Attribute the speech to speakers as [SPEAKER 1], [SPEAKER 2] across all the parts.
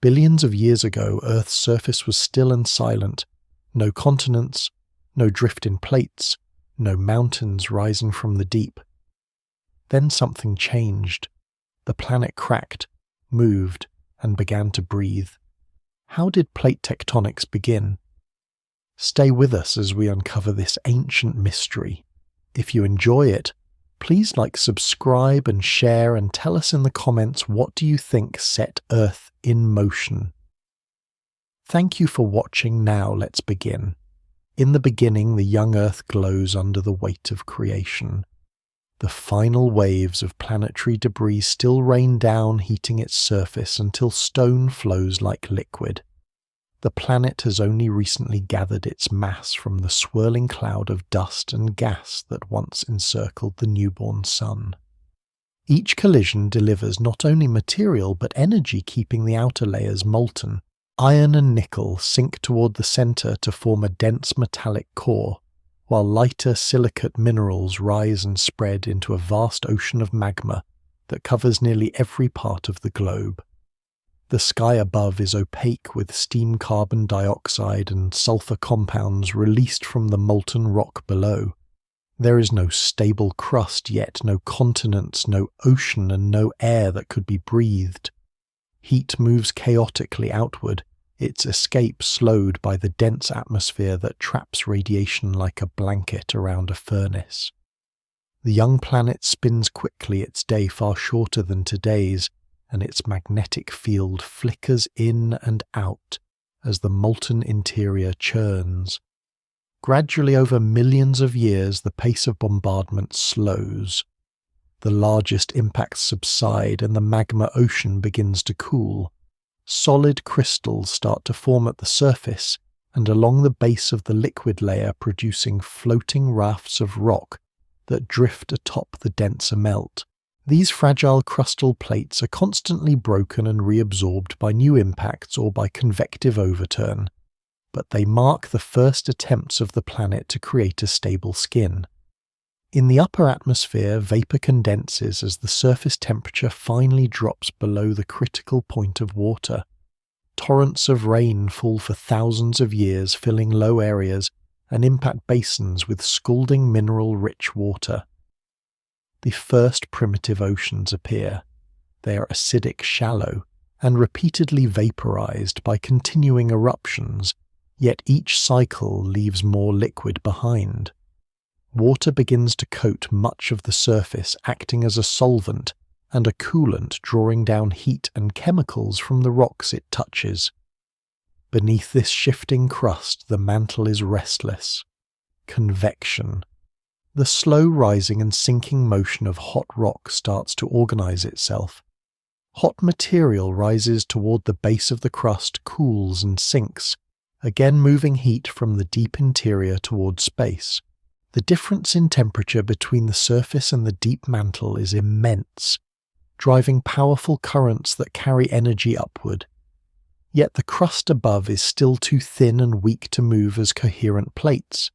[SPEAKER 1] Billions of years ago, Earth's surface was still and silent. No continents, no drift in plates, no mountains rising from the deep. Then something changed. The planet cracked, moved, and began to breathe. How did plate tectonics begin? Stay with us as we uncover this ancient mystery. If you enjoy it, please subscribe and share, and tell us in the comments, what do you think set Earth in motion? Thank you for watching. Now let's begin. In the beginning, the young Earth glows under the weight of creation. The final waves of planetary debris still rain down, heating its surface until stone flows like liquid. The planet has only recently gathered its mass from the swirling cloud of dust and gas that once encircled the newborn sun. Each collision delivers not only material but energy, keeping the outer layers molten. Iron and nickel sink toward the center to form a dense metallic core, while lighter silicate minerals rise and spread into a vast ocean of magma that covers nearly every part of the globe. The sky above is opaque with steam, carbon dioxide, and sulfur compounds released from the molten rock below. There is no stable crust yet, no continents, no ocean, and no air that could be breathed. Heat moves chaotically outward, its escape slowed by the dense atmosphere that traps radiation like a blanket around a furnace. The young planet spins quickly, its day far shorter than today's, and its magnetic field flickers in and out as the molten interior churns. Gradually, over millions of years, the pace of bombardment slows. The largest impacts subside and the magma ocean begins to cool. Solid crystals start to form at the surface and along the base of the liquid layer, producing floating rafts of rock that drift atop the denser melt. These fragile crustal plates are constantly broken and reabsorbed by new impacts or by convective overturn, but they mark the first attempts of the planet to create a stable skin. In the upper atmosphere, vapor condenses as the surface temperature finally drops below the critical point of water. Torrents of rain fall for thousands of years, filling low areas and impact basins with scalding mineral-rich water. The first primitive oceans appear. They are acidic, shallow, and repeatedly vaporized by continuing eruptions, yet each cycle leaves more liquid behind. Water begins to coat much of the surface, acting as a solvent and a coolant, drawing down heat and chemicals from the rocks it touches. Beneath this shifting crust, the mantle is restless. Convection. The slow rising and sinking motion of hot rock starts to organize itself. Hot material rises toward the base of the crust, cools and sinks, again moving heat from the deep interior toward space. The difference in temperature between the surface and the deep mantle is immense, driving powerful currents that carry energy upward. Yet the crust above is still too thin and weak to move as coherent plates.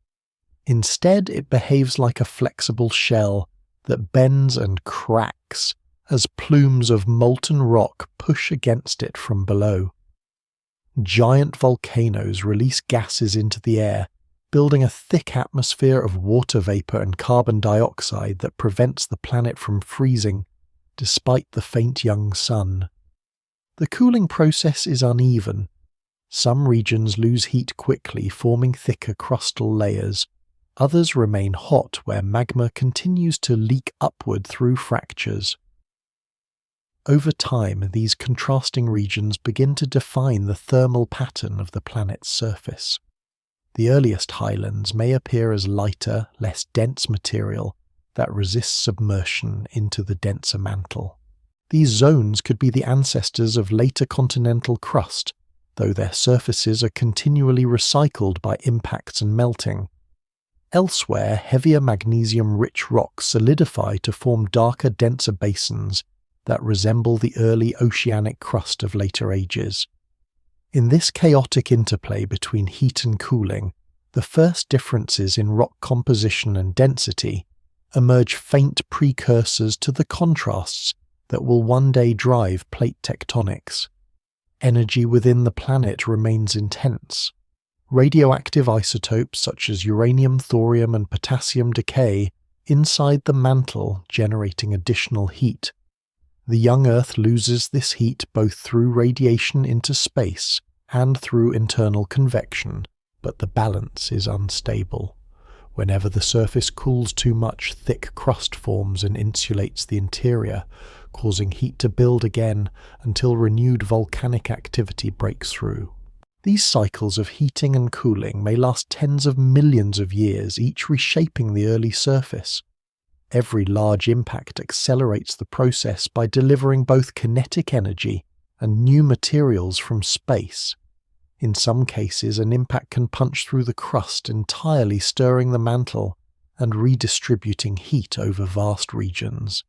[SPEAKER 1] Instead, it behaves like a flexible shell that bends and cracks as plumes of molten rock push against it from below. Giant volcanoes release gases into the air, building a thick atmosphere of water vapor and carbon dioxide that prevents the planet from freezing, despite the faint young sun. The cooling process is uneven. Some regions lose heat quickly, forming thicker crustal layers. Others remain hot, where magma continues to leak upward through fractures. Over time, these contrasting regions begin to define the thermal pattern of the planet's surface. The earliest highlands may appear as lighter, less dense material that resists submersion into the denser mantle. These zones could be the ancestors of later continental crust, though their surfaces are continually recycled by impacts and melting. Elsewhere, heavier magnesium-rich rocks solidify to form darker, denser basins that resemble the early oceanic crust of later ages. In this chaotic interplay between heat and cooling, the first differences in rock composition and density emerge, faint precursors to the contrasts that will one day drive plate tectonics. energy within the planet remains intense. Radioactive isotopes such as uranium, thorium, and potassium decay inside the mantle, generating additional heat. The young Earth loses this heat both through radiation into space and through internal convection, but the balance is unstable. Whenever the surface cools too much, thick crust forms and insulates the interior, causing heat to build again until renewed volcanic activity breaks through. These cycles of heating and cooling may last tens of millions of years, each reshaping the early surface. Every large impact accelerates the process by delivering both kinetic energy and new materials from space. In some cases, an impact can punch through the crust, entirely stirring the mantle and redistributing heat over vast regions.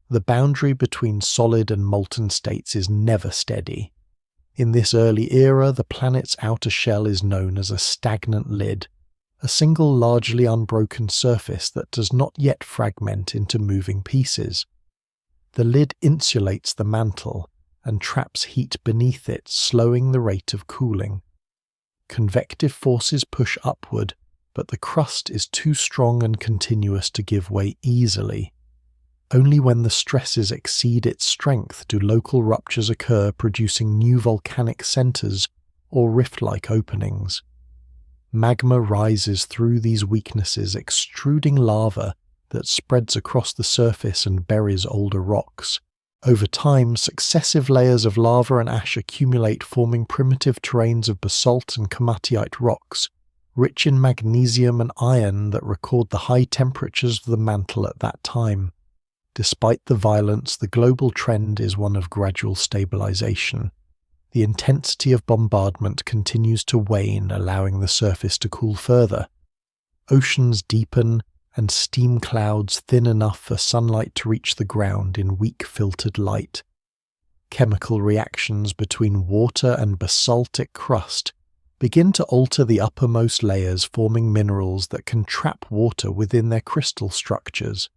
[SPEAKER 1] The boundary between solid and molten states is never steady. In this early era, the planet's outer shell is known as a stagnant lid, a single largely unbroken surface that does not yet fragment into moving pieces. The lid insulates the mantle and traps heat beneath it, slowing the rate of cooling. Convective forces push upward, but the crust is too strong and continuous to give way easily. Only when the stresses exceed its strength do local ruptures occur, producing new volcanic centers or rift-like openings. Magma rises through these weaknesses, extruding lava that spreads across the surface and buries older rocks. Over time, successive layers of lava and ash accumulate, forming primitive terrains of basalt and komatiite rocks, rich in magnesium and iron that record the high temperatures of the mantle at that time. Despite the violence, the global trend is one of gradual stabilization. The intensity of bombardment continues to wane, allowing the surface to cool further. Oceans deepen, and steam clouds thin enough for sunlight to reach the ground in weak filtered light. Chemical reactions between water and basaltic crust begin to alter the uppermost layers, forming minerals that can trap water within their crystal structures.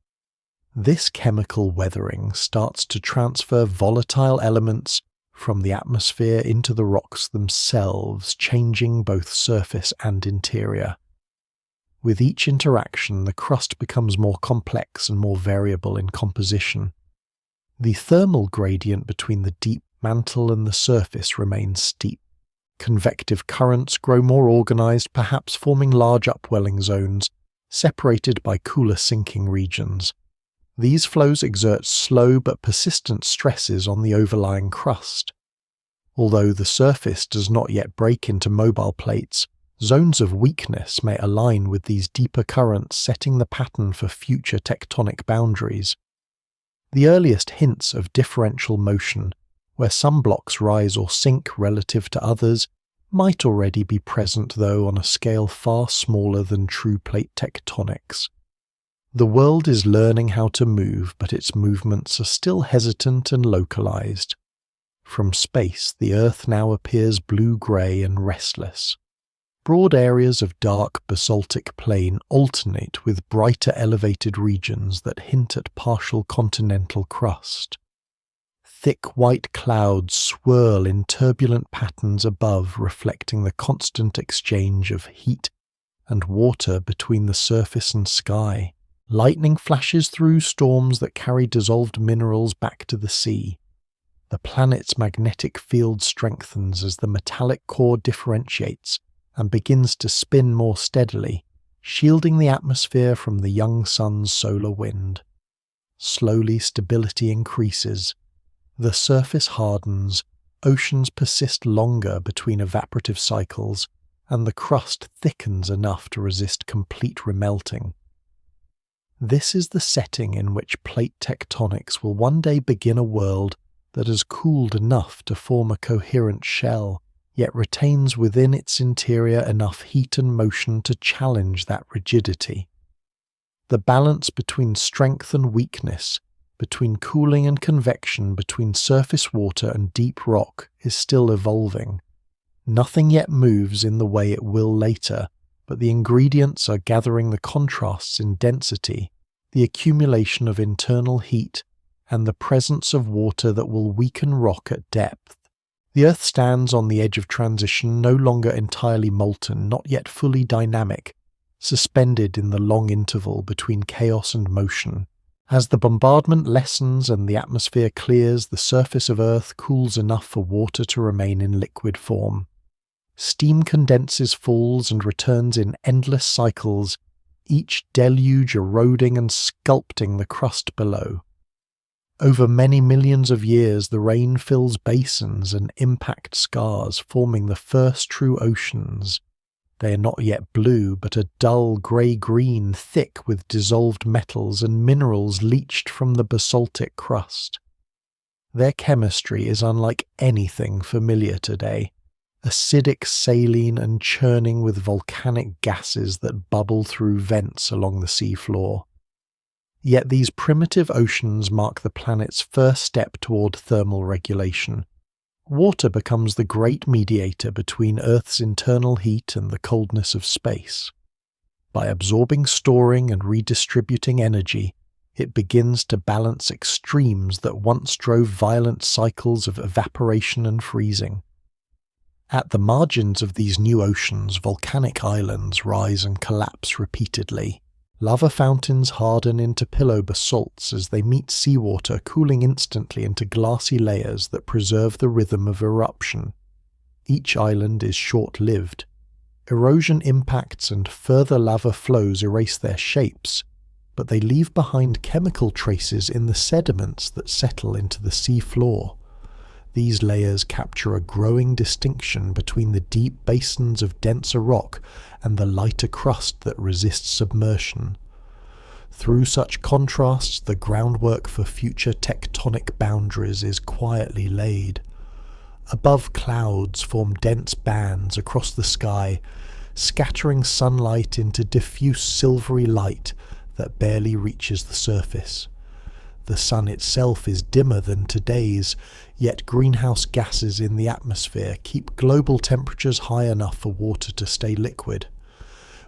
[SPEAKER 1] This chemical weathering starts to transfer volatile elements from the atmosphere into the rocks themselves, changing both surface and interior. With each interaction, the crust becomes more complex and more variable in composition. The thermal gradient between the deep mantle and the surface remains steep. Convective currents grow more organized, perhaps forming large upwelling zones, separated by cooler sinking regions. These flows exert slow but persistent stresses on the overlying crust. Although the surface does not yet break into mobile plates, zones of weakness may align with these deeper currents, setting the pattern for future tectonic boundaries. The earliest hints of differential motion, where some blocks rise or sink relative to others, might already be present, though on a scale far smaller than true plate tectonics. The world is learning how to move, but its movements are still hesitant and localized. From space, the Earth now appears blue-grey and restless. Broad areas of dark basaltic plain alternate with brighter elevated regions that hint at partial continental crust. Thick white clouds swirl in turbulent patterns above, reflecting the constant exchange of heat and water between the surface and sky. Lightning flashes through storms that carry dissolved minerals back to the sea. The planet's magnetic field strengthens as the metallic core differentiates and begins to spin more steadily, shielding the atmosphere from the young sun's solar wind. Slowly, stability increases. The surface hardens, oceans persist longer between evaporative cycles, and the crust thickens enough to resist complete remelting. This is the setting in which plate tectonics will one day begin a world that has cooled enough to form a coherent shell, yet retains within its interior enough heat and motion to challenge that rigidity. The balance between strength and weakness, between cooling and convection, between surface water and deep rock is still evolving. Nothing yet moves in the way it will later, but the ingredients are gathering the contrasts in density, the accumulation of internal heat, and the presence of water that will weaken rock at depth. The Earth stands on the edge of transition, no longer entirely molten, not yet fully dynamic, suspended in the long interval between chaos and motion. As the bombardment lessens and the atmosphere clears, the surface of Earth cools enough for water to remain in liquid form. Steam condenses, falls, and returns in endless cycles, each deluge eroding and sculpting the crust below. Over many millions of years, the rain fills basins and impact scars, forming the first true oceans. They are not yet blue, but a dull grey-green, thick with dissolved metals and minerals leached from the basaltic crust. Their chemistry is unlike anything familiar today, acidic, saline, and churning with volcanic gases that bubble through vents along the seafloor. Yet these primitive oceans mark the planet's first step toward thermal regulation. Water becomes the great mediator between Earth's internal heat and the coldness of space. By absorbing, storing, and redistributing energy, it begins to balance extremes that once drove violent cycles of evaporation and freezing. At the margins of these new oceans, volcanic islands rise and collapse repeatedly. Lava fountains harden into pillow basalts as they meet seawater, cooling instantly into glassy layers that preserve the rhythm of eruption. Each island is short-lived. Erosion impacts and further lava flows erase their shapes, but they leave behind chemical traces in the sediments that settle into the sea floor. These layers capture a growing distinction between the deep basins of denser rock and the lighter crust that resists submersion. Through such contrasts, the groundwork for future tectonic boundaries is quietly laid. Above, clouds form dense bands across the sky, scattering sunlight into diffuse silvery light that barely reaches the surface. The sun itself is dimmer than today's, yet greenhouse gases in the atmosphere keep global temperatures high enough for water to stay liquid.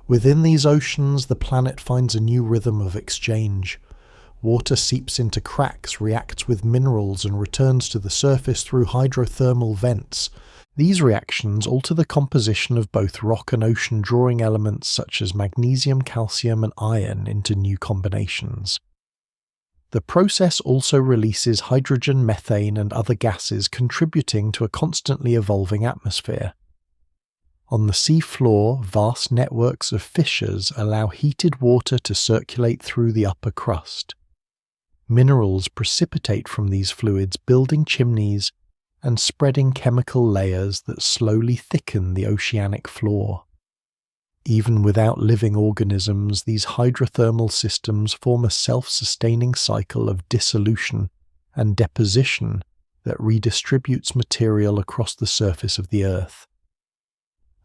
[SPEAKER 1] Within these oceans, the planet finds a new rhythm of exchange. Water seeps into cracks, reacts with minerals, and returns to the surface through hydrothermal vents. These reactions alter the composition of both rock and ocean, drawing elements such as magnesium, calcium, and iron into new combinations. The process also releases hydrogen, methane, and other gases, contributing to a constantly evolving atmosphere. On the sea floor, vast networks of fissures allow heated water to circulate through the upper crust. Minerals precipitate from these fluids, building chimneys and spreading chemical layers that slowly thicken the oceanic floor. Even without living organisms, these hydrothermal systems form a self-sustaining cycle of dissolution and deposition that redistributes material across the surface of the Earth.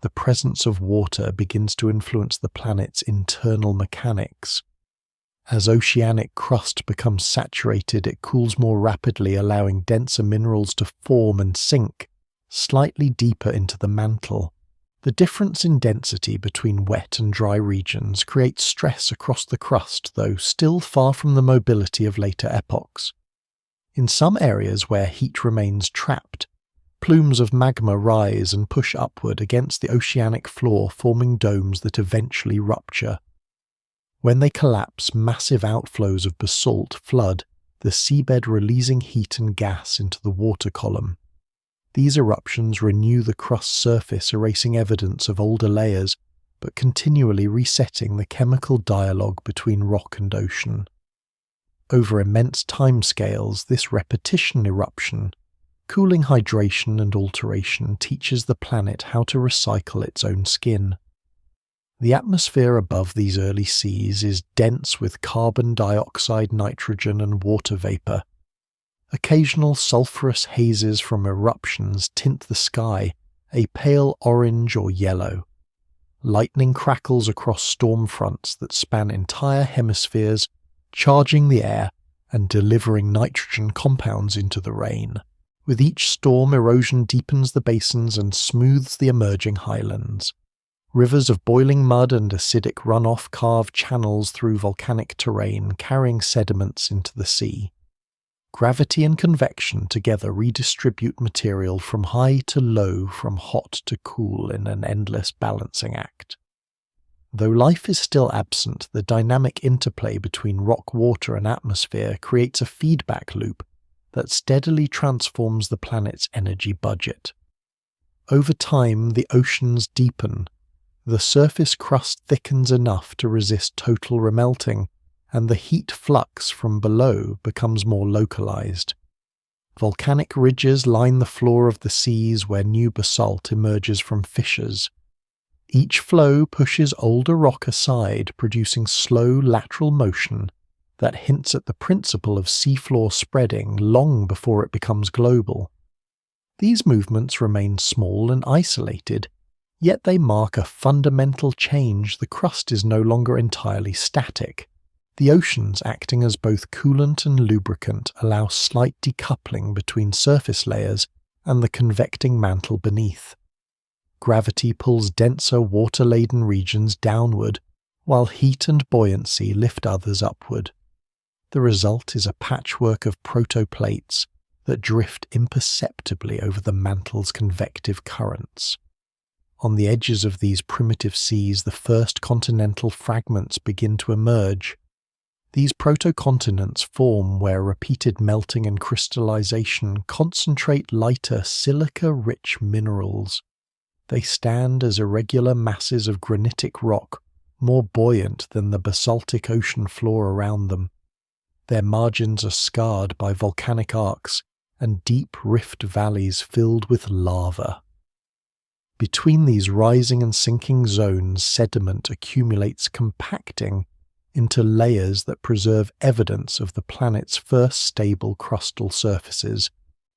[SPEAKER 1] The presence of water begins to influence the planet's internal mechanics. As oceanic crust becomes saturated, it cools more rapidly, allowing denser minerals to form and sink slightly deeper into the mantle. The difference in density between wet and dry regions creates stress across the crust, though still far from the mobility of later epochs. In some areas where heat remains trapped, plumes of magma rise and push upward against the oceanic floor, forming domes that eventually rupture. When they collapse, massive outflows of basalt flood the seabed, releasing heat and gas into the water column. These eruptions renew the crust's surface, erasing evidence of older layers, but continually resetting the chemical dialogue between rock and ocean. Over immense timescales, this repetition eruption, cooling, hydration, and alteration teaches the planet how to recycle its own skin. The atmosphere above these early seas is dense with carbon dioxide, nitrogen, and water vapor. Occasional sulphurous hazes from eruptions tint the sky a pale orange or yellow. Lightning crackles across storm fronts that span entire hemispheres, charging the air and delivering nitrogen compounds into the rain. With each storm, erosion deepens the basins and smooths the emerging highlands. Rivers of boiling mud and acidic runoff carve channels through volcanic terrain, carrying sediments into the sea. Gravity and convection together redistribute material from high to low, from hot to cool in an endless balancing act. Though life is still absent, the dynamic interplay between rock, water, and atmosphere creates a feedback loop that steadily transforms the planet's energy budget. Over time, the oceans deepen, the surface crust thickens enough to resist total remelting, and the heat flux from below becomes more localized. Volcanic ridges line the floor of the seas where new basalt emerges from fissures. Each flow pushes older rock aside, producing slow lateral motion that hints at the principle of seafloor spreading long before it becomes global. These movements remain small and isolated, yet they mark a fundamental change. The crust is no longer entirely static. The oceans, acting as both coolant and lubricant, allow slight decoupling between surface layers and the convecting mantle beneath. Gravity pulls denser water-laden regions downward, while heat and buoyancy lift others upward. The result is a patchwork of protoplates that drift imperceptibly over the mantle's convective currents. On the edges of these primitive seas, the first continental fragments begin to emerge. These proto-continents form where repeated melting and crystallization concentrate lighter, silica-rich minerals. They stand as irregular masses of granitic rock, more buoyant than the basaltic ocean floor around them. Their margins are scarred by volcanic arcs and deep rift valleys filled with lava. Between these rising and sinking zones, sediment accumulates, compacting into layers that preserve evidence of the planet's first stable crustal surfaces.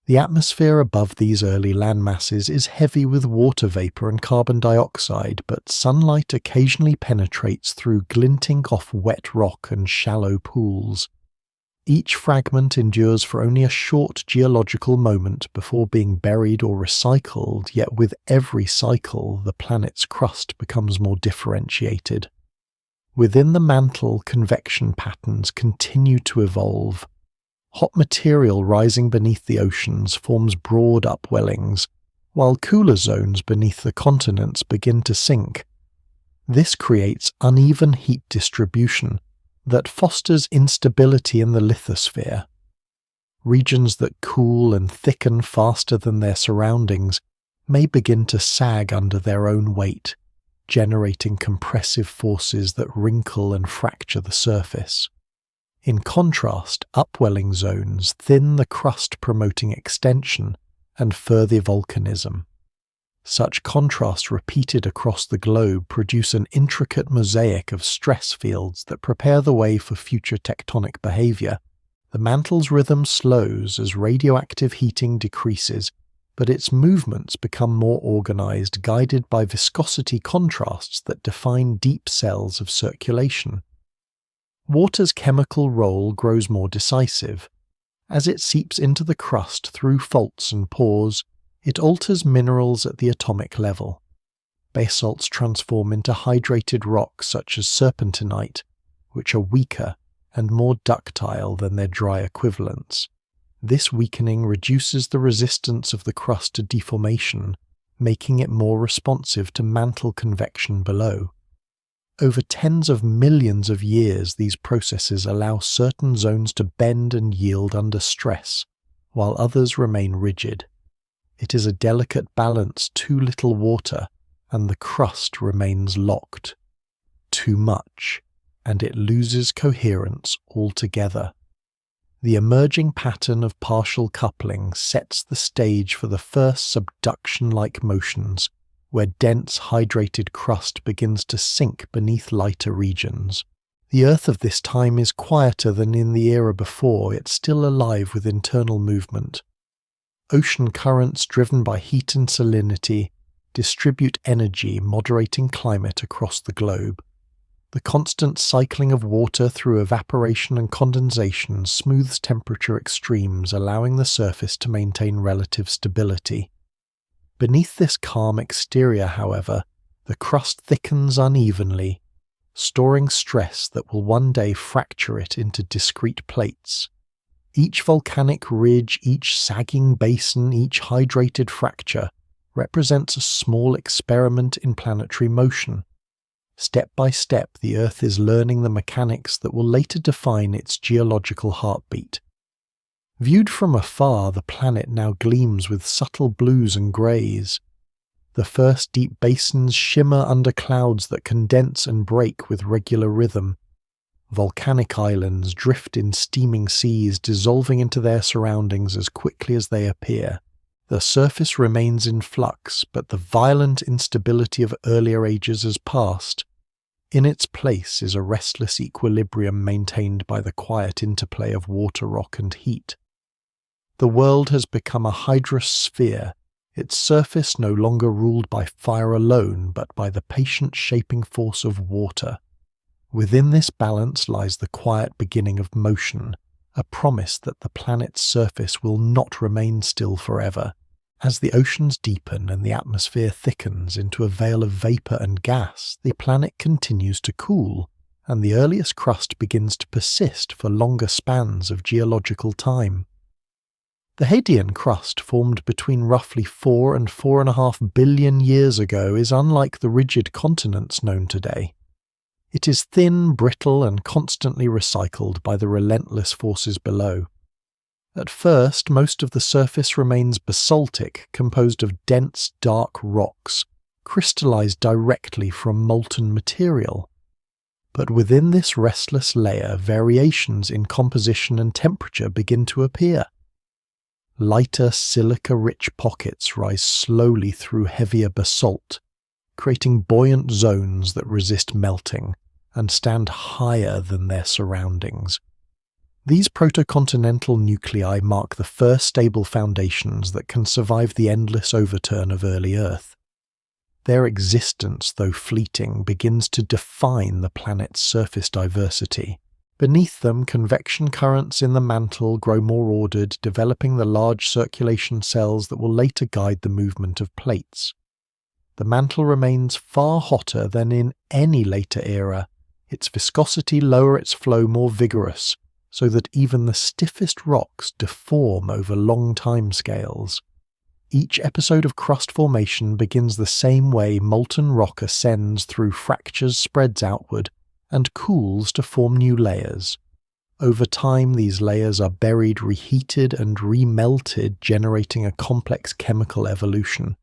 [SPEAKER 1] The atmosphere above these early landmasses is heavy with water vapor and carbon dioxide, but sunlight occasionally penetrates through glinting off wet rock and shallow pools. Each fragment endures for only a short geological moment before being buried or recycled, yet with every cycle the planet's crust becomes more differentiated. Within the mantle, convection patterns continue to evolve. Hot material rising beneath the oceans forms broad upwellings, while cooler zones beneath the continents begin to sink. This creates uneven heat distribution that fosters instability in the lithosphere. Regions that cool and thicken faster than their surroundings may begin to sag under their own weight, generating compressive forces that wrinkle and fracture the surface. In contrast, upwelling zones thin the crust, promoting extension and further volcanism. Such contrasts repeated across the globe produce an intricate mosaic of stress fields that prepare the way for future tectonic behavior. The mantle's rhythm slows as radioactive heating decreases, but its movements become more organized, guided by viscosity contrasts that define deep cells of circulation. Water's chemical role grows more decisive. As it seeps into the crust through faults and pores, it alters minerals at the atomic level. Basalts transform into hydrated rocks such as serpentinite, which are weaker and more ductile than their dry equivalents. This weakening reduces the resistance of the crust to deformation, making it more responsive to mantle convection below. Over tens of millions of years, these processes allow certain zones to bend and yield under stress, while others remain rigid. It is a delicate balance: too little water, and the crust remains locked. Too much, and it loses coherence altogether. The emerging pattern of partial coupling sets the stage for the first subduction-like motions, where dense hydrated crust begins to sink beneath lighter regions. The Earth of this time is quieter than in the era before, yet still alive with internal movement. Ocean currents driven by heat and salinity distribute energy, moderating climate across the globe. The constant cycling of water through evaporation and condensation smooths temperature extremes, allowing the surface to maintain relative stability. Beneath this calm exterior, however, the crust thickens unevenly, storing stress that will one day fracture it into discrete plates. Each volcanic ridge, each sagging basin, each hydrated fracture represents a small experiment in planetary motion. Step by step, the Earth is learning the mechanics that will later define its geological heartbeat. Viewed from afar, the planet now gleams with subtle blues and greys. The first deep basins shimmer under clouds that condense and break with regular rhythm. Volcanic islands drift in steaming seas, dissolving into their surroundings as quickly as they appear. The surface remains in flux, but the violent instability of earlier ages has passed. In its place is a restless equilibrium maintained by the quiet interplay of water, rock, and heat. The world has become a hydrous sphere, its surface no longer ruled by fire alone, but by the patient shaping force of water. Within this balance lies the quiet beginning of motion, a promise that the planet's surface will not remain still forever. As the oceans deepen and the atmosphere thickens into a veil of vapor and gas, the planet continues to cool, and the earliest crust begins to persist for longer spans of geological time. The Hadean crust, formed between roughly 4 and 4.5 billion years ago, is unlike the rigid continents known today. It is thin, brittle, and constantly recycled by the relentless forces below. At first, most of the surface remains basaltic, composed of dense, dark rocks, crystallized directly from molten material. But within this restless layer, variations in composition and temperature begin to appear. Lighter, silica-rich pockets rise slowly through heavier basalt, creating buoyant zones that resist melting and stand higher than their surroundings. These protocontinental nuclei mark the first stable foundations that can survive the endless overturn of early Earth. Their existence, though fleeting, begins to define the planet's surface diversity. Beneath them, convection currents in the mantle grow more ordered, developing the large circulation cells that will later guide the movement of plates. The mantle remains far hotter than in any later era, its viscosity lower, its flow more vigorous, so that even the stiffest rocks deform over long timescales. Each episode of crust formation begins the same way molten rock ascends through fractures, spreads outward, and cools to form new layers. Over time, these layers are buried, reheated, and remelted, generating a complex chemical evolution.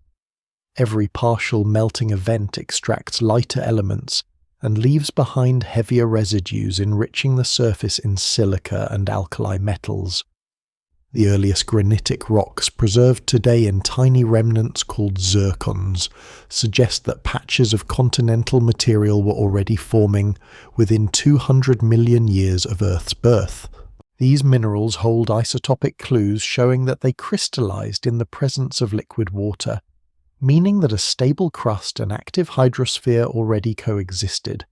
[SPEAKER 1] Every partial melting event extracts lighter elements and leaves behind heavier residues, enriching the surface in silica and alkali metals. The earliest granitic rocks, preserved today in tiny remnants called zircons, suggest that patches of continental material were already forming within 200 million years of Earth's birth. These minerals hold isotopic clues showing that they crystallized in the presence of liquid water, meaning that a stable crust and active hydrosphere already coexisted.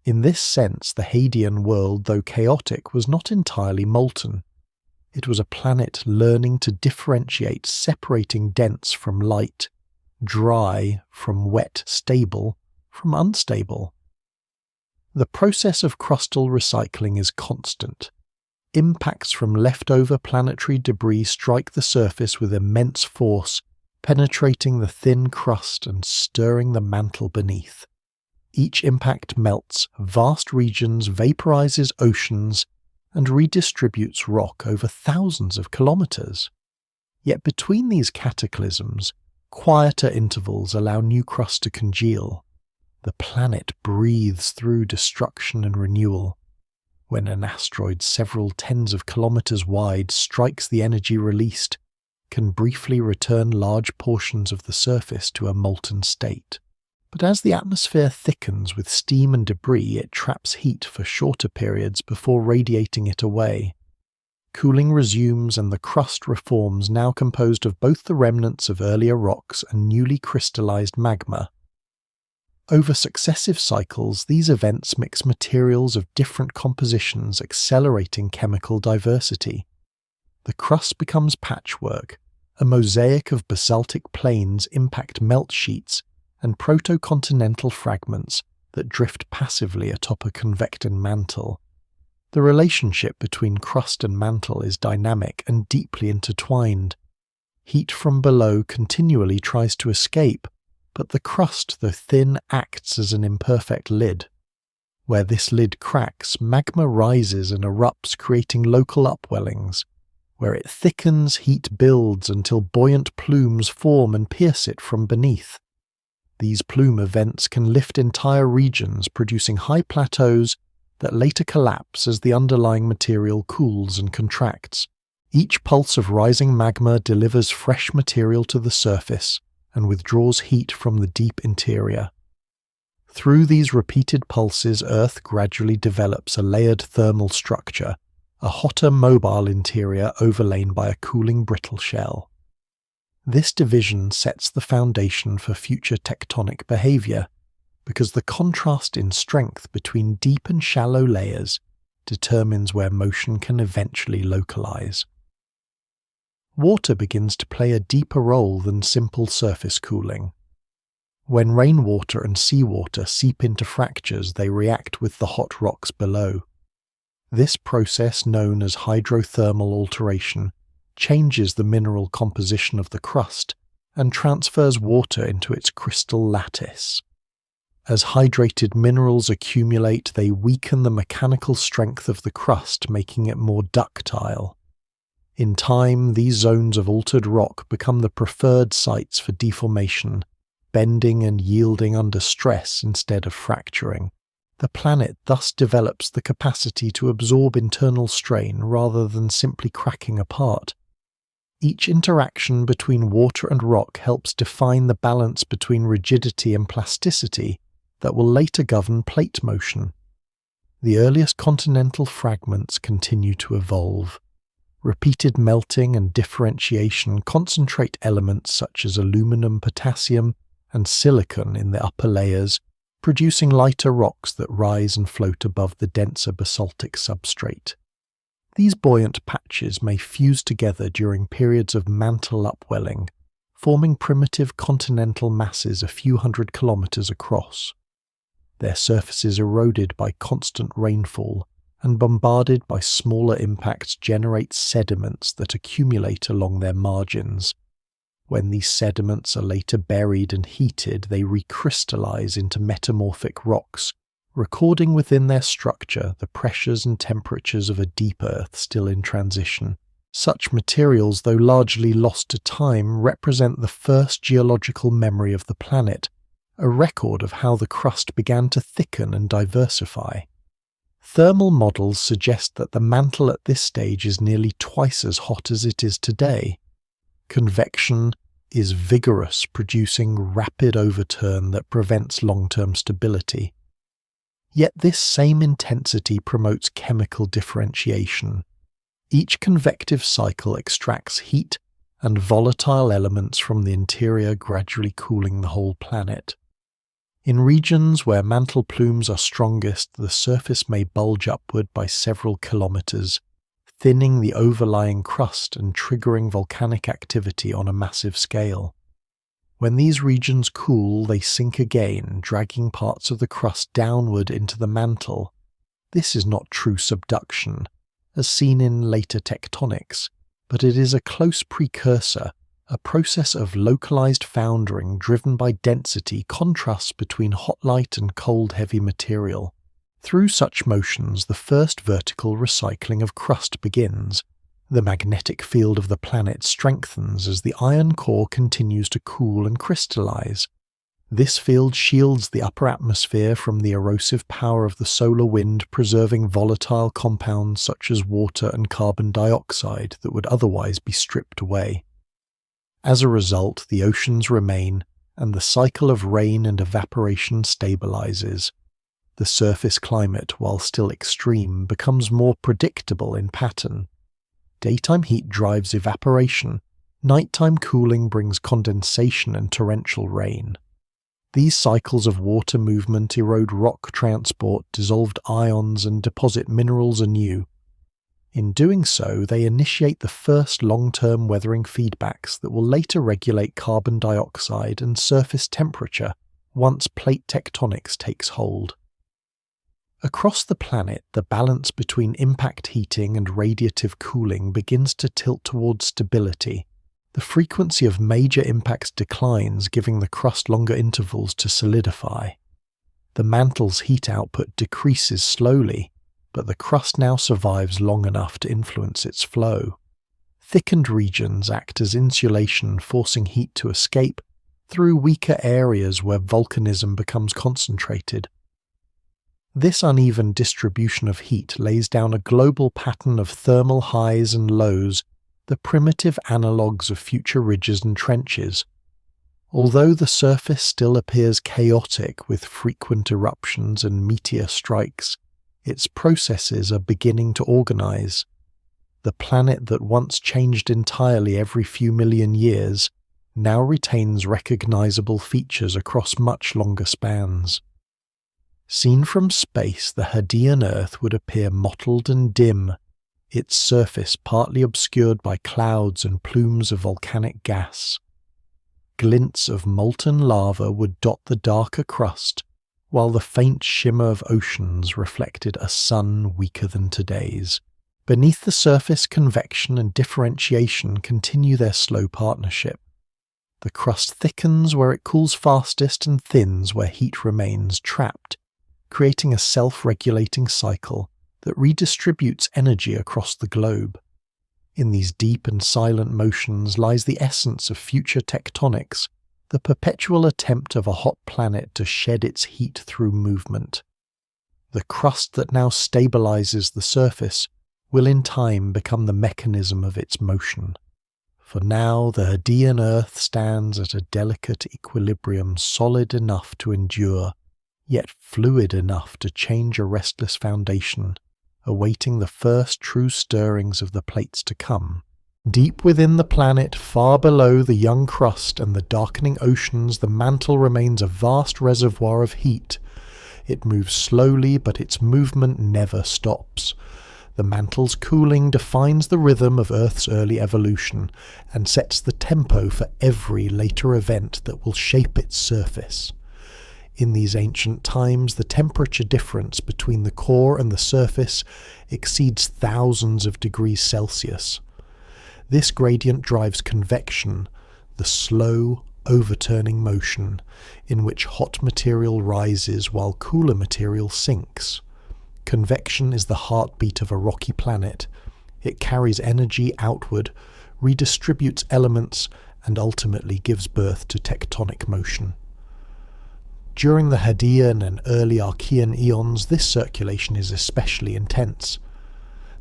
[SPEAKER 1] In this sense, the Hadean world, though chaotic, was not entirely molten. It was a planet learning to differentiate, separating dense from light, dry from wet, stable from unstable. The process of crustal recycling is constant. Impacts from leftover planetary debris strike the surface with immense force, penetrating the thin crust and stirring the mantle beneath. Each impact melts vast regions, vaporizes oceans, and redistributes rock over thousands of kilometers. Yet between these cataclysms, quieter intervals allow new crust to congeal. The planet breathes through destruction and renewal. When an asteroid several tens of kilometers wide strikes, the energy released can briefly return large portions of the surface to a molten state. But as the atmosphere thickens with steam and debris, it traps heat for shorter periods before radiating it away. Cooling resumes and the crust reforms, now composed of both the remnants of earlier rocks and newly crystallized magma. Over successive cycles, these events mix materials of different compositions, accelerating chemical diversity. The crust becomes patchwork, a mosaic of basaltic plains, impact melt sheets, and protocontinental fragments that drift passively atop a convectant mantle. The relationship between crust and mantle is dynamic and deeply intertwined. Heat from below continually tries to escape, but the crust, though thin, acts as an imperfect lid. Where this lid cracks, magma rises and erupts, creating local upwellings. Where it thickens, heat builds until buoyant plumes form and pierce it from beneath. These plume events can lift entire regions, producing high plateaus that later collapse as the underlying material cools and contracts. Each pulse of rising magma delivers fresh material to the surface and withdraws heat from the deep interior. Through these repeated pulses, Earth gradually develops a layered thermal structure, a hotter mobile interior overlain by a cooling brittle shell. This division sets the foundation for future tectonic behavior, because the contrast in strength between deep and shallow layers determines where motion can eventually localize. Water begins to play a deeper role than simple surface cooling. When rainwater and seawater seep into fractures, they react with the hot rocks below. This process, known as hydrothermal alteration, changes the mineral composition of the crust and transfers water into its crystal lattice. As hydrated minerals accumulate, they weaken the mechanical strength of the crust, making it more ductile. In time, these zones of altered rock become the preferred sites for deformation, bending and yielding under stress instead of fracturing. The planet thus develops the capacity to absorb internal strain rather than simply cracking apart. Each interaction between water and rock helps define the balance between rigidity and plasticity that will later govern plate motion. The earliest continental fragments continue to evolve. Repeated melting and differentiation concentrate elements such as aluminum, potassium, and silicon in the upper layers, producing lighter rocks that rise and float above the denser basaltic substrate. These buoyant patches may fuse together during periods of mantle upwelling, forming primitive continental masses a few hundred kilometers across. Their surfaces eroded by constant rainfall and bombarded by smaller impacts generate sediments that accumulate along their margins. When these sediments are later buried and heated, they recrystallize into metamorphic rocks, recording within their structure the pressures and temperatures of a deep Earth still in transition. Such materials, though largely lost to time, represent the first geological memory of the planet, a record of how the crust began to thicken and diversify. Thermal models suggest that the mantle at this stage is nearly twice as hot as it is today. Convection is vigorous, producing rapid overturn that prevents long-term stability. Yet this same intensity promotes chemical differentiation. Each convective cycle extracts heat and volatile elements from the interior, gradually cooling the whole planet. In regions where mantle plumes are strongest, the surface may bulge upward by several kilometers, thinning the overlying crust and triggering volcanic activity on a massive scale. When these regions cool, they sink again, dragging parts of the crust downward into the mantle. This is not true subduction, as seen in later tectonics, but it is a close precursor. A process of localized foundering driven by density contrasts between hot light and cold heavy material. Through such motions, the first vertical recycling of crust begins. The magnetic field of the planet strengthens as the iron core continues to cool and crystallize. This field shields the upper atmosphere from the erosive power of the solar wind, preserving volatile compounds such as water and carbon dioxide that would otherwise be stripped away. As a result, the oceans remain, and the cycle of rain and evaporation stabilizes. The surface climate, while still extreme, becomes more predictable in pattern. Daytime heat drives evaporation, nighttime cooling brings condensation and torrential rain. These cycles of water movement erode rock transport, dissolved ions, and deposit minerals anew. In doing so, they initiate the first long-term weathering feedbacks that will later regulate carbon dioxide and surface temperature once plate tectonics takes hold. Across the planet, the balance between impact heating and radiative cooling begins to tilt towards stability. The frequency of major impacts declines, giving the crust longer intervals to solidify. The mantle's heat output decreases slowly, but the crust now survives long enough to influence its flow. Thickened regions act as insulation, forcing heat to escape through weaker areas where volcanism becomes concentrated. This uneven distribution of heat lays down a global pattern of thermal highs and lows, the primitive analogues of future ridges and trenches. Although the surface still appears chaotic with frequent eruptions and meteor strikes, its processes are beginning to organize. The planet that once changed entirely every few million years now retains recognizable features across much longer spans. Seen from space, the Hadean Earth would appear mottled and dim, its surface partly obscured by clouds and plumes of volcanic gas. Glints of molten lava would dot the darker crust, while the faint shimmer of oceans reflected a sun weaker than today's. Beneath the surface, convection and differentiation continue their slow partnership. The crust thickens where it cools fastest and thins where heat remains trapped, creating a self-regulating cycle that redistributes energy across the globe. In these deep and silent motions lies the essence of future tectonics, the perpetual attempt of a hot planet to shed its heat through movement. The crust that now stabilizes the surface will in time become the mechanism of its motion. For now, the Hadean Earth stands at a delicate equilibrium, solid enough to endure, yet fluid enough to change a restless foundation, awaiting the first true stirrings of the plates to come. Deep within the planet, far below the young crust and the darkening oceans, the mantle remains a vast reservoir of heat. It moves slowly, but its movement never stops. The mantle's cooling defines the rhythm of Earth's early evolution and sets the tempo for every later event that will shape its surface. In these ancient times, the temperature difference between the core and the surface exceeds thousands of degrees Celsius. This gradient drives convection, the slow, overturning motion in which hot material rises while cooler material sinks. Convection is the heartbeat of a rocky planet. It carries energy outward, redistributes elements, and ultimately gives birth to tectonic motion. During the Hadean and early Archean eons, this circulation is especially intense.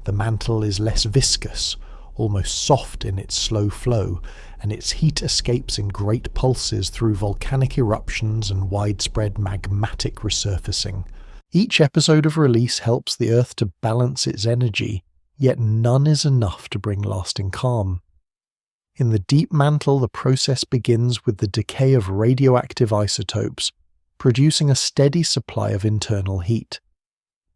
[SPEAKER 1] The mantle is less viscous, almost soft in its slow flow, and its heat escapes in great pulses through volcanic eruptions and widespread magmatic resurfacing. Each episode of Release helps the Earth to balance its energy, yet none is enough to bring lasting calm. In the deep mantle, the process begins with the decay of radioactive isotopes, producing a steady supply of internal heat.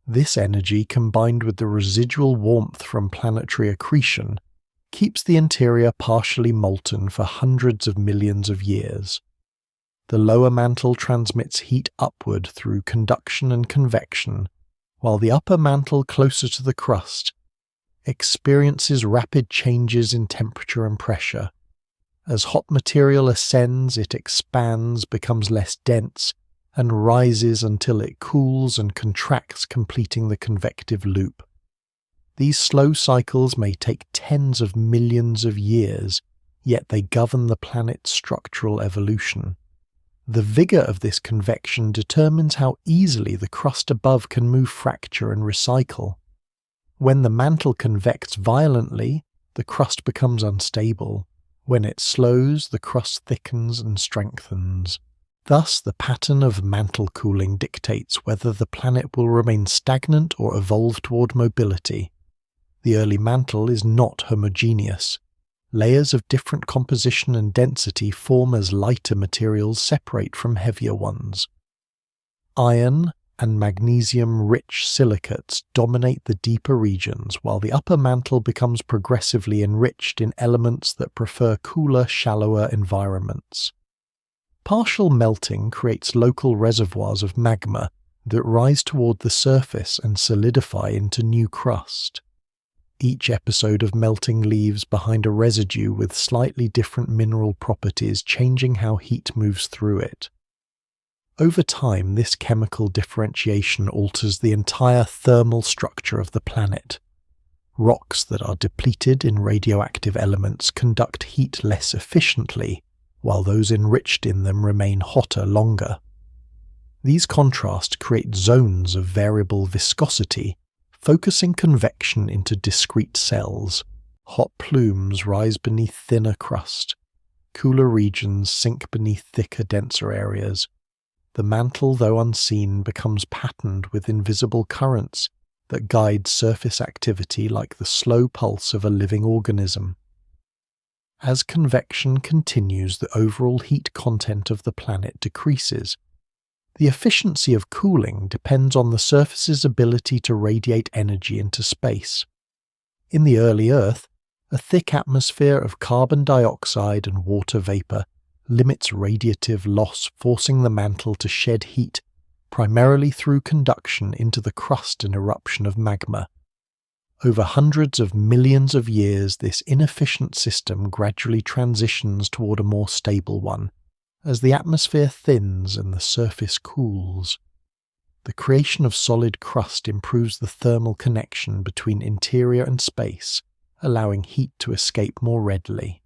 [SPEAKER 1] This energy, combined with the residual warmth from planetary accretion, keeps the interior partially molten for hundreds of millions of years. The lower mantle transmits heat upward through conduction and convection, while the upper mantle, closer to the crust, experiences rapid changes in temperature and pressure. As hot material ascends, it expands, becomes less dense, and rises until it cools and contracts, completing the convective loop. These slow cycles may take tens of millions of years, yet they govern the planet's structural evolution. The vigor of this convection determines how easily the crust above can move, fracture, and recycle. When the mantle convects violently, the crust becomes unstable. When it slows, the crust thickens and strengthens. Thus, the pattern of mantle cooling dictates whether the planet will remain stagnant or evolve toward mobility. The early mantle is not homogeneous. Layers of different composition and density form as lighter materials separate from heavier ones. Iron and magnesium-rich silicates dominate the deeper regions, while the upper mantle becomes progressively enriched in elements that prefer cooler, shallower environments. Partial melting creates local reservoirs of magma, that rise toward the surface and solidify into new crust. Each episode of melting leaves behind a residue with slightly different mineral properties, changing how heat moves through it. Over time, this chemical differentiation alters the entire thermal structure of the planet. Rocks that are depleted in radioactive elements conduct heat less efficiently, while those enriched in them remain hotter longer. These contrasts create zones of variable viscosity, focusing convection into discrete cells. Hot plumes rise beneath thinner crust. Cooler regions sink beneath thicker, denser areas. The mantle, though unseen, becomes patterned with invisible currents that guide surface activity like the slow pulse of a living organism. As convection continues, the overall heat content of the planet decreases. The efficiency of cooling depends on the surface's ability to radiate energy into space. In the early Earth, a thick atmosphere of carbon dioxide and water vapor limits radiative loss, forcing the mantle to shed heat, primarily through conduction into the crust and eruption of magma. Over hundreds of millions of years, this inefficient system gradually transitions toward a more stable one, as the atmosphere thins and the surface cools. The creation of solid crust improves the thermal connection between interior and space, allowing heat to escape more readily.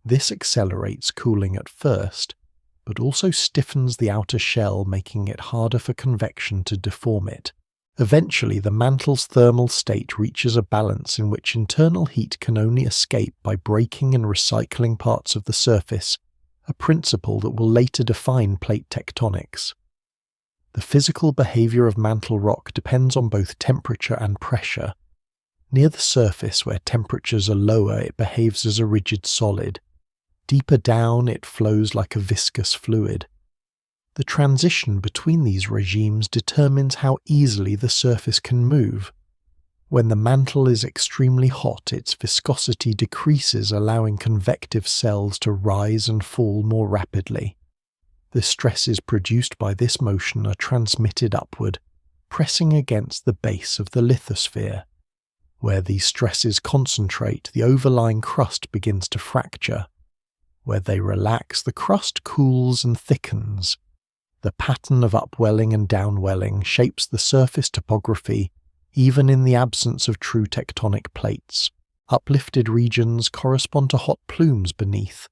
[SPEAKER 1] This accelerates cooling at first, but also stiffens the outer shell, making it harder for convection to deform it. Eventually, the mantle's thermal state reaches a balance in which internal heat can only escape by breaking and recycling parts of the surface, a principle that will later define plate tectonics. The physical behavior of mantle rock depends on both temperature and pressure. Near the surface, where temperatures are lower, it behaves as a rigid solid. Deeper down, it flows like a viscous fluid. The transition between these regimes determines how easily the surface can move. When the mantle is extremely hot, its viscosity decreases, allowing convective cells to rise and fall more rapidly. The stresses produced by this motion are transmitted upward, pressing against the base of the lithosphere. Where these stresses concentrate, the overlying crust begins to fracture. Where they relax, the crust cools and thickens. The pattern of upwelling and downwelling shapes the surface topography, even in the absence of true tectonic plates. Uplifted regions correspond to hot plumes beneath,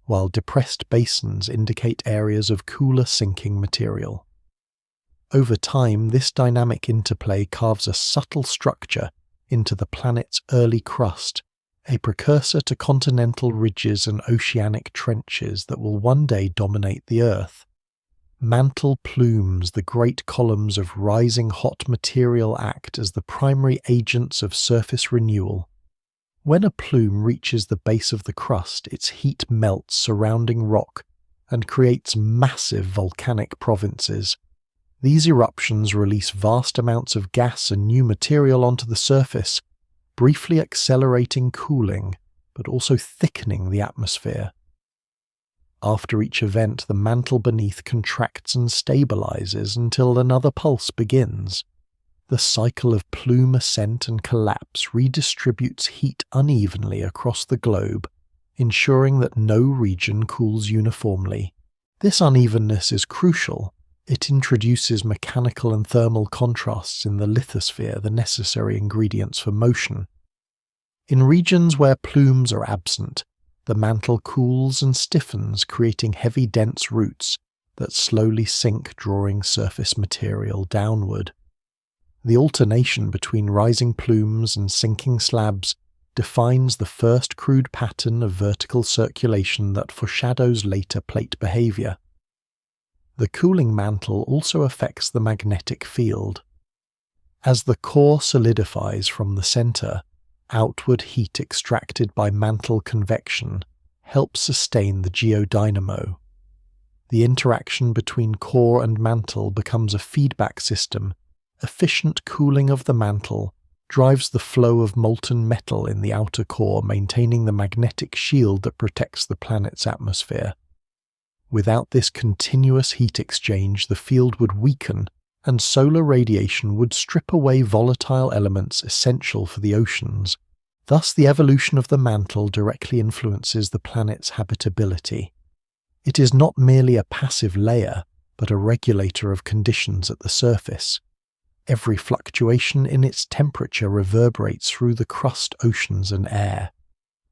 [SPEAKER 1] while depressed basins indicate areas of cooler sinking material. Over time, this dynamic interplay carves a subtle structure into the planet's early crust, a precursor to continental ridges and oceanic trenches that will one day dominate the Earth. Mantle plumes, the great columns of rising hot material, act as the primary agents of surface renewal. When a plume reaches the base of the crust, its heat melts surrounding rock and creates massive volcanic provinces. These eruptions release vast amounts of gas and new material onto the surface, briefly accelerating cooling, but also thickening the atmosphere. After each event, the mantle beneath contracts and stabilizes until another pulse begins. The cycle of plume ascent and collapse redistributes heat unevenly across the globe, ensuring that no region cools uniformly. This unevenness is crucial. It introduces mechanical and thermal contrasts in the lithosphere, the necessary ingredients for motion. In regions where plumes are absent, the mantle cools and stiffens, creating heavy, dense roots that slowly sink, drawing surface material downward. The alternation between rising plumes and sinking slabs defines the first crude pattern of vertical circulation that foreshadows later plate behavior. The cooling mantle also affects the magnetic field. As the core solidifies from the center, outward heat extracted by mantle convection helps sustain the geodynamo. The interaction between core and mantle becomes a feedback system. Efficient cooling of the mantle drives the flow of molten metal in the outer core, maintaining the magnetic shield that protects the planet's atmosphere. Without this continuous heat exchange, the field would weaken and solar radiation would strip away volatile elements essential for the oceans. Thus, the evolution of the mantle directly influences the planet's habitability. It is not merely a passive layer, but a regulator of conditions at the surface. Every fluctuation in its temperature reverberates through the crust, oceans, and air.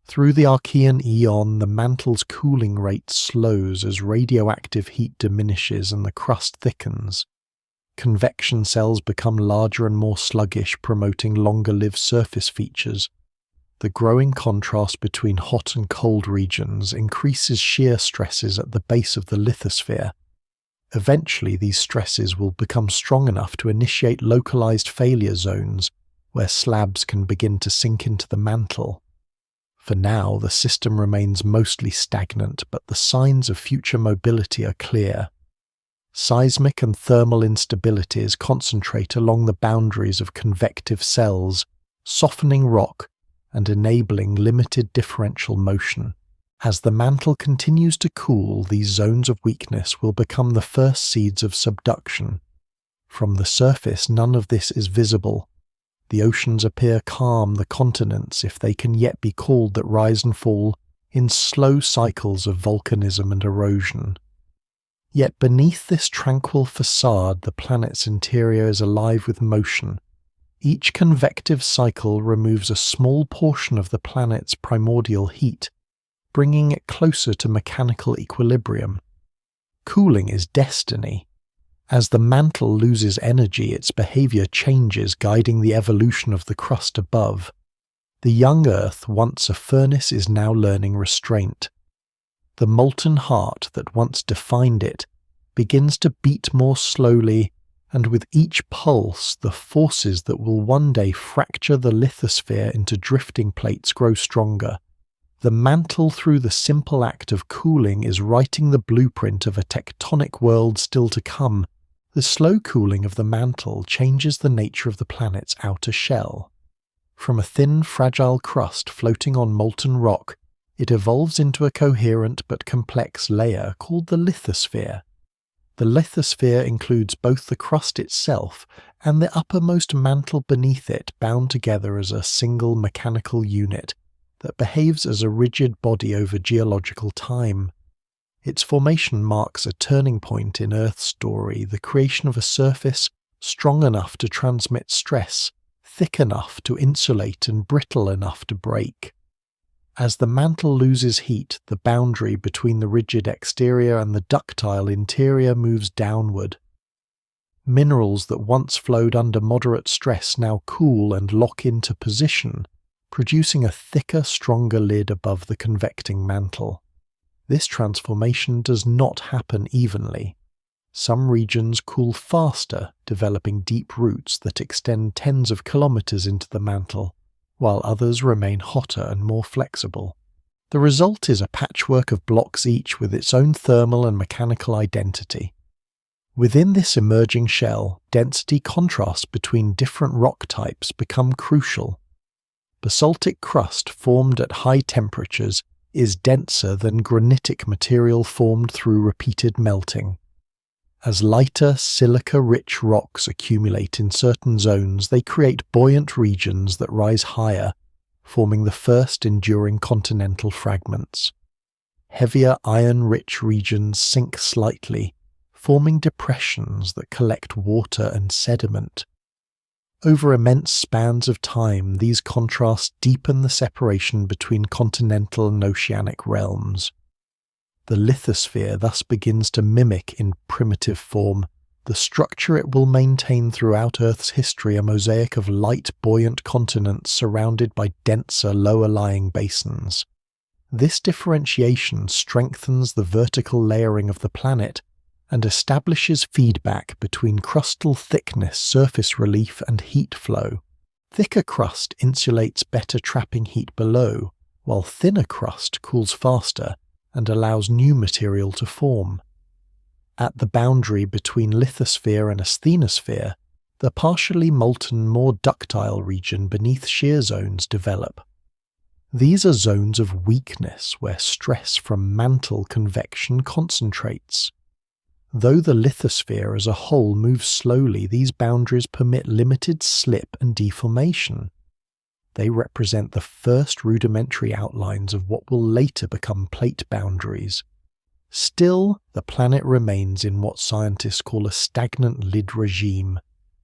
[SPEAKER 1] Through the Archean eon, the mantle's cooling rate slows as radioactive heat diminishes and the crust thickens. Convection cells become larger and more sluggish, promoting longer-lived surface features. The growing contrast between hot and cold regions increases shear stresses at the base of the lithosphere. Eventually, these stresses will become strong enough to initiate localized failure zones, where slabs can begin to sink into the mantle. For now, the system remains mostly stagnant, but the signs of future mobility are clear. Seismic and thermal instabilities concentrate along the boundaries of convective cells, softening rock and enabling limited differential motion. As the mantle continues to cool, these zones of weakness will become the first seeds of subduction. From the surface, none of this is visible. The oceans appear calm, the continents, if they can yet be called that, rise and fall in slow cycles of volcanism and erosion. Yet beneath this tranquil facade, the planet's interior is alive with motion. Each convective cycle removes a small portion of the planet's primordial heat, bringing it closer to mechanical equilibrium. Cooling is destiny. As the mantle loses energy, its behavior changes, guiding the evolution of the crust above. The young Earth, once a furnace, is now learning restraint. The molten heart that once defined it begins to beat more slowly, and with each pulse, the forces that will one day fracture the lithosphere into drifting plates grow stronger. The mantle, through the simple act of cooling, is writing the blueprint of a tectonic world still to come. The slow cooling of the mantle changes the nature of the planet's outer shell. From a thin, fragile crust floating on molten rock, it evolves into a coherent but complex layer called the lithosphere. The lithosphere includes both the crust itself and the uppermost mantle beneath it, bound together as a single mechanical unit that behaves as a rigid body over geological time. Its formation marks a turning point in Earth's story, the creation of a surface strong enough to transmit stress, thick enough to insulate, and brittle enough to break. As the mantle loses heat, the boundary between the rigid exterior and the ductile interior moves downward. Minerals that once flowed under moderate stress now cool and lock into position, producing a thicker, stronger lid above the convecting mantle. This transformation does not happen evenly. Some regions cool faster, developing deep roots that extend tens of kilometers into the mantle, while others remain hotter and more flexible. The result is a patchwork of blocks, each with its own thermal and mechanical identity. Within this emerging shell, density contrasts between different rock types become crucial. Basaltic crust formed at high temperatures is denser than granitic material formed through repeated melting. As lighter, silica-rich rocks accumulate in certain zones, they create buoyant regions that rise higher, forming the first enduring continental fragments. Heavier, iron-rich regions sink slightly, forming depressions that collect water and sediment. Over immense spans of time, these contrasts deepen the separation between continental and oceanic realms. The lithosphere thus begins to mimic in primitive form the structure it will maintain throughout Earth's history, a mosaic of light, buoyant continents surrounded by denser, lower-lying basins. This differentiation strengthens the vertical layering of the planet and establishes feedback between crustal thickness, surface relief, and heat flow. Thicker crust insulates better, trapping heat below, while thinner crust cools faster and allows new material to form. At the boundary between lithosphere and asthenosphere, the partially molten, more ductile region beneath shear zones develop. These are zones of weakness where stress from mantle convection concentrates. Though the lithosphere as a whole moves slowly, these boundaries permit limited slip and deformation. They represent the first rudimentary outlines of what will later become plate boundaries. Still, the planet remains in what scientists call a stagnant lid regime.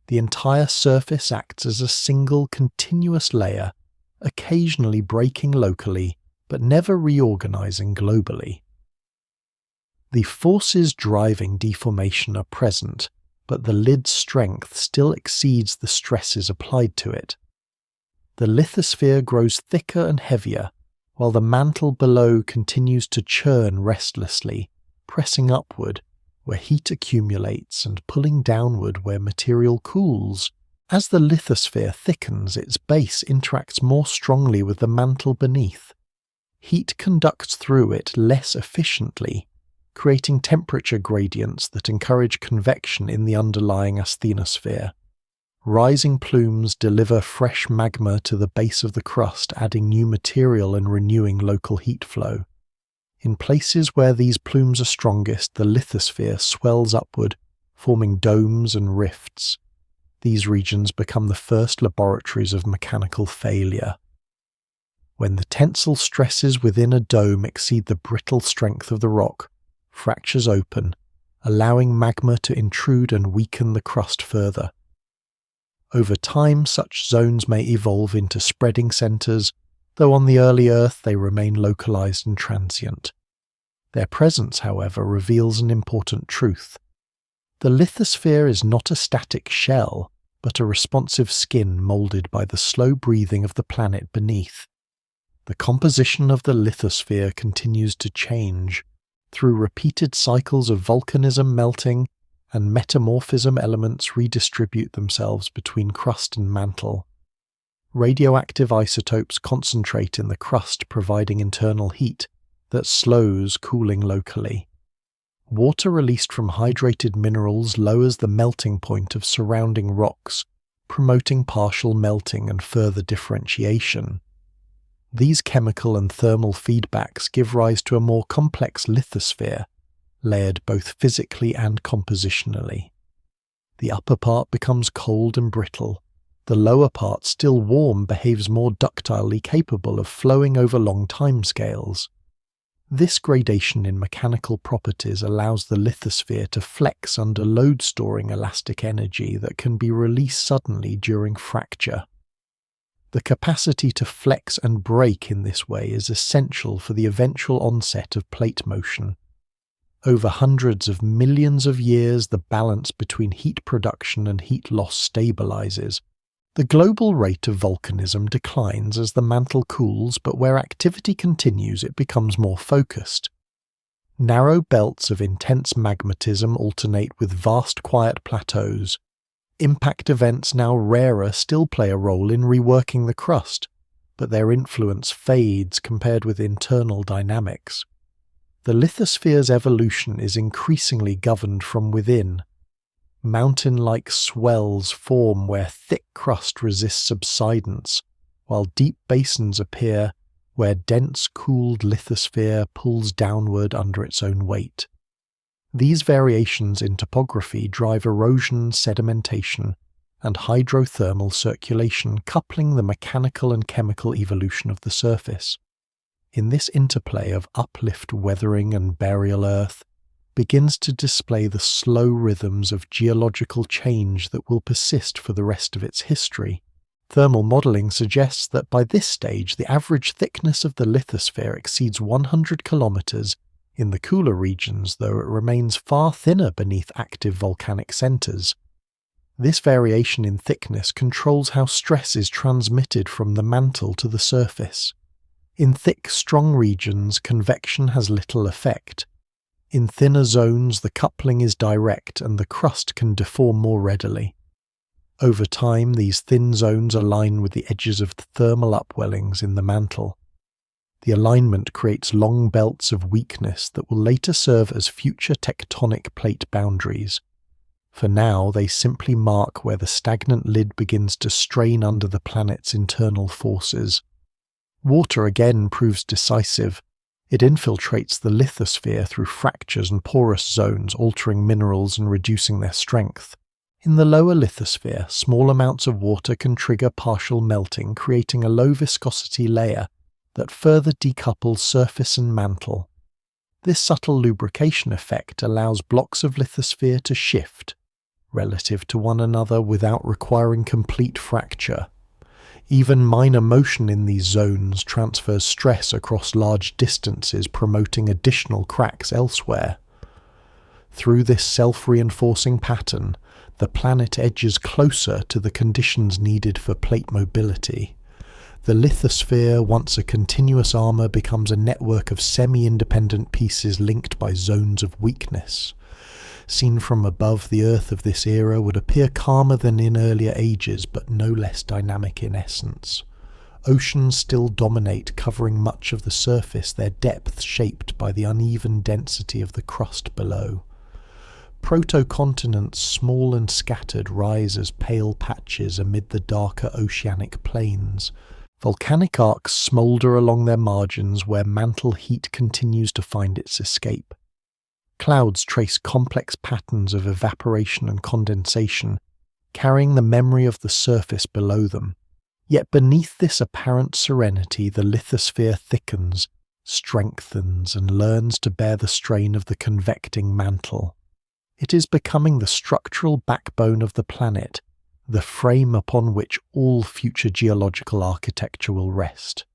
[SPEAKER 1] The entire surface acts as a single continuous layer, occasionally breaking locally, but never reorganizing globally. The forces driving deformation are present, but the lid's strength still exceeds the stresses applied to it. The lithosphere grows thicker and heavier, while the mantle below continues to churn restlessly, pressing upward where heat accumulates and pulling downward where material cools. As the lithosphere thickens, its base interacts more strongly with the mantle beneath. Heat conducts through it less efficiently, creating temperature gradients that encourage convection in the underlying asthenosphere. Rising plumes deliver fresh magma to the base of the crust, adding new material and renewing local heat flow. In places where these plumes are strongest, the lithosphere swells upward, forming domes and rifts. These regions become the first laboratories of mechanical failure. When the tensile stresses within a dome exceed the brittle strength of the rock, fractures open, allowing magma to intrude and weaken the crust further. Over time, such zones may evolve into spreading centers, though on the early Earth they remain localized and transient. Their presence, however, reveals an important truth. The lithosphere is not a static shell, but a responsive skin molded by the slow breathing of the planet beneath. The composition of the lithosphere continues to change. Through repeated cycles of volcanism melting and metamorphism, elements redistribute themselves between crust and mantle. Radioactive isotopes concentrate in the crust, providing internal heat that slows cooling locally. Water released from hydrated minerals lowers the melting point of surrounding rocks, promoting partial melting and further differentiation. These chemical and thermal feedbacks give rise to a more complex lithosphere, layered both physically and compositionally. The upper part becomes cold and brittle. The lower part, still warm, behaves more ductilely, capable of flowing over long timescales. This gradation in mechanical properties allows the lithosphere to flex under load-storing elastic energy that can be released suddenly during fracture. The capacity to flex and break in this way is essential for the eventual onset of plate motion. Over hundreds of millions of years, the balance between heat production and heat loss stabilizes. The global rate of volcanism declines as the mantle cools, but where activity continues, it becomes more focused. Narrow belts of intense magmatism alternate with vast quiet plateaus. Impact events, now rarer, still play a role in reworking the crust, but their influence fades compared with internal dynamics. The lithosphere's evolution is increasingly governed from within. Mountain-like swells form where thick crust resists subsidence, while deep basins appear where dense, cooled lithosphere pulls downward under its own weight. These variations in topography drive erosion, sedimentation, and hydrothermal circulation, coupling the mechanical and chemical evolution of the surface. In this interplay of uplift, weathering, and burial earth, begins to display the slow rhythms of geological change that will persist for the rest of its history. Thermal modeling suggests that by this stage the average thickness of the lithosphere exceeds 100 kilometers in the cooler regions, though it remains far thinner beneath active volcanic centers. This variation in thickness controls how stress is transmitted from the mantle to the surface. In thick, strong regions, convection has little effect. In thinner zones, the coupling is direct and the crust can deform more readily. Over time, these thin zones align with the edges of the thermal upwellings in the mantle. The alignment creates long belts of weakness that will later serve as future tectonic plate boundaries. For now, they simply mark where the stagnant lid begins to strain under the planet's internal forces. Water again proves decisive. It infiltrates the lithosphere through fractures and porous zones, altering minerals and reducing their strength. In the lower lithosphere, small amounts of water can trigger partial melting, creating a low-viscosity layer that further decouples surface and mantle. This subtle lubrication effect allows blocks of lithosphere to shift relative to one another without requiring complete fracture. Even minor motion in these zones transfers stress across large distances, promoting additional cracks elsewhere. Through this self-reinforcing pattern, the planet edges closer to the conditions needed for plate mobility. The lithosphere, once a continuous armor, becomes a network of semi-independent pieces linked by zones of weakness. Seen from above, the Earth of this era would appear calmer than in earlier ages, but no less dynamic in essence. Oceans still dominate, covering much of the surface, their depth shaped by the uneven density of the crust below. Protocontinents, small and scattered, rise as pale patches amid the darker oceanic plains. Volcanic arcs smoulder along their margins where mantle heat continues to find its escape. Clouds trace complex patterns of evaporation and condensation, carrying the memory of the surface below them. Yet beneath this apparent serenity, the lithosphere thickens, strengthens, and learns to bear the strain of the convecting mantle. It is becoming the structural backbone of the planet, the frame upon which all future geological architecture will rest.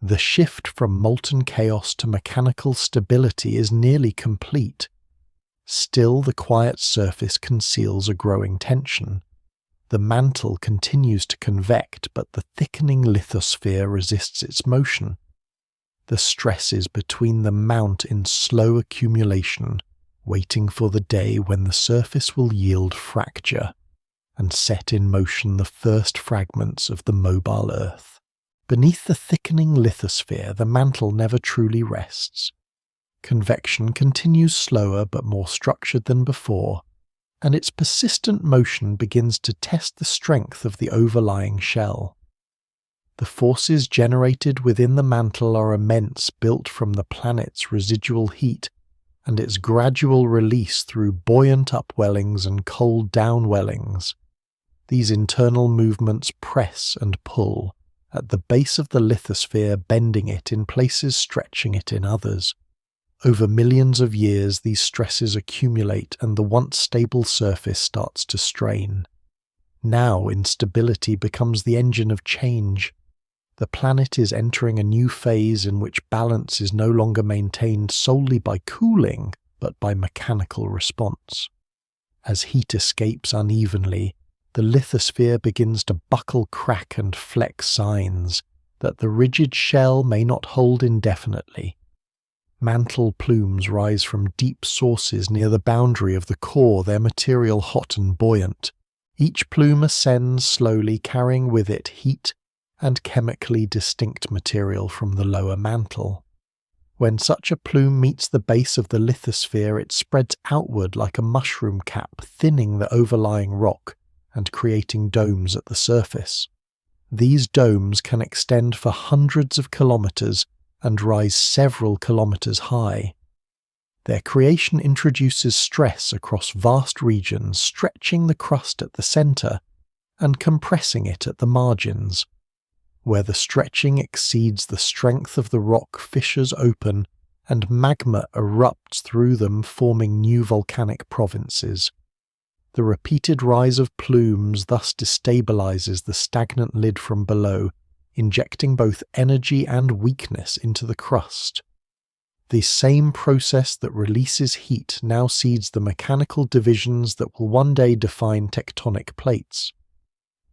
[SPEAKER 1] The shift from molten chaos to mechanical stability is nearly complete. Still, the quiet surface conceals a growing tension. The mantle continues to convect, but the thickening lithosphere resists its motion. The stresses between them mount in slow accumulation, waiting for the day when the surface will yield fracture and set in motion the first fragments of the mobile Earth. Beneath the thickening lithosphere, the mantle never truly rests. Convection continues slower but more structured than before, and its persistent motion begins to test the strength of the overlying shell. The forces generated within the mantle are immense, built from the planet's residual heat and its gradual release through buoyant upwellings and cold downwellings. These internal movements press and pull, at the base of the lithosphere, bending it in places, stretching it in others. Over millions of years, these stresses accumulate and the once stable surface starts to strain. Now, instability becomes the engine of change. The planet is entering a new phase in which balance is no longer maintained solely by cooling, but by mechanical response. As heat escapes unevenly, the lithosphere begins to buckle, crack, and flex, signs that the rigid shell may not hold indefinitely. Mantle plumes rise from deep sources near the boundary of the core, their material hot and buoyant. Each plume ascends slowly, carrying with it heat and chemically distinct material from the lower mantle. When such a plume meets the base of the lithosphere, it spreads outward like a mushroom cap, thinning the overlying rock and creating domes at the surface. These domes can extend for hundreds of kilometers and rise several kilometers high. Their creation introduces stress across vast regions, stretching the crust at the center and compressing it at the margins. Where the stretching exceeds the strength of the rock, fissures open and magma erupts through them, forming new volcanic provinces. The repeated rise of plumes thus destabilizes the stagnant lid from below, injecting both energy and weakness into the crust. The same process that releases heat now seeds the mechanical divisions that will one day define tectonic plates.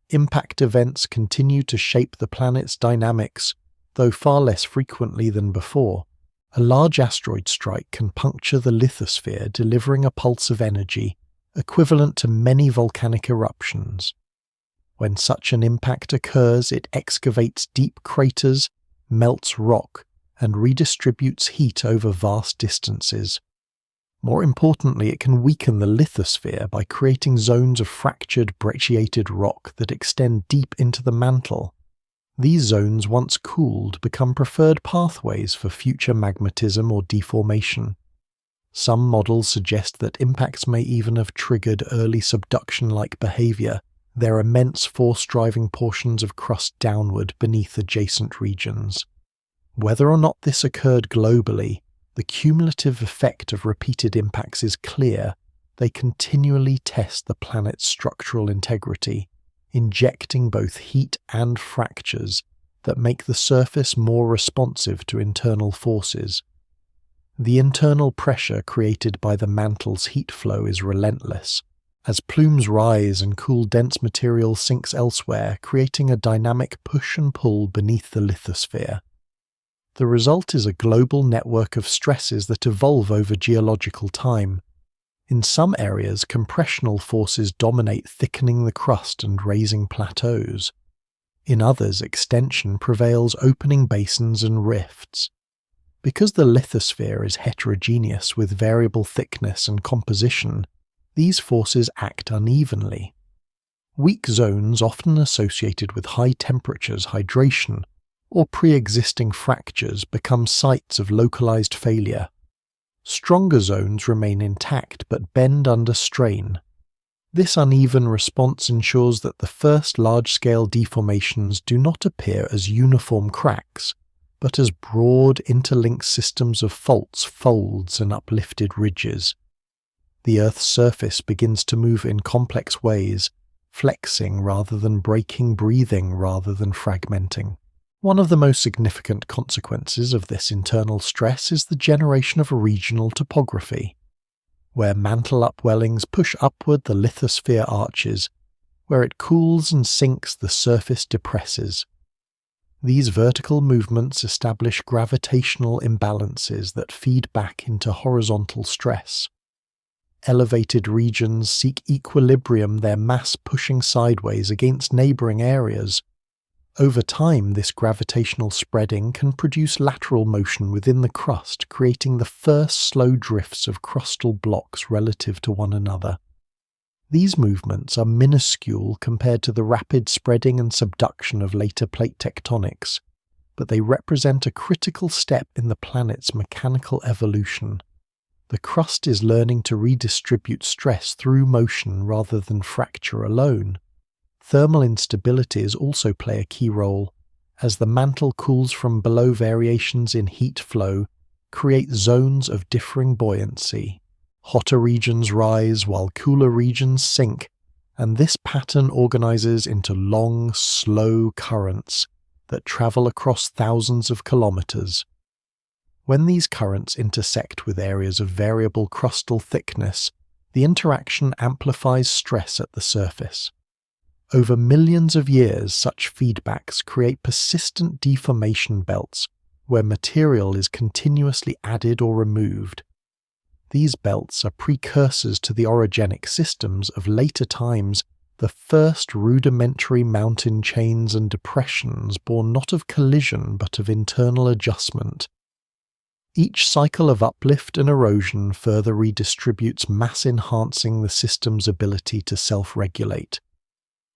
[SPEAKER 1] Impact events continue to shape the planet's dynamics, though far less frequently than before. A large asteroid strike can puncture the lithosphere, delivering a pulse of energy equivalent to many volcanic eruptions. When such an impact occurs, it excavates deep craters, melts rock, and redistributes heat over vast distances. More importantly, it can weaken the lithosphere by creating zones of fractured, brecciated rock that extend deep into the mantle. These zones, once cooled, become preferred pathways for future magmatism or deformation. Some models suggest that impacts may even have triggered early subduction-like behavior, their immense force driving portions of crust downward beneath adjacent regions. Whether or not this occurred globally, the cumulative effect of repeated impacts is clear. They continually test the planet's structural integrity, injecting both heat and fractures that make the surface more responsive to internal forces. The internal pressure created by the mantle's heat flow is relentless. As plumes rise and cool dense material sinks elsewhere, creating a dynamic push and pull beneath the lithosphere. The result is a global network of stresses that evolve over geological time. In some areas, compressional forces dominate, thickening the crust and raising plateaus. In others, extension prevails, opening basins and rifts. Because the lithosphere is heterogeneous with variable thickness and composition, these forces act unevenly. Weak zones, often associated with high temperatures, hydration, or pre-existing fractures, become sites of localized failure. Stronger zones remain intact but bend under strain. This uneven response ensures that the first large-scale deformations do not appear as uniform cracks, but as broad, interlinked systems of faults, folds, and uplifted ridges. The Earth's surface begins to move in complex ways, flexing rather than breaking, breathing rather than fragmenting. One of the most significant consequences of this internal stress is the generation of a regional topography. Where mantle upwellings push upward, the lithosphere arches. Where it cools and sinks, the surface depresses. These vertical movements establish gravitational imbalances that feed back into horizontal stress. Elevated regions seek equilibrium, their mass pushing sideways against neighboring areas. Over time, this gravitational spreading can produce lateral motion within the crust, creating the first slow drifts of crustal blocks relative to one another. These movements are minuscule compared to the rapid spreading and subduction of later plate tectonics, but they represent a critical step in the planet's mechanical evolution. The crust is learning to redistribute stress through motion rather than fracture alone. Thermal instabilities also play a key role, as the mantle cools from below. Variations in heat flow create zones of differing buoyancy. Hotter regions rise while cooler regions sink, and this pattern organizes into long, slow currents that travel across thousands of kilometers. When these currents intersect with areas of variable crustal thickness, the interaction amplifies stress at the surface. Over millions of years, such feedbacks create persistent deformation belts where material is continuously added or removed. These belts are precursors to the orogenic systems of later times, the first rudimentary mountain chains and depressions born not of collision but of internal adjustment. Each cycle of uplift and erosion further redistributes mass, enhancing the system's ability to self-regulate.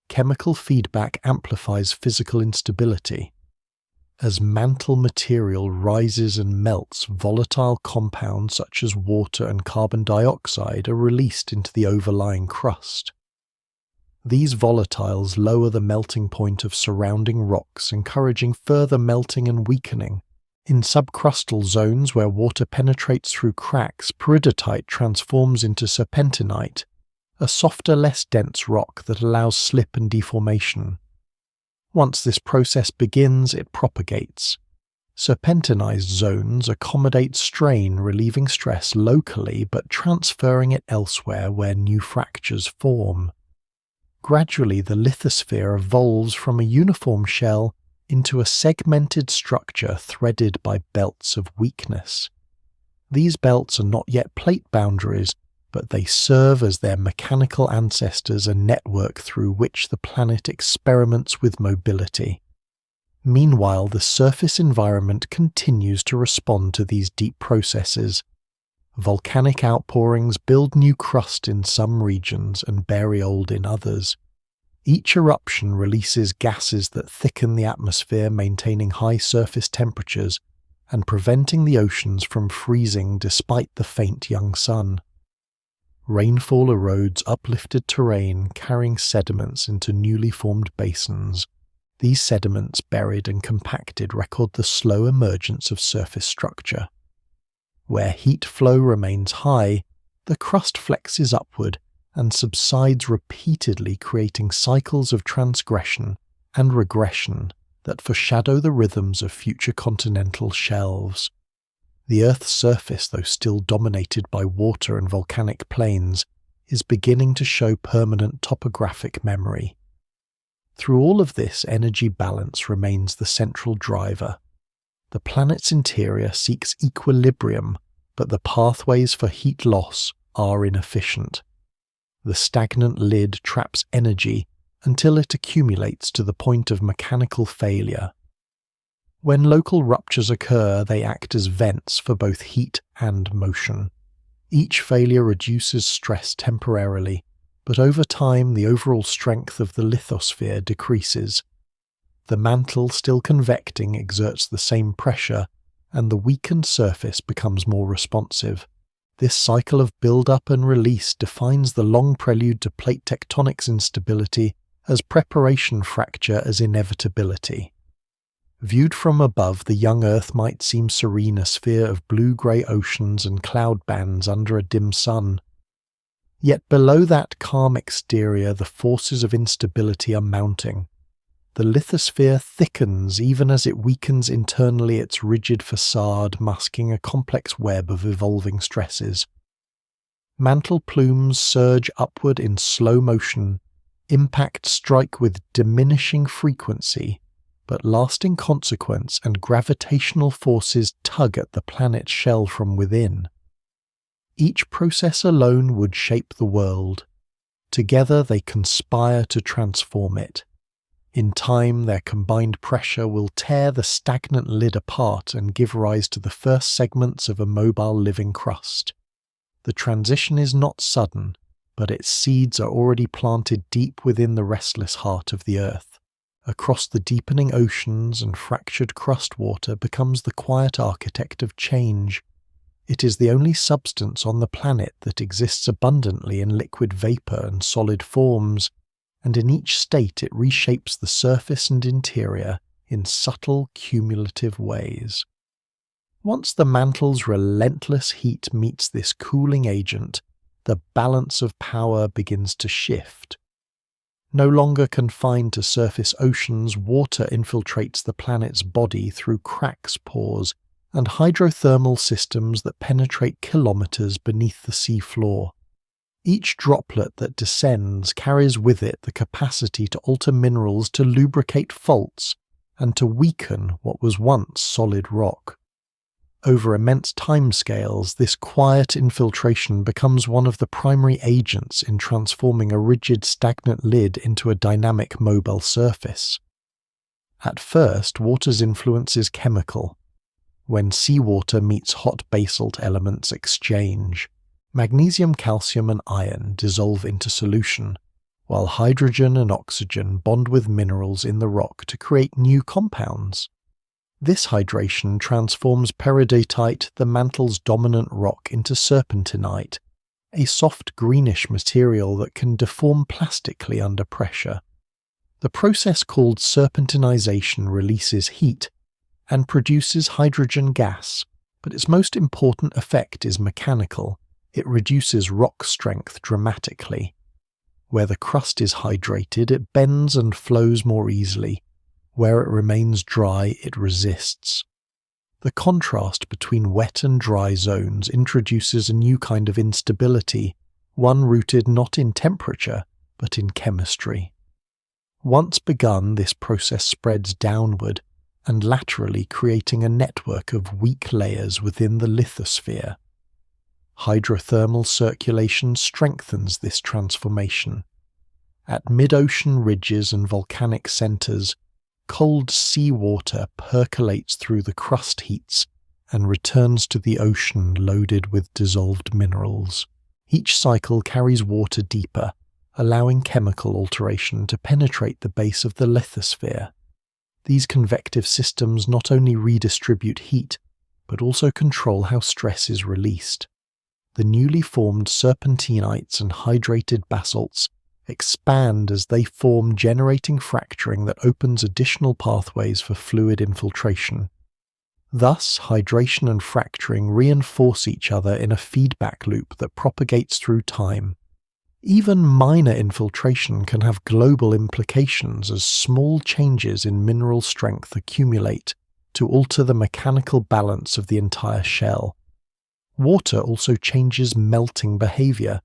[SPEAKER 1] Chemical feedback amplifies physical instability. As mantle material rises and melts, volatile compounds such as water and carbon dioxide are released into the overlying crust. These volatiles lower the melting point of surrounding rocks, encouraging further melting and weakening. In subcrustal zones where water penetrates through cracks, peridotite transforms into serpentinite, a softer, less dense rock that allows slip and deformation. Once this process begins, it propagates. Serpentinized zones accommodate strain, relieving stress locally but transferring it elsewhere where new fractures form. Gradually, the lithosphere evolves from a uniform shell into a segmented structure threaded by belts of weakness. These belts are not yet plate boundaries, but they serve as their mechanical ancestors, a network through which the planet experiments with mobility. Meanwhile, the surface environment continues to respond to these deep processes. Volcanic outpourings build new crust in some regions and bury old in others. Each eruption releases gases that thicken the atmosphere, maintaining high surface temperatures and preventing the oceans from freezing despite the faint young sun. Rainfall erodes uplifted terrain, carrying sediments into newly formed basins. These sediments, buried and compacted, record the slow emergence of surface structure. Where heat flow remains high, the crust flexes upward and subsides repeatedly, creating cycles of transgression and regression that foreshadow the rhythms of future continental shelves. The Earth's surface, though still dominated by water and volcanic plains, is beginning to show permanent topographic memory. Through all of this, energy balance remains the central driver. The planet's interior seeks equilibrium, but the pathways for heat loss are inefficient. The stagnant lid traps energy until it accumulates to the point of mechanical failure. When local ruptures occur, they act as vents for both heat and motion. Each failure reduces stress temporarily, but over time the overall strength of the lithosphere decreases. The mantle, still convecting, exerts the same pressure, and the weakened surface becomes more responsive. This cycle of build-up and release defines the long prelude to plate tectonics instability, as preparation fracture as inevitability. Viewed from above, the young Earth might seem serene, a sphere of blue-grey oceans and cloud bands under a dim sun. Yet below that calm exterior, the forces of instability are mounting. The lithosphere thickens even as it weakens internally, its rigid facade masking a complex web of evolving stresses. Mantle plumes surge upward in slow motion, impacts strike with diminishing frequency, but lasting consequence, and gravitational forces tug at the planet's shell from within. Each process alone would shape the world. Together they conspire to transform it. In time, their combined pressure will tear the stagnant lid apart and give rise to the first segments of a mobile living crust. The transition is not sudden, but its seeds are already planted deep within the restless heart of the Earth. Across the deepening oceans and fractured crust, water becomes the quiet architect of change. It is the only substance on the planet that exists abundantly in liquid vapor and solid forms, and in each state it reshapes the surface and interior in subtle, cumulative ways. Once the mantle's relentless heat meets this cooling agent, the balance of power begins to shift. No longer confined to surface oceans, water infiltrates the planet's body through cracks, pores, and hydrothermal systems that penetrate kilometers beneath the sea floor. Each droplet that descends carries with it the capacity to alter minerals, to lubricate faults, and to weaken what was once solid rock. Over immense timescales, this quiet infiltration becomes one of the primary agents in transforming a rigid, stagnant lid into a dynamic, mobile surface. At first, water's influence is chemical. When seawater meets hot basalt, elements exchange. Magnesium, calcium, and iron dissolve into solution, while hydrogen and oxygen bond with minerals in the rock to create new compounds. This hydration transforms peridotite, the mantle's dominant rock, into serpentinite, a soft greenish material that can deform plastically under pressure. The process called serpentinization releases heat and produces hydrogen gas, but its most important effect is mechanical. It reduces rock strength dramatically. Where the crust is hydrated, it bends and flows more easily. Where it remains dry, it resists. The contrast between wet and dry zones introduces a new kind of instability, one rooted not in temperature, but in chemistry. Once begun, this process spreads downward and laterally, creating a network of weak layers within the lithosphere. Hydrothermal circulation strengthens this transformation. At mid-ocean ridges and volcanic centers, cold seawater percolates through the crust heats and returns to the ocean loaded with dissolved minerals. Each cycle carries water deeper, allowing chemical alteration to penetrate the base of the lithosphere. These convective systems not only redistribute heat, but also control how stress is released. The newly formed serpentinites and hydrated basalts expand as they form, generating fracturing that opens additional pathways for fluid infiltration. Thus, hydration and fracturing reinforce each other in a feedback loop that propagates through time. Even minor infiltration can have global implications as small changes in mineral strength accumulate to alter the mechanical balance of the entire shell. Water also changes melting behavior.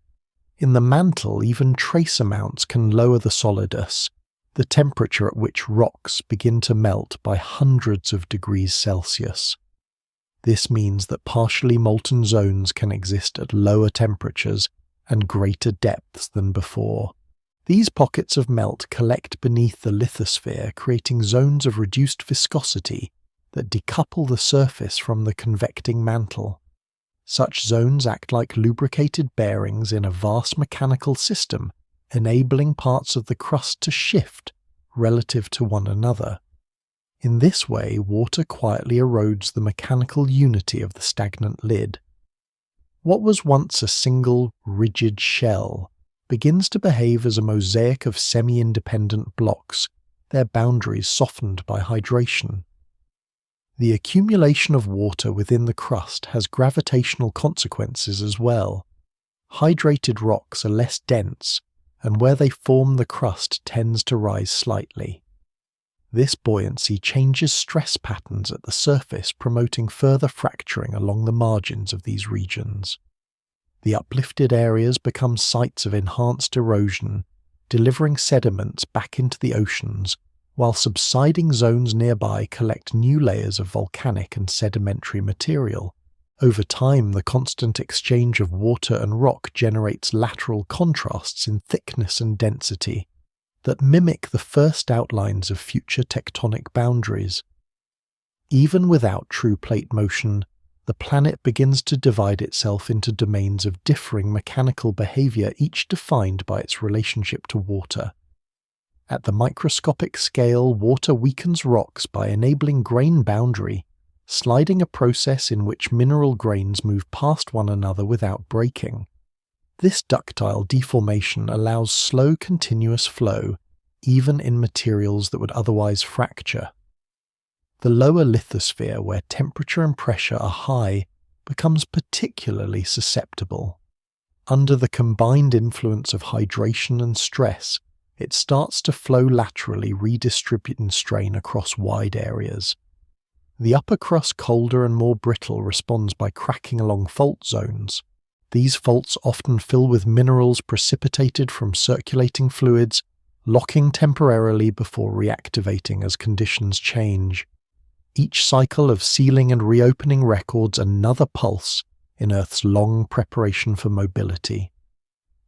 [SPEAKER 1] In the mantle, even trace amounts can lower the solidus, the temperature at which rocks begin to melt, by hundreds of degrees Celsius. This means that partially molten zones can exist at lower temperatures and greater depths than before. These pockets of melt collect beneath the lithosphere, creating zones of reduced viscosity that decouple the surface from the convecting mantle. Such zones act like lubricated bearings in a vast mechanical system, enabling parts of the crust to shift relative to one another. In this way, water quietly erodes the mechanical unity of the stagnant lid. What was once a single, rigid shell begins to behave as a mosaic of semi-independent blocks, their boundaries softened by hydration. The accumulation of water within the crust has gravitational consequences as well. Hydrated rocks are less dense, and where they form, the crust tends to rise slightly. This buoyancy changes stress patterns at the surface, promoting further fracturing along the margins of these regions. The uplifted areas become sites of enhanced erosion, delivering sediments back into the oceans, while subsiding zones nearby collect new layers of volcanic and sedimentary material. Over time, the constant exchange of water and rock generates lateral contrasts in thickness and density that mimic the first outlines of future tectonic boundaries. Even without true plate motion, the planet begins to divide itself into domains of differing mechanical behavior, each defined by its relationship to water. At the microscopic scale, water weakens rocks by enabling grain boundary, sliding, a process in which mineral grains move past one another without breaking. This ductile deformation allows slow, continuous flow, even in materials that would otherwise fracture. The lower lithosphere, where temperature and pressure are high, becomes particularly susceptible. Under the combined influence of hydration and stress, it starts to flow laterally, redistributing strain across wide areas. The upper crust, colder and more brittle, responds by cracking along fault zones. These faults often fill with minerals precipitated from circulating fluids, locking temporarily before reactivating as conditions change. Each cycle of sealing and reopening records another pulse in Earth's long preparation for mobility.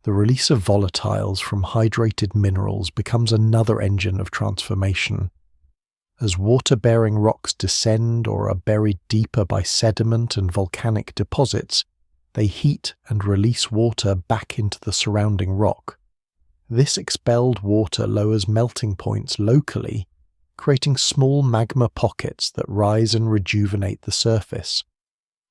[SPEAKER 1] The release of volatiles from hydrated minerals becomes another engine of transformation. As water-bearing rocks descend or are buried deeper by sediment and volcanic deposits, they heat and release water back into the surrounding rock. This expelled water lowers melting points locally, creating small magma pockets that rise and rejuvenate the surface.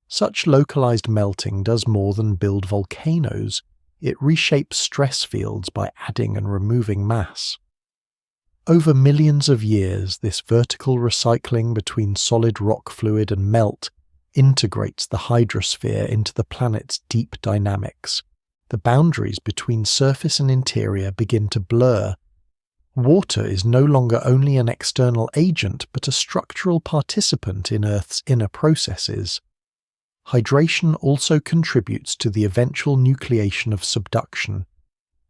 [SPEAKER 1] Such localized melting does more than build volcanoes. It reshapes stress fields by adding and removing mass. Over millions of years, this vertical recycling between solid rock fluid and melt integrates the hydrosphere into the planet's deep dynamics. The boundaries between surface and interior begin to blur. Water is no longer only an external agent, but a structural participant in Earth's inner processes. Hydration also contributes to the eventual nucleation of subduction.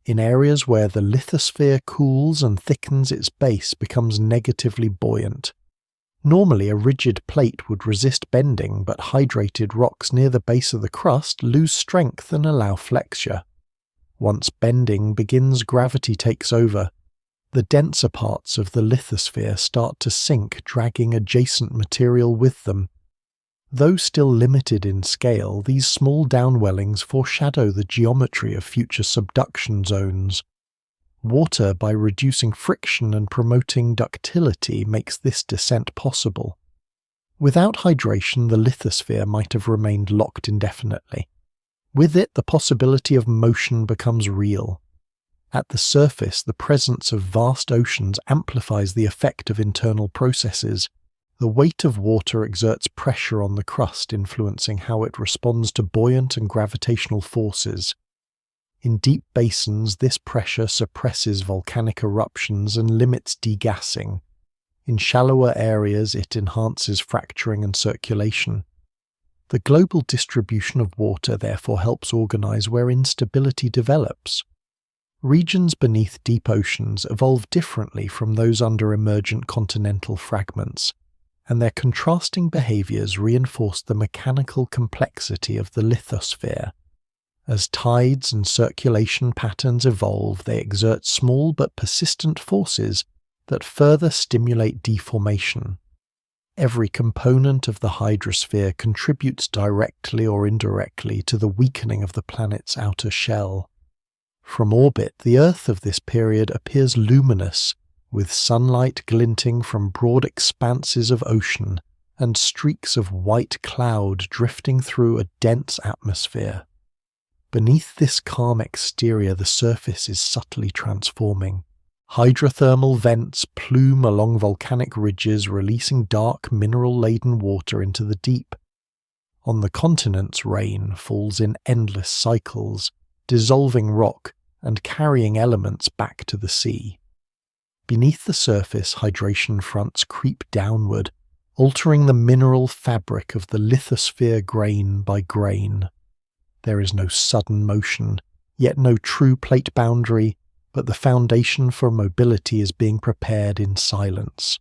[SPEAKER 1] In areas where the lithosphere cools and thickens, its base becomes negatively buoyant. Normally, a rigid plate would resist bending, but hydrated rocks near the base of the crust lose strength and allow flexure. Once bending begins, gravity takes over. The denser parts of the lithosphere start to sink, dragging adjacent material with them. Though still limited in scale, these small downwellings foreshadow the geometry of future subduction zones. Water, by reducing friction and promoting ductility, makes this descent possible. Without hydration, the lithosphere might have remained locked indefinitely. With it, the possibility of motion becomes real. At the surface, the presence of vast oceans amplifies the effect of internal processes. The weight of water exerts pressure on the crust, influencing how it responds to buoyant and gravitational forces. In deep basins, this pressure suppresses volcanic eruptions and limits degassing. In shallower areas, it enhances fracturing and circulation. The global distribution of water therefore helps organize where instability develops. Regions beneath deep oceans evolve differently from those under emergent continental fragments, and their contrasting behaviors reinforce the mechanical complexity of the lithosphere. As tides and circulation patterns evolve, they exert small but persistent forces that further stimulate deformation. Every component of the hydrosphere contributes directly or indirectly to the weakening of the planet's outer shell. From orbit, the Earth of this period appears luminous, with sunlight glinting from broad expanses of ocean and streaks of white cloud drifting through a dense atmosphere. Beneath this calm exterior, the surface is subtly transforming. Hydrothermal vents plume along volcanic ridges, releasing dark, mineral-laden water into the deep. On the continents, rain falls in endless cycles, dissolving rock and carrying elements back to the sea. Beneath the surface, hydration fronts creep downward, altering the mineral fabric of the lithosphere grain by grain. There is no sudden motion, yet no true plate boundary, but the foundation for mobility is being prepared in silence.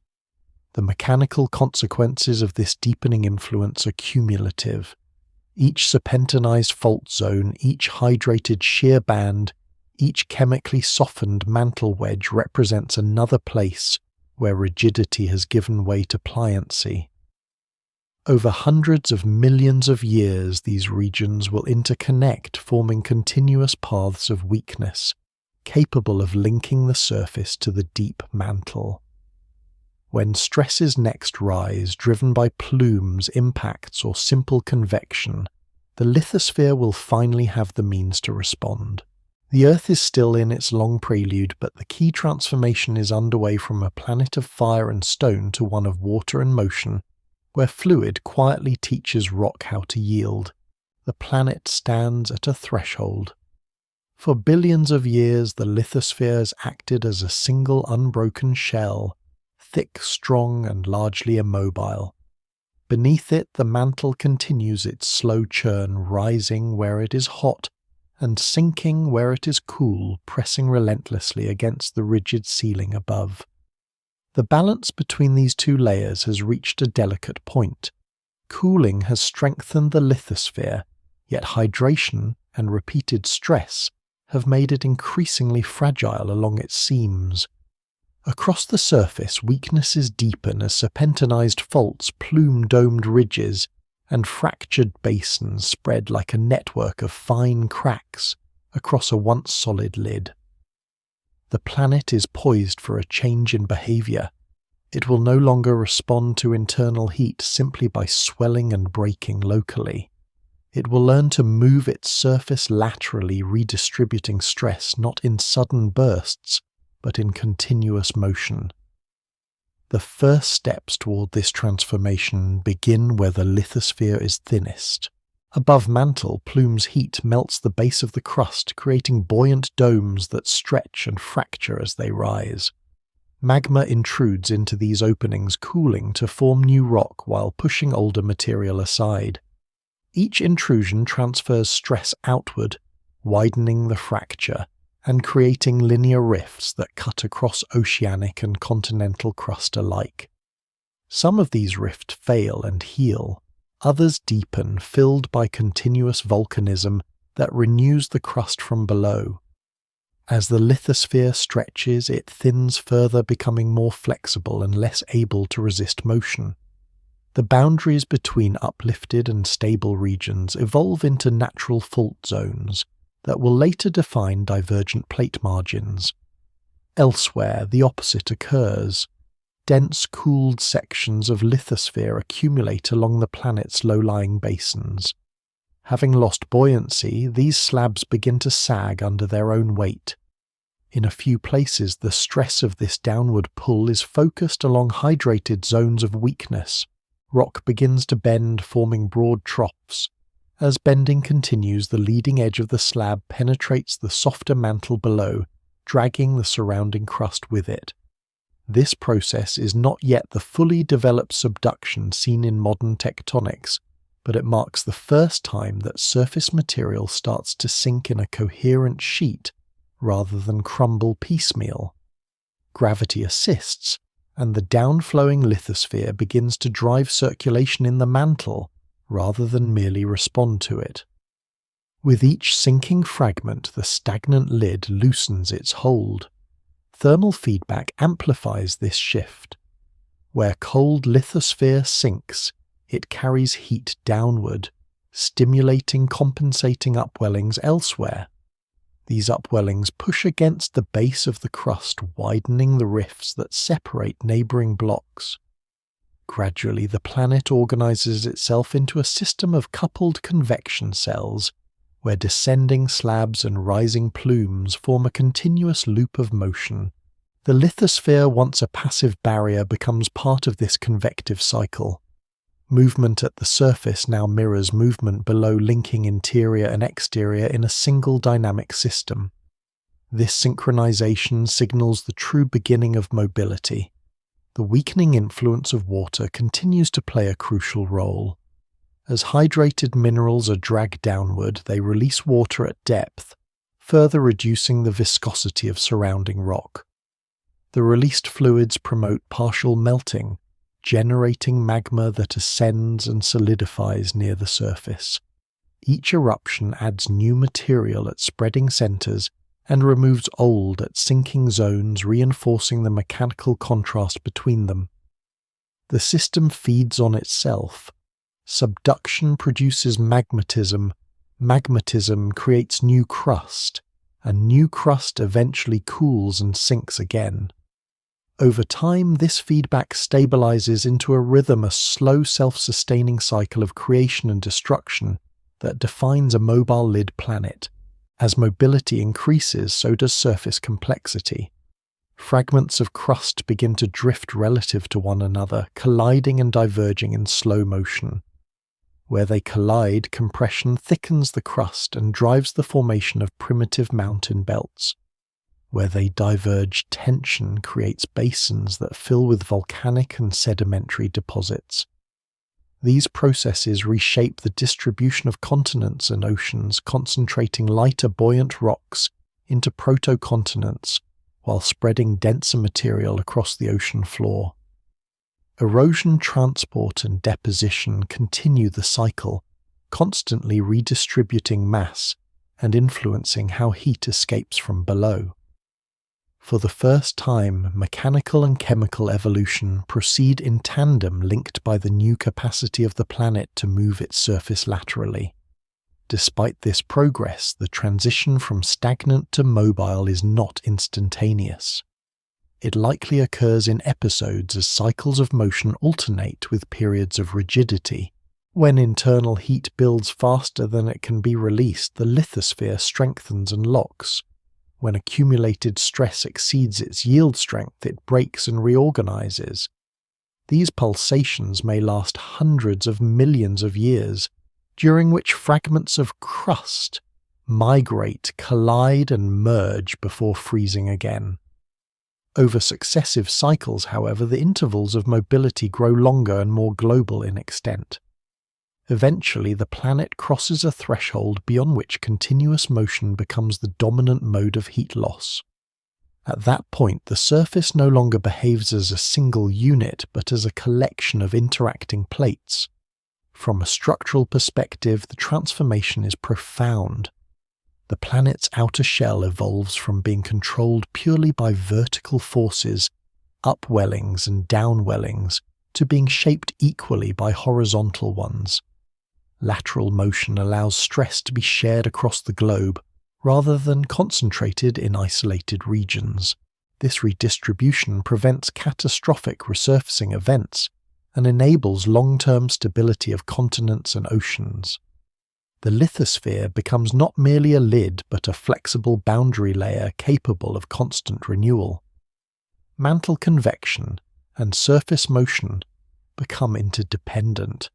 [SPEAKER 1] The mechanical consequences of this deepening influence are cumulative. Each serpentinized fault zone, each hydrated shear band, each chemically softened mantle wedge represents another place where rigidity has given way to pliancy. Over hundreds of millions of years, these regions will interconnect, forming continuous paths of weakness, capable of linking the surface to the deep mantle. When stresses next rise, driven by plumes, impacts, or simple convection, the lithosphere will finally have the means to respond. The Earth is still in its long prelude, but the key transformation is underway from a planet of fire and stone to one of water and motion, where fluid quietly teaches rock how to yield. The planet stands at a threshold. For billions of years, the lithosphere has acted as a single unbroken shell, thick, strong, and largely immobile. Beneath it, the mantle continues its slow churn, rising where it is hot and sinking where it is cool, pressing relentlessly against the rigid ceiling above. The balance between these two layers has reached a delicate point. Cooling has strengthened the lithosphere, yet hydration and repeated stress have made it increasingly fragile along its seams. Across the surface, weaknesses deepen as serpentinized faults plume domed ridges, and fractured basins spread like a network of fine cracks across a once solid lid. The planet is poised for a change in behavior. It will no longer respond to internal heat simply by swelling and breaking locally. It will learn to move its surface laterally, redistributing stress not in sudden bursts, but in continuous motion. The first steps toward this transformation begin where the lithosphere is thinnest. Above mantle, plume's heat melts the base of the crust, creating buoyant domes that stretch and fracture as they rise. Magma intrudes into these openings, cooling to form new rock while pushing older material aside. Each intrusion transfers stress outward, widening the fracture and creating linear rifts that cut across oceanic and continental crust alike. Some of these rifts fail and heal. Others deepen, filled by continuous volcanism that renews the crust from below. As the lithosphere stretches, it thins further, becoming more flexible and less able to resist motion. The boundaries between uplifted and stable regions evolve into natural fault zones that will later define divergent plate margins. Elsewhere, the opposite occurs. Dense, cooled sections of lithosphere accumulate along the planet's low-lying basins. Having lost buoyancy, these slabs begin to sag under their own weight. In a few places, the stress of this downward pull is focused along hydrated zones of weakness. Rock begins to bend, forming broad troughs. As bending continues, the leading edge of the slab penetrates the softer mantle below, dragging the surrounding crust with it. This process is not yet the fully developed subduction seen in modern tectonics, but it marks the first time that surface material starts to sink in a coherent sheet rather than crumble piecemeal. Gravity assists, and the downflowing lithosphere begins to drive circulation in the mantle rather than merely respond to it. With each sinking fragment, the stagnant lid loosens its hold. Thermal feedback amplifies this shift. Where cold lithosphere sinks, it carries heat downward, stimulating compensating upwellings elsewhere. These upwellings push against the base of the crust, widening the rifts that separate neighbouring blocks. Gradually, the planet organises itself into a system of coupled convection cells, where descending slabs and rising plumes form a continuous loop of motion. The lithosphere, once a passive barrier, becomes part of this convective cycle. Movement at the surface now mirrors movement below, linking interior and exterior in a single dynamic system. This synchronization signals the true beginning of mobility. The weakening influence of water continues to play a crucial role. As hydrated minerals are dragged downward, they release water at depth, further reducing the viscosity of surrounding rock. The released fluids promote partial melting, generating magma that ascends and solidifies near the surface. Each eruption adds new material at spreading centers and removes old at sinking zones, reinforcing the mechanical contrast between them. The system feeds on itself. Subduction produces magmatism. Magmatism creates new crust, and new crust eventually cools and sinks again. Over time, this feedback stabilizes into a rhythm, a slow self-sustaining cycle of creation and destruction that defines a mobile lid planet. As mobility increases, so does surface complexity. Fragments of crust begin to drift relative to one another, colliding and diverging in slow motion. Where they collide, compression thickens the crust and drives the formation of primitive mountain belts. Where they diverge, tension creates basins that fill with volcanic and sedimentary deposits. These processes reshape the distribution of continents and oceans, concentrating lighter buoyant rocks into protocontinents while spreading denser material across the ocean floor. Erosion, transport, and deposition continue the cycle, constantly redistributing mass and influencing how heat escapes from below. For the first time, mechanical and chemical evolution proceed in tandem, linked by the new capacity of the planet to move its surface laterally. Despite this progress, the transition from stagnant to mobile is not instantaneous. It likely occurs in episodes as cycles of motion alternate with periods of rigidity. When internal heat builds faster than it can be released, the lithosphere strengthens and locks. When accumulated stress exceeds its yield strength, it breaks and reorganizes. These pulsations may last hundreds of millions of years, during which fragments of crust migrate, collide, and merge before freezing again. Over successive cycles, however, the intervals of mobility grow longer and more global in extent. Eventually, the planet crosses a threshold beyond which continuous motion becomes the dominant mode of heat loss. At that point, the surface no longer behaves as a single unit, but as a collection of interacting plates. From a structural perspective, the transformation is profound. The planet's outer shell evolves from being controlled purely by vertical forces, upwellings and downwellings, to being shaped equally by horizontal ones. Lateral motion allows stress to be shared across the globe, rather than concentrated in isolated regions. This redistribution prevents catastrophic resurfacing events and enables long-term stability of continents and oceans. The lithosphere becomes not merely a lid but a flexible boundary layer capable of constant renewal. Mantle convection and surface motion become interdependent.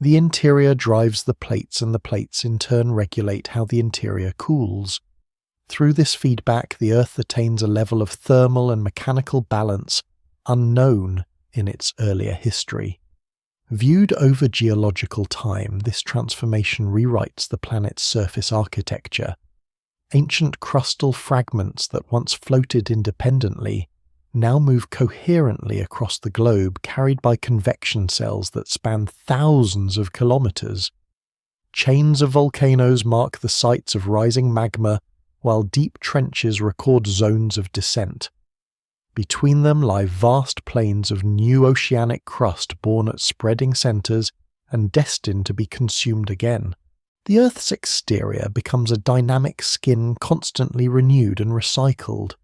[SPEAKER 1] The interior drives the plates, and the plates in turn regulate how the interior cools. Through this feedback, the Earth attains a level of thermal and mechanical balance unknown in its earlier history. Viewed over geological time, this transformation rewrites the planet's surface architecture. Ancient crustal fragments that once floated independently now move coherently across the globe, carried by convection cells that span thousands of kilometers. Chains of volcanoes mark the sites of rising magma, while deep trenches record zones of descent. Between them lie vast plains of new oceanic crust born at spreading centers and destined to be consumed again. The Earth's exterior becomes a dynamic skin constantly renewed and recycled.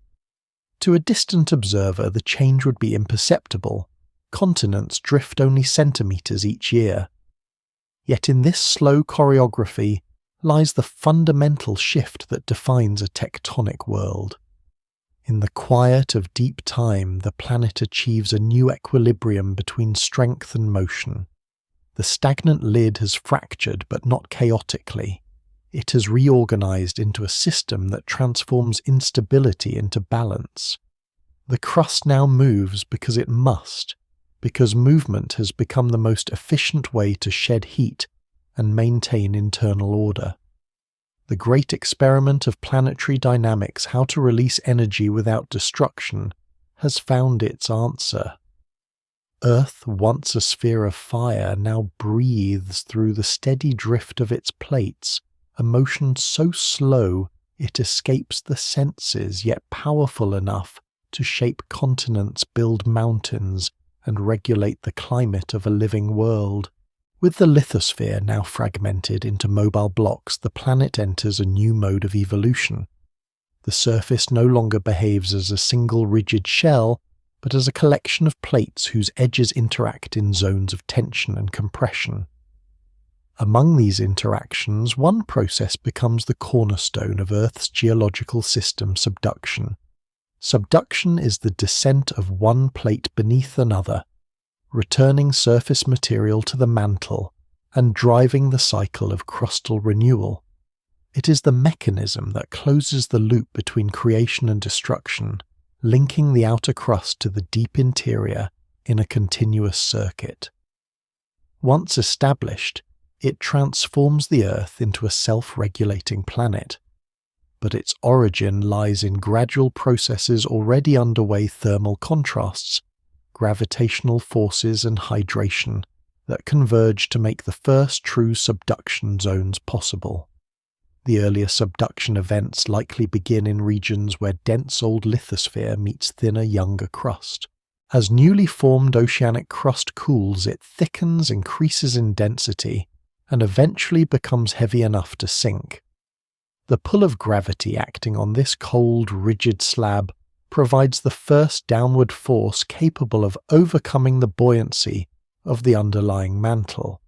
[SPEAKER 1] To a distant observer, the change would be imperceptible. Continents drift only centimeters each year. Yet in this slow choreography lies the fundamental shift that defines a tectonic world. In the quiet of deep time, the planet achieves a new equilibrium between strength and motion. The stagnant lid has fractured, but not chaotically. It has reorganized into a system that transforms instability into balance. The crust now moves because it must, because movement has become the most efficient way to shed heat and maintain internal order. The great experiment of planetary dynamics, how to release energy without destruction, has found its answer. Earth, once a sphere of fire, now breathes through the steady drift of its plates, a motion so slow it escapes the senses, yet powerful enough to shape continents, build mountains, and regulate the climate of a living world. With the lithosphere now fragmented into mobile blocks, the planet enters a new mode of evolution. The surface no longer behaves as a single rigid shell, but as a collection of plates whose edges interact in zones of tension and compression. Among these interactions, one process becomes the cornerstone of Earth's geological system: subduction. Subduction is the descent of one plate beneath another, returning surface material to the mantle and driving the cycle of crustal renewal. It is the mechanism that closes the loop between creation and destruction, linking the outer crust to the deep interior in a continuous circuit. Once established, it transforms the Earth into a self-regulating planet. But its origin lies in gradual processes already underway: thermal contrasts, gravitational forces and hydration that converge to make the first true subduction zones possible. The earlier subduction events likely begin in regions where dense old lithosphere meets thinner younger crust. As newly formed oceanic crust cools, it thickens, increases in density, and eventually becomes heavy enough to sink. The pull of gravity acting on this cold, rigid slab provides the first downward force capable of overcoming the buoyancy of the underlying mantle.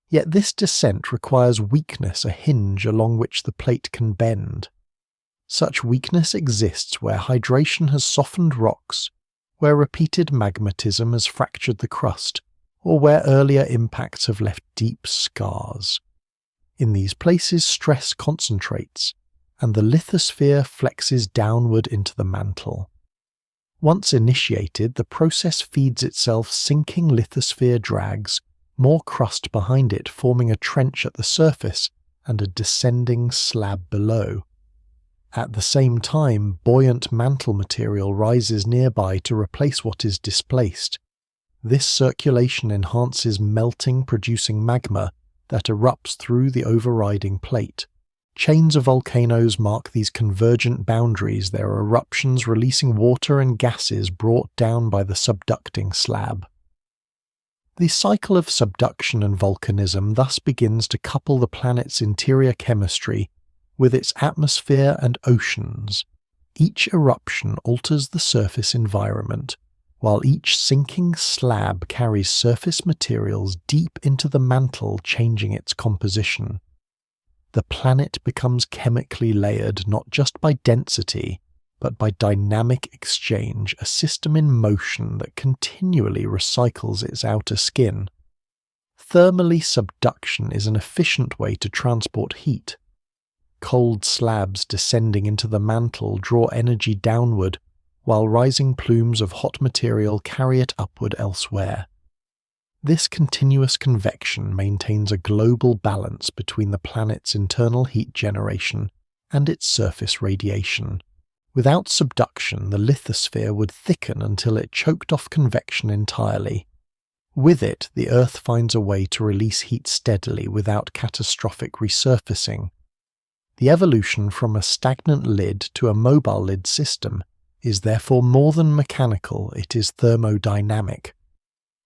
[SPEAKER 1] Yet this descent requires weakness, a hinge along which the plate can bend. Such weakness exists where hydration has softened rocks, where repeated magmatism has fractured the crust, or where earlier impacts have left deep scars. In these places, stress concentrates, and the lithosphere flexes downward into the mantle. Once initiated, the process feeds itself. Sinking lithosphere drags more crust behind it, forming a trench at the surface and a descending slab below. At the same time, buoyant mantle material rises nearby to replace what is displaced. This circulation enhances melting, producing magma that erupts through the overriding plate. Chains of volcanoes mark these convergent boundaries, their eruptions releasing water and gases brought down by the subducting slab. The cycle of subduction and volcanism thus begins to couple the planet's interior chemistry with its atmosphere and oceans. each eruption alters the surface environment, while each sinking slab carries surface materials deep into the mantle, changing its composition. The planet becomes chemically layered not just by density, but by dynamic exchange, a system in motion that continually recycles its outer skin. Thermally, subduction is an efficient way to transport heat. Cold slabs descending into the mantle draw energy downward, while rising plumes of hot material carry it upward elsewhere. This continuous convection maintains a global balance between the planet's internal heat generation and its surface radiation. Without subduction, the lithosphere would thicken until it choked off convection entirely. With it, the Earth finds a way to release heat steadily without catastrophic resurfacing. The evolution from a stagnant lid to a mobile lid system is therefore more than mechanical, it is thermodynamic.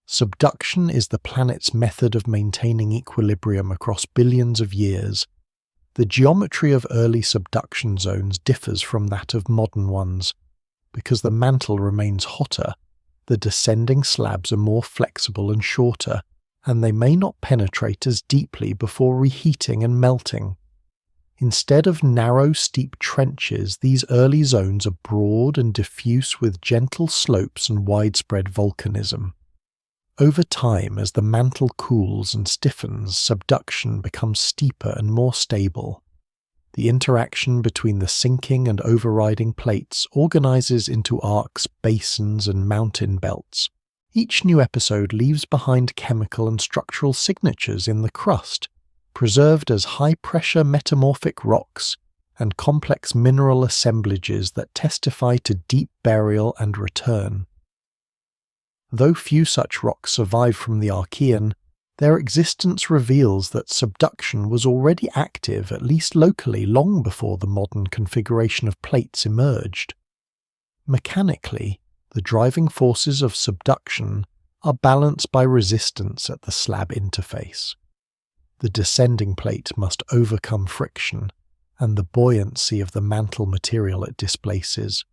[SPEAKER 1] Subduction is the planet's method of maintaining equilibrium across billions of years. The geometry of early subduction zones differs from that of modern ones. Because the mantle remains hotter, the descending slabs are more flexible and shorter, and they may not penetrate as deeply before reheating and melting. Instead of narrow, steep trenches, these early zones are broad and diffuse with gentle slopes and widespread volcanism. Over time, as the mantle cools and stiffens, subduction becomes steeper and more stable. The interaction between the sinking and overriding plates organizes into arcs, basins, and mountain belts. Each new episode leaves behind chemical and structural signatures in the crust, preserved as high-pressure metamorphic rocks and complex mineral assemblages that testify to deep burial and return. Though few such rocks survive from the Archean, their existence reveals that subduction was already active, at least locally, long before the modern configuration of plates emerged. Mechanically, the driving forces of subduction are balanced by resistance at the slab interface. The descending plate must overcome friction and the buoyancy of the mantle material it displaces.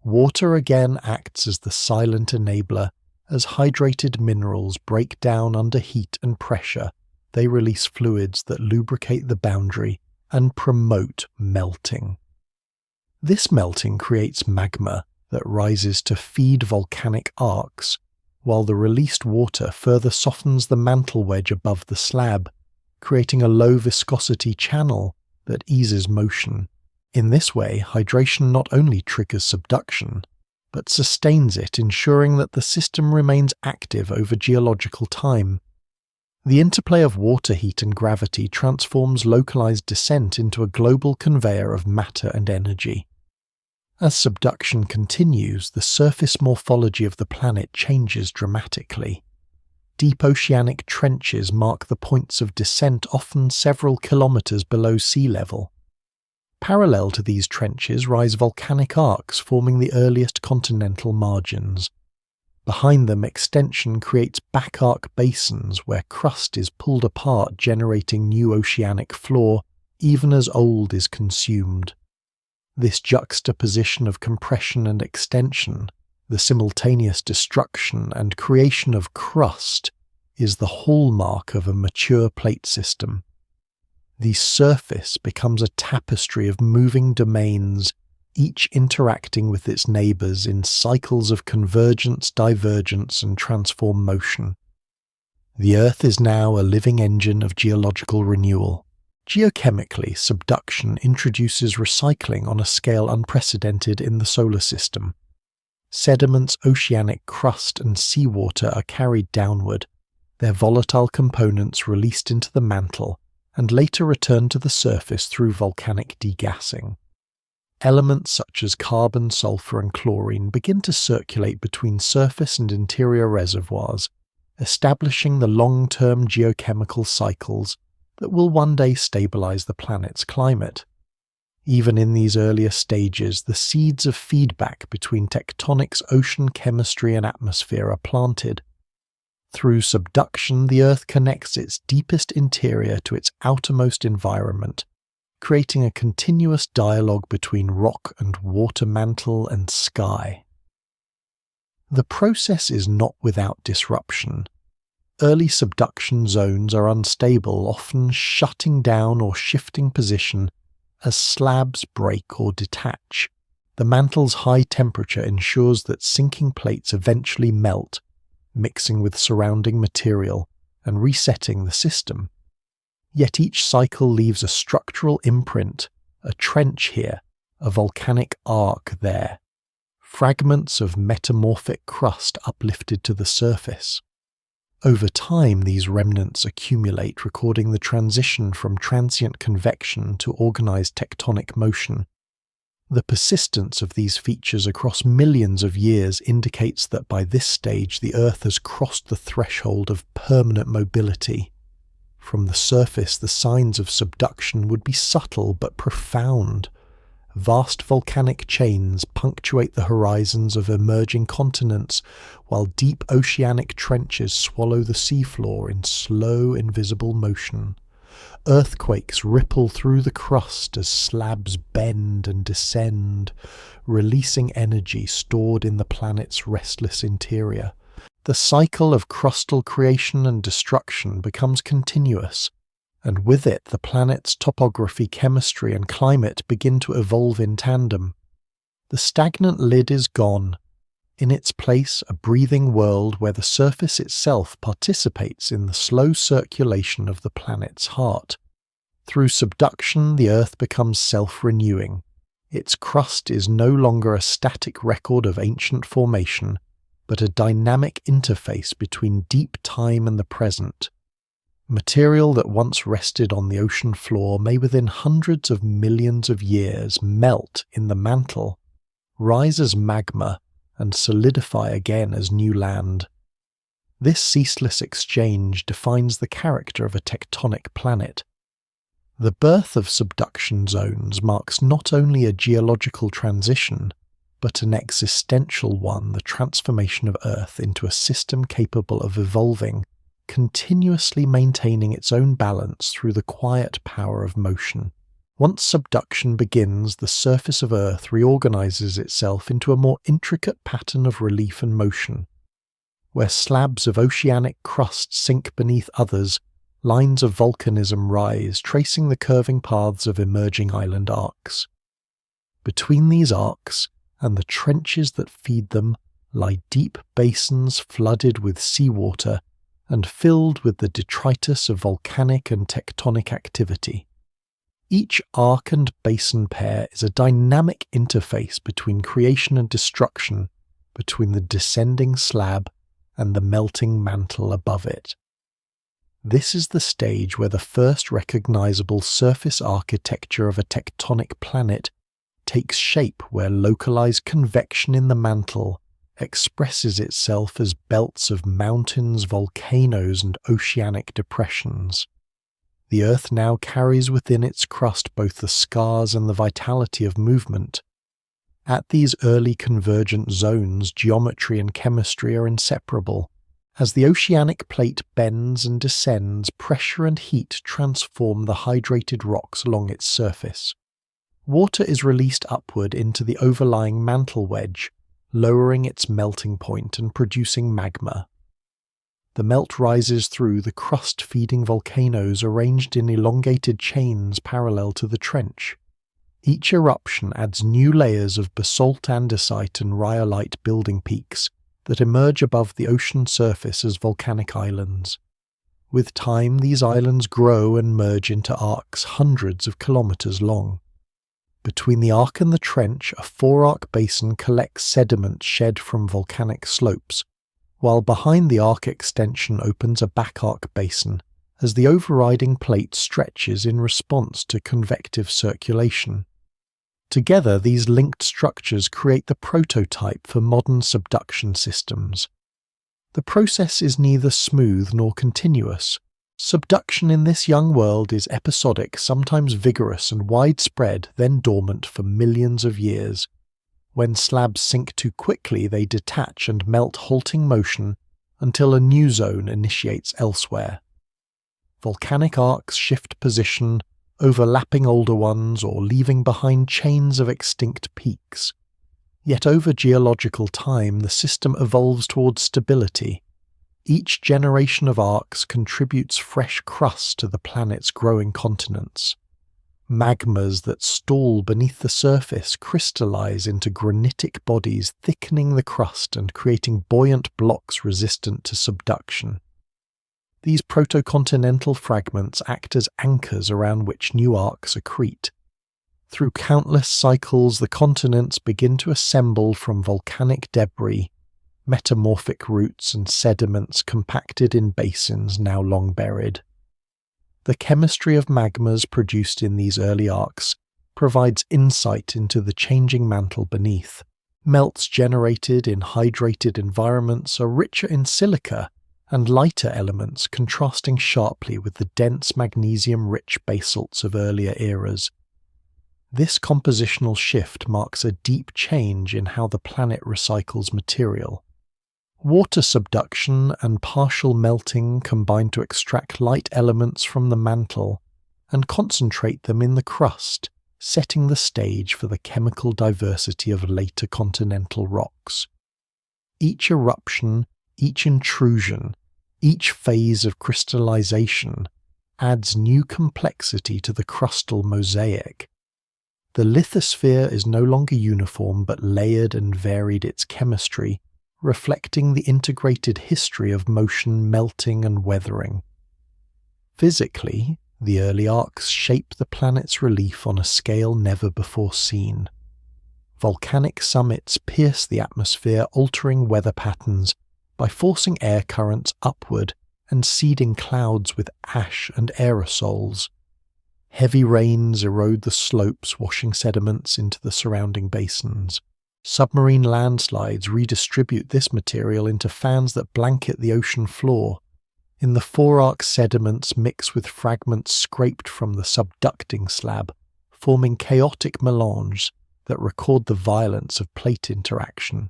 [SPEAKER 1] Water again acts as the silent enabler. As hydrated minerals break down under heat and pressure, they release fluids that lubricate the boundary and promote melting. This melting creates magma that rises to feed volcanic arcs, while the released water further softens the mantle wedge above the slab, creating a low viscosity channel that eases motion. In this way, hydration not only triggers subduction, but sustains it, ensuring that the system remains active over geological time. The interplay of water heat and gravity transforms localized descent into a global conveyor of matter and energy. As subduction continues, the surface morphology of the planet changes dramatically. Deep oceanic trenches mark the points of descent, often several kilometers below sea level. Parallel to these trenches rise volcanic arcs forming the earliest continental margins. Behind them, extension creates back arc basins where crust is pulled apart, generating new oceanic floor, even as old is consumed. This juxtaposition of compression and extension, the simultaneous destruction and creation of crust, is the hallmark of a mature plate system. The surface becomes a tapestry of moving domains, each interacting with its neighbors in cycles of convergence, divergence, and transform motion. The Earth is now a living engine of geological renewal. Geochemically, subduction introduces recycling on a scale unprecedented in the solar system. Sediments, oceanic crust, and seawater are carried downward, their volatile components released into the mantle, and later return to the surface through volcanic degassing. Elements such as carbon, sulfur, and chlorine begin to circulate between surface and interior reservoirs, establishing the long-term geochemical cycles that will one day stabilize the planet's climate. Even in these earlier stages, the seeds of feedback between tectonics, ocean chemistry, and atmosphere are planted. Through subduction, the Earth connects its deepest interior to its outermost environment, creating a continuous dialogue between rock and water mantle and sky. The process is not without disruption. Early subduction zones are unstable, often shutting down or shifting position as slabs break or detach. The mantle's high temperature ensures that sinking plates eventually melt, mixing with surrounding material and resetting the system. Yet each cycle leaves a structural imprint, a trench here, a volcanic arc there, fragments of metamorphic crust uplifted to the surface. Over time, these remnants accumulate, recording the transition from transient convection to organized tectonic motion. The persistence of these features across millions of years indicates that by this stage the Earth has crossed the threshold of permanent mobility. From the surface, the signs of subduction would be subtle but profound. Vast volcanic chains punctuate the horizons of emerging continents, while deep oceanic trenches swallow the seafloor in slow, invisible motion. Earthquakes ripple through the crust as slabs bend and descend, releasing energy stored in the planet's restless interior. The cycle of crustal creation and destruction becomes continuous, and with it the planet's topography, chemistry, and climate begin to evolve in tandem. The stagnant lid is gone. In its place, a breathing world where the surface itself participates in the slow circulation of the planet's heart. Through subduction, the Earth becomes self-renewing. Its crust is no longer a static record of ancient formation, but a dynamic interface between deep time and the present. Material that once rested on the ocean floor may within hundreds of millions of years melt in the mantle, rise as magma, and solidify again as new land. This ceaseless exchange defines the character of a tectonic planet. The birth of subduction zones marks not only a geological transition, but an existential one, the transformation of Earth into a system capable of evolving, continuously maintaining its own balance through the quiet power of motion. Once subduction begins, the surface of Earth reorganizes itself into a more intricate pattern of relief and motion. Where slabs of oceanic crust sink beneath others, lines of volcanism rise, tracing the curving paths of emerging island arcs. Between these arcs, and the trenches that feed them, lie deep basins flooded with seawater and filled with the detritus of volcanic and tectonic activity. Each arc and basin pair is a dynamic interface between creation and destruction, between the descending slab and the melting mantle above it. This is the stage where the first recognizable surface architecture of a tectonic planet takes shape, where localized convection in the mantle expresses itself as belts of mountains, volcanoes, and oceanic depressions. The Earth now carries within its crust both the scars and the vitality of movement. At these early convergent zones, geometry and chemistry are inseparable. As the oceanic plate bends and descends, pressure and heat transform the hydrated rocks along its surface. Water is released upward into the overlying mantle wedge, lowering its melting point and producing magma. The melt rises through the crust-feeding volcanoes arranged in elongated chains parallel to the trench. Each eruption adds new layers of basalt andesite and rhyolite building peaks that emerge above the ocean surface as volcanic islands. With time, these islands grow and merge into arcs hundreds of kilometers long. Between the arc and the trench, a four-arc basin collects sediment shed from volcanic slopes, while behind the arc extension opens a back-arc basin, as the overriding plate stretches in response to convective circulation. Together, these linked structures create the prototype for modern subduction systems. The process is neither smooth nor continuous. Subduction in this young world is episodic, sometimes vigorous and widespread, then dormant for millions of years. When slabs sink too quickly, they detach and melt, halting motion until a new zone initiates elsewhere. Volcanic arcs shift position, overlapping older ones or leaving behind chains of extinct peaks. Yet over geological time, the system evolves towards stability. Each generation of arcs contributes fresh crust to the planet's growing continents. Magmas that stall beneath the surface crystallize into granitic bodies, thickening the crust and creating buoyant blocks resistant to subduction. These protocontinental fragments act as anchors around which new arcs accrete. Through countless cycles, the continents begin to assemble from volcanic debris, metamorphic roots and sediments compacted in basins now long buried. The chemistry of magmas produced in these early arcs provides insight into the changing mantle beneath. Melts generated in hydrated environments are richer in silica and lighter elements, contrasting sharply with the dense magnesium-rich basalts of earlier eras. This compositional shift marks a deep change in how the planet recycles material. Water subduction and partial melting combine to extract light elements from the mantle and concentrate them in the crust, setting the stage for the chemical diversity of later continental rocks. Each eruption, each intrusion, each phase of crystallization adds new complexity to the crustal mosaic. The lithosphere is no longer uniform but layered and varied its chemistry, reflecting the integrated history of motion, melting, and weathering. Physically, the early arcs shape the planet's relief on a scale never before seen. Volcanic summits pierce the atmosphere, altering weather patterns by forcing air currents upward and seeding clouds with ash and aerosols. Heavy rains erode the slopes, washing sediments into the surrounding basins. Submarine landslides redistribute this material into fans that blanket the ocean floor. In the forearc, sediments mix with fragments scraped from the subducting slab, forming chaotic melanges that record the violence of plate interaction.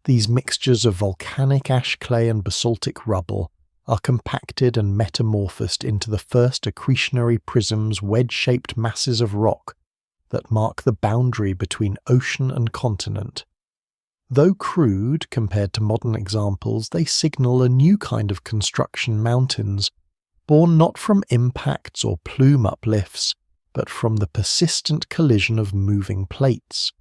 [SPEAKER 1] These mixtures of volcanic ash clay and basaltic rubble are compacted and metamorphosed into the first accretionary prisms, wedge-shaped masses of rock that mark the boundary between ocean and continent. Though crude compared to modern examples, they signal a new kind of construction mountains, born not from impacts or plume uplifts, but from the persistent collision of moving plates.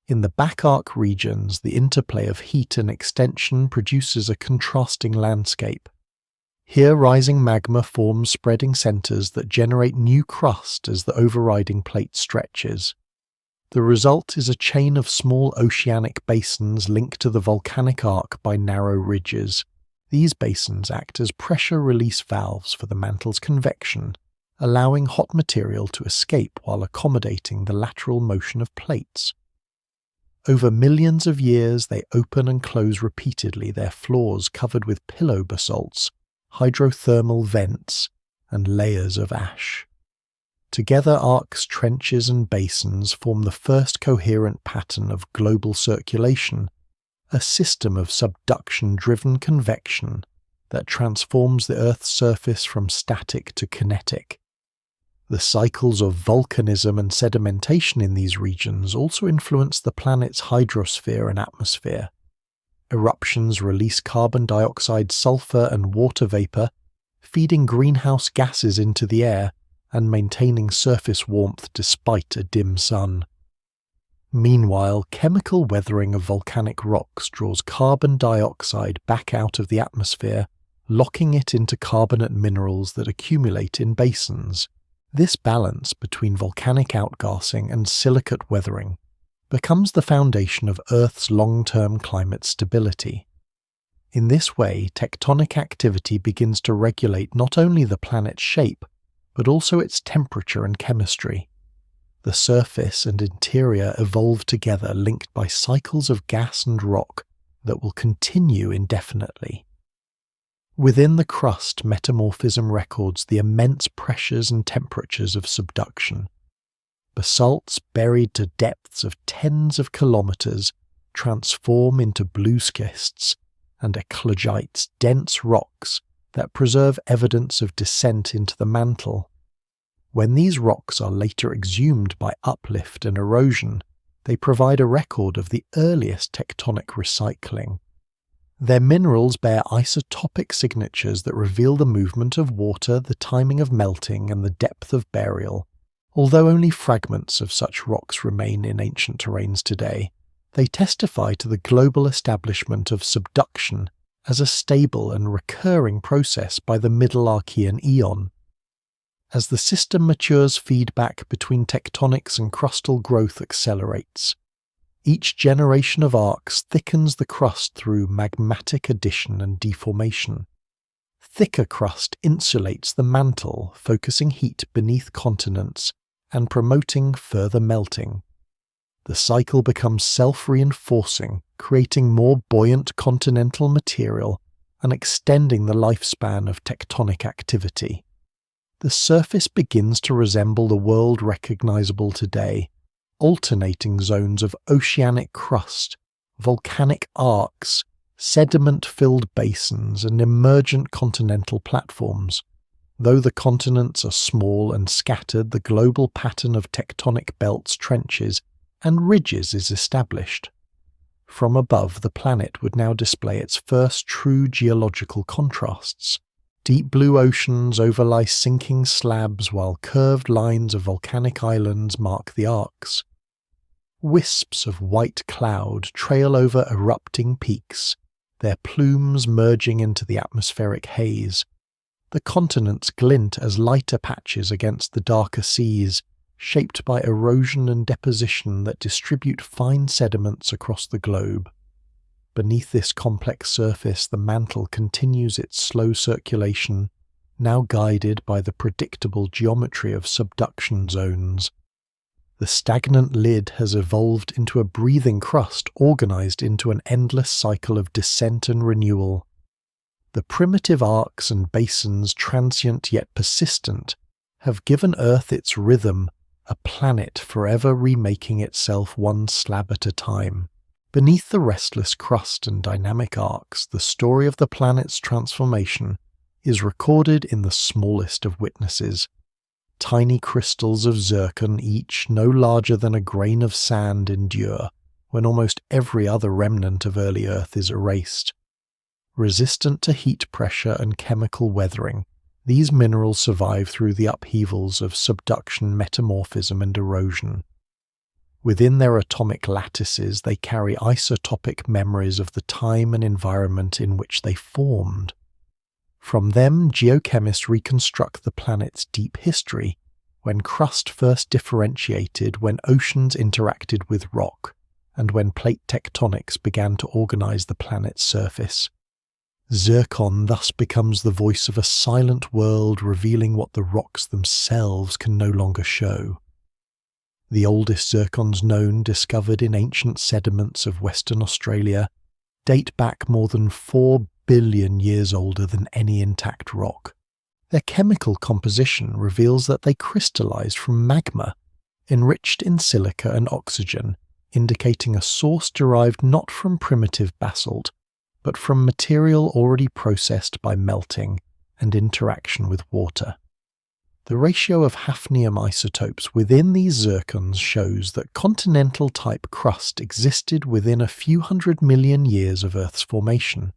[SPEAKER 1] In the back arc regions, the interplay of heat and extension produces a contrasting landscape. Here, rising magma forms spreading centers that generate new crust as the overriding plate stretches. The result is a chain of small oceanic basins linked to the volcanic arc by narrow ridges. These basins act as pressure release valves for the mantle's convection, allowing hot material to escape while accommodating the lateral motion of plates. Over millions of years, they open and close repeatedly, their floors covered with pillow basalts, hydrothermal vents, and layers of ash. Together, arcs, trenches, and basins form the first coherent pattern of global circulation, a system of subduction-driven convection that transforms the Earth's surface from static to kinetic. The cycles of volcanism and sedimentation in these regions also influence the planet's hydrosphere and atmosphere. Eruptions release carbon dioxide, sulfur, and water vapor, feeding greenhouse gases into the air and maintaining surface warmth despite a dim sun. Meanwhile, chemical weathering of volcanic rocks draws carbon dioxide back out of the atmosphere, locking it into carbonate minerals that accumulate in basins. This balance between volcanic outgassing and silicate weathering becomes the foundation of Earth's long-term climate stability. In this way, tectonic activity begins to regulate not only the planet's shape, but also its temperature and chemistry. The surface and interior evolve together, linked by cycles of gas and rock that will continue indefinitely. Within the crust, metamorphism records the immense pressures and temperatures of subduction. Basalts buried to depths of tens of kilometers transform into blue schists and eclogites, dense rocks that preserve evidence of descent into the mantle. When these rocks are later exhumed by uplift and erosion, they provide a record of the earliest tectonic recycling. Their minerals bear isotopic signatures that reveal the movement of water, the timing of melting, and the depth of burial. Although only fragments of such rocks remain in ancient terrains today, they testify to the global establishment of subduction as a stable and recurring process by the Middle Archean eon. As the system matures, feedback between tectonics and crustal growth accelerates. Each generation of arcs thickens the crust through magmatic addition and deformation. Thicker crust insulates the mantle, focusing heat beneath continents and promoting further melting. The cycle becomes self-reinforcing, creating more buoyant continental material and extending the lifespan of tectonic activity. The surface begins to resemble the world recognizable today, alternating zones of oceanic crust, volcanic arcs, sediment-filled basins, and emergent continental platforms. Though the continents are small and scattered, the global pattern of tectonic belts, trenches, and ridges is established. From above, the planet would now display its first true geological contrasts. Deep blue oceans overlie sinking slabs while curved lines of volcanic islands mark the arcs. Wisps of white cloud trail over erupting peaks, their plumes merging into the atmospheric haze. The continents glint as lighter patches against the darker seas, shaped by erosion and deposition that distribute fine sediments across the globe. Beneath this complex surface, the mantle continues its slow circulation, now guided by the predictable geometry of subduction zones. The stagnant lid has evolved into a breathing crust organized into an endless cycle of descent and renewal. The primitive arcs and basins, transient yet persistent, have given Earth its rhythm, a planet forever remaking itself one slab at a time. Beneath the restless crust and dynamic arcs, the story of the planet's transformation is recorded in the smallest of witnesses. Tiny crystals of zircon, each no larger than a grain of sand, endure when almost every other remnant of early Earth is erased. Resistant to heat pressure and chemical weathering, these minerals survive through the upheavals of subduction, metamorphism, and erosion. Within their atomic lattices, they carry isotopic memories of the time and environment in which they formed. From them, geochemists reconstruct the planet's deep history, when crust first differentiated, when oceans interacted with rock, and when plate tectonics began to organize the planet's surface. Zircon thus becomes the voice of a silent world, revealing what the rocks themselves can no longer show. The oldest zircons known, discovered in ancient sediments of Western Australia, date back more than 4 billion years older than any intact rock. Their chemical composition reveals that they crystallized from magma, enriched in silica and oxygen, indicating a source derived not from primitive basalt, but from material already processed by melting and interaction with water. The ratio of hafnium isotopes within these zircons shows that continental-type crust existed within a few 100 million years of Earth's formation.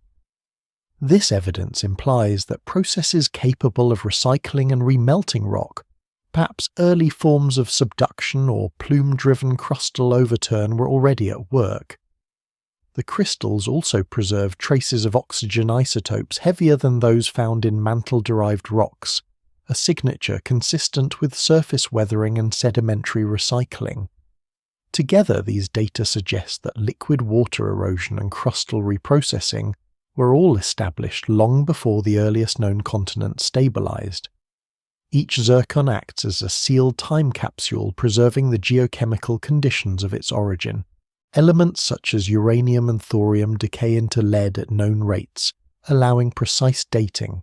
[SPEAKER 1] This evidence implies that processes capable of recycling and remelting rock, perhaps early forms of subduction or plume-driven crustal overturn, were already at work. The crystals also preserve traces of oxygen isotopes heavier than those found in mantle-derived rocks, a signature consistent with surface weathering and sedimentary recycling. Together, these data suggest that liquid water erosion and crustal reprocessing were all established long before the earliest known continent stabilized. Each zircon acts as a sealed time capsule, preserving the geochemical conditions of its origin. Elements such as uranium and thorium decay into lead at known rates, allowing precise dating.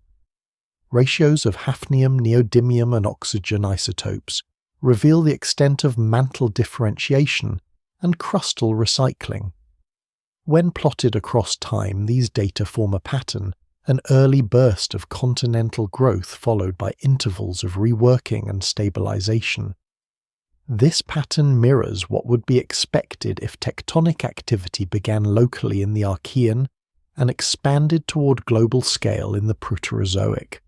[SPEAKER 1] Ratios of hafnium, neodymium, and oxygen isotopes reveal the extent of mantle differentiation and crustal recycling. When plotted across time, these data form a pattern, an early burst of continental growth followed by intervals of reworking and stabilization. This pattern mirrors what would be expected if tectonic activity began locally in the Archean and expanded toward global scale in the Proterozoic.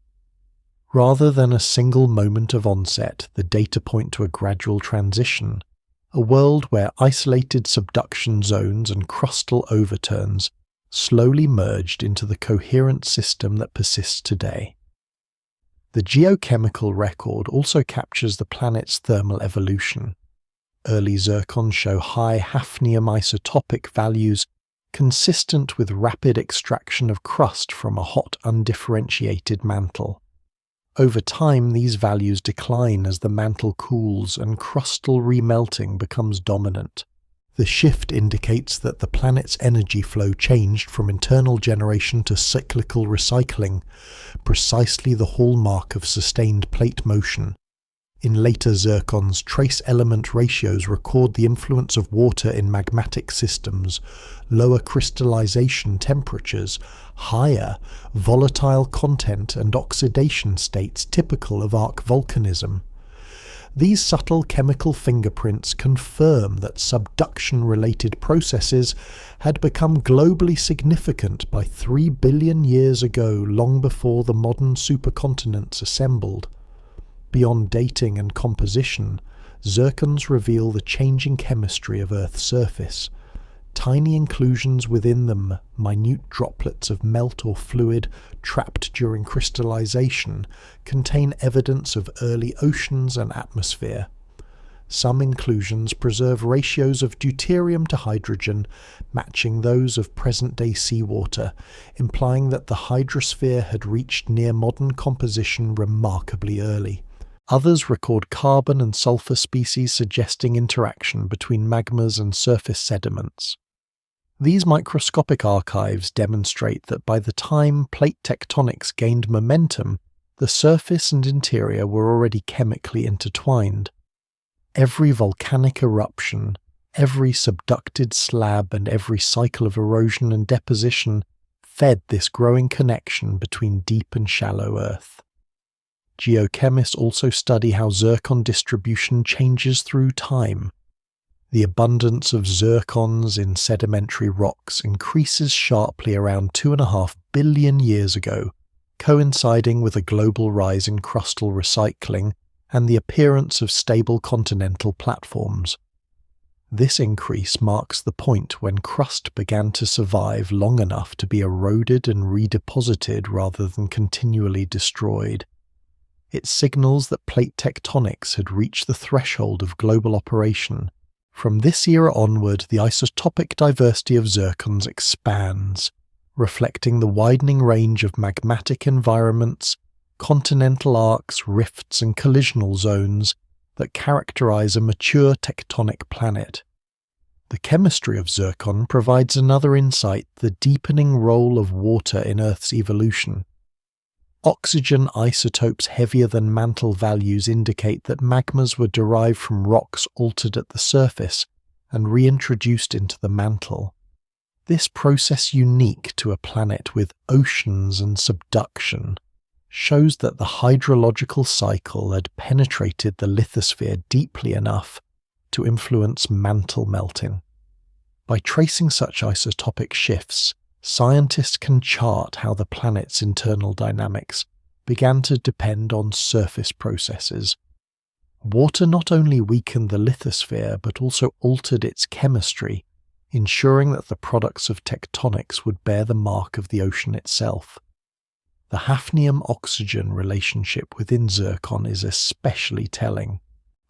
[SPEAKER 1] Rather than a single moment of onset, the data point to a gradual transition, a world where isolated subduction zones and crustal overturns slowly merged into the coherent system that persists today. The geochemical record also captures the planet's thermal evolution. Early zircons show high hafnium isotopic values consistent with rapid extraction of crust from a hot, undifferentiated mantle. Over time, these values decline as the mantle cools and crustal remelting becomes dominant. The shift indicates that the planet's energy flow changed from internal generation to cyclical recycling, precisely the hallmark of sustained plate motion. In later zircons, trace element ratios record the influence of water in magmatic systems, lower crystallization temperatures, higher volatile content and oxidation states typical of arc volcanism. These subtle chemical fingerprints confirm that subduction-related processes had become globally significant by 3 billion years ago, long before the modern supercontinents assembled. Beyond dating and composition, zircons reveal the changing chemistry of Earth's surface. Tiny inclusions within them, minute droplets of melt or fluid trapped during crystallization, contain evidence of early oceans and atmosphere. Some inclusions preserve ratios of deuterium to hydrogen matching those of present-day seawater, implying that the hydrosphere had reached near-modern composition remarkably early. Others record carbon and sulfur species suggesting interaction between magmas and surface sediments. These microscopic archives demonstrate that by the time plate tectonics gained momentum, the surface and interior were already chemically intertwined. Every volcanic eruption, every subducted slab, and every cycle of erosion and deposition fed this growing connection between deep and shallow Earth. Geochemists also study how zircon distribution changes through time. The abundance of zircons in sedimentary rocks increases sharply around 2.5 billion years ago, coinciding with a global rise in crustal recycling and the appearance of stable continental platforms. This increase marks the point when crust began to survive long enough to be eroded and redeposited rather than continually destroyed. It signals that plate tectonics had reached the threshold of global operation. From this era onward, the isotopic diversity of zircons expands, reflecting the widening range of magmatic environments, continental arcs, rifts, and collisional zones that characterize a mature tectonic planet. The chemistry of zircon provides another insight: the deepening role of water in Earth's evolution. Oxygen isotopes heavier than mantle values indicate that magmas were derived from rocks altered at the surface and reintroduced into the mantle. This process, unique to a planet with oceans and subduction, shows that the hydrological cycle had penetrated the lithosphere deeply enough to influence mantle melting. By tracing such isotopic shifts, scientists can chart how the planet's internal dynamics began to depend on surface processes. Water not only weakened the lithosphere but also altered its chemistry, ensuring that the products of tectonics would bear the mark of the ocean itself. The hafnium-oxygen relationship within zircon is especially telling.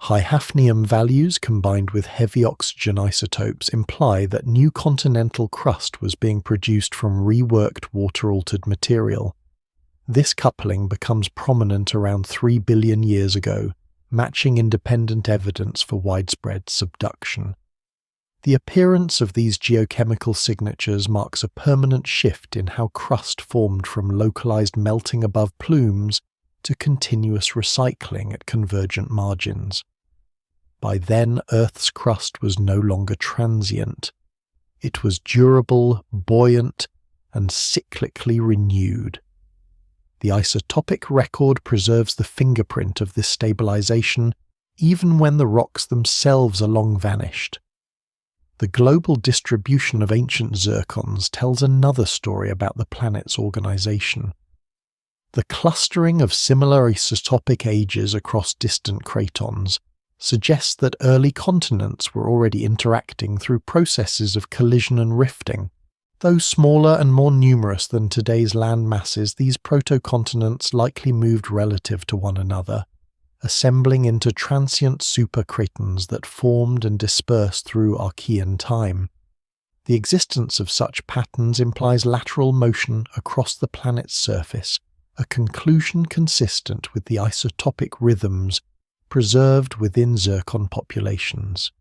[SPEAKER 1] High hafnium values combined with heavy oxygen isotopes imply that new continental crust was being produced from reworked water-altered material. This coupling becomes prominent around 3 billion years ago, matching independent evidence for widespread subduction. The appearance of these geochemical signatures marks a permanent shift in how crust formed from localized melting above plumes to continuous recycling at convergent margins. By then, Earth's crust was no longer transient. It was durable, buoyant, and cyclically renewed. The isotopic record preserves the fingerprint of this stabilization even when the rocks themselves are long vanished. The global distribution of ancient zircons tells another story about the planet's organization. The clustering of similar isotopic ages across distant cratons suggests that early continents were already interacting through processes of collision and rifting. Though smaller and more numerous than today's land masses, these protocontinents likely moved relative to one another, assembling into transient supercratons that formed and dispersed through Archean time. The existence of such patterns implies lateral motion across the planet's surface, a conclusion consistent with the isotopic rhythms preserved within zircon populations.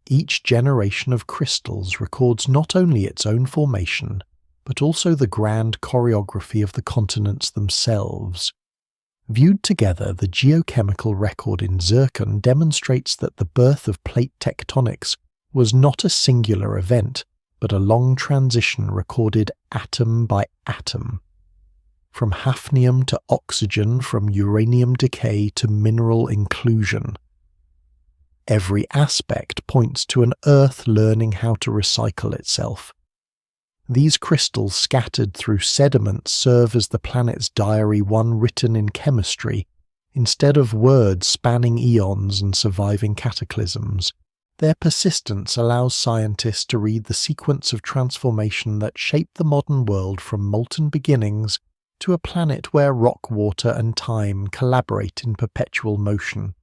[SPEAKER 1] Each generation of crystals records not only its own formation, but also the grand choreography of the continents themselves. Viewed together, the geochemical record in zircon demonstrates that the birth of plate tectonics was not a singular event, but a long transition recorded atom by atom. From hafnium to oxygen, from uranium decay to mineral inclusion. Every aspect points to an Earth learning how to recycle itself. These crystals scattered through sediment serve as the planet's diary, one written in chemistry, instead of words spanning eons and surviving cataclysms. Their persistence allows scientists to read the sequence of transformation that shaped the modern world from molten beginnings to a planet where rock, water, and time collaborate in perpetual motion.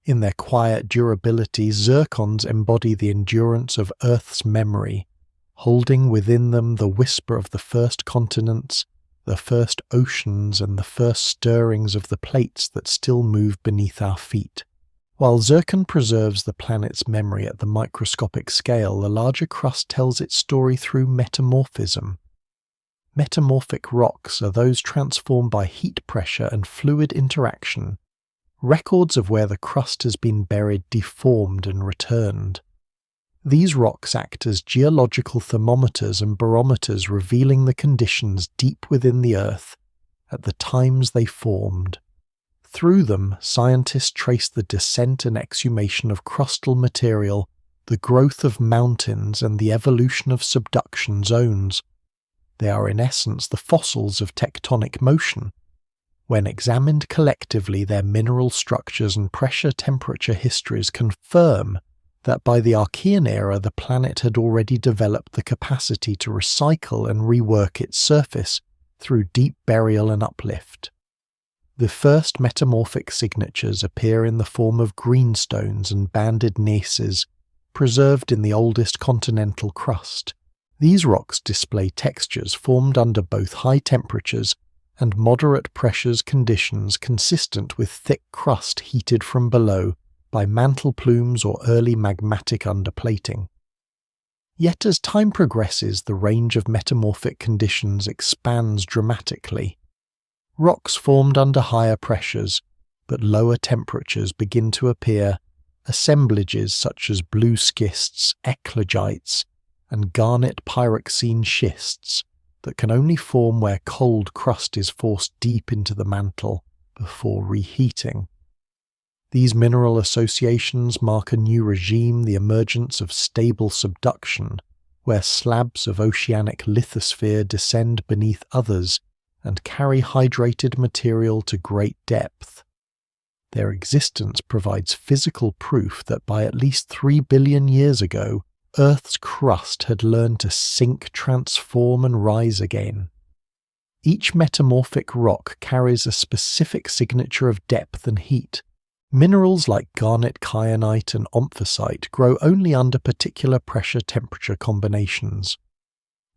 [SPEAKER 1] In their quiet durability, zircons embody the endurance of Earth's memory, holding within them the whisper of the first continents, the first oceans, and the first stirrings of the plates that still move beneath our feet. While zircon preserves the planet's memory at the microscopic scale, the larger crust tells its story through metamorphism. Metamorphic rocks are those transformed by heat pressure and fluid interaction, records of where the crust has been buried, deformed, and returned. These rocks act as geological thermometers and barometers, revealing the conditions deep within the Earth at the times they formed. Through them, scientists trace the descent and exhumation of crustal material, the growth of mountains, and the evolution of subduction zones. They are in essence the fossils of tectonic motion. When examined collectively, their mineral structures and pressure-temperature histories confirm that by the Archean era the planet had already developed the capacity to recycle and rework its surface through deep burial and uplift. The first metamorphic signatures appear in the form of greenstones and banded gneisses, preserved in the oldest continental crust. These rocks display textures formed under both high temperatures and moderate pressures, conditions consistent with thick crust heated from below by mantle plumes or early magmatic underplating. Yet as time progresses, the range of metamorphic conditions expands dramatically. Rocks formed under higher pressures but lower temperatures begin to appear, assemblages such as blue schists, eclogites, and garnet pyroxene schists that can only form where cold crust is forced deep into the mantle before reheating. These mineral associations mark a new regime, the emergence of stable subduction, where slabs of oceanic lithosphere descend beneath others and carry hydrated material to great depth. Their existence provides physical proof that by at least 3 billion years ago, Earth's crust had learned to sink, transform, and rise again. Each metamorphic rock carries a specific signature of depth and heat. Minerals like garnet, kyanite, and omphacite grow only under particular pressure-temperature combinations.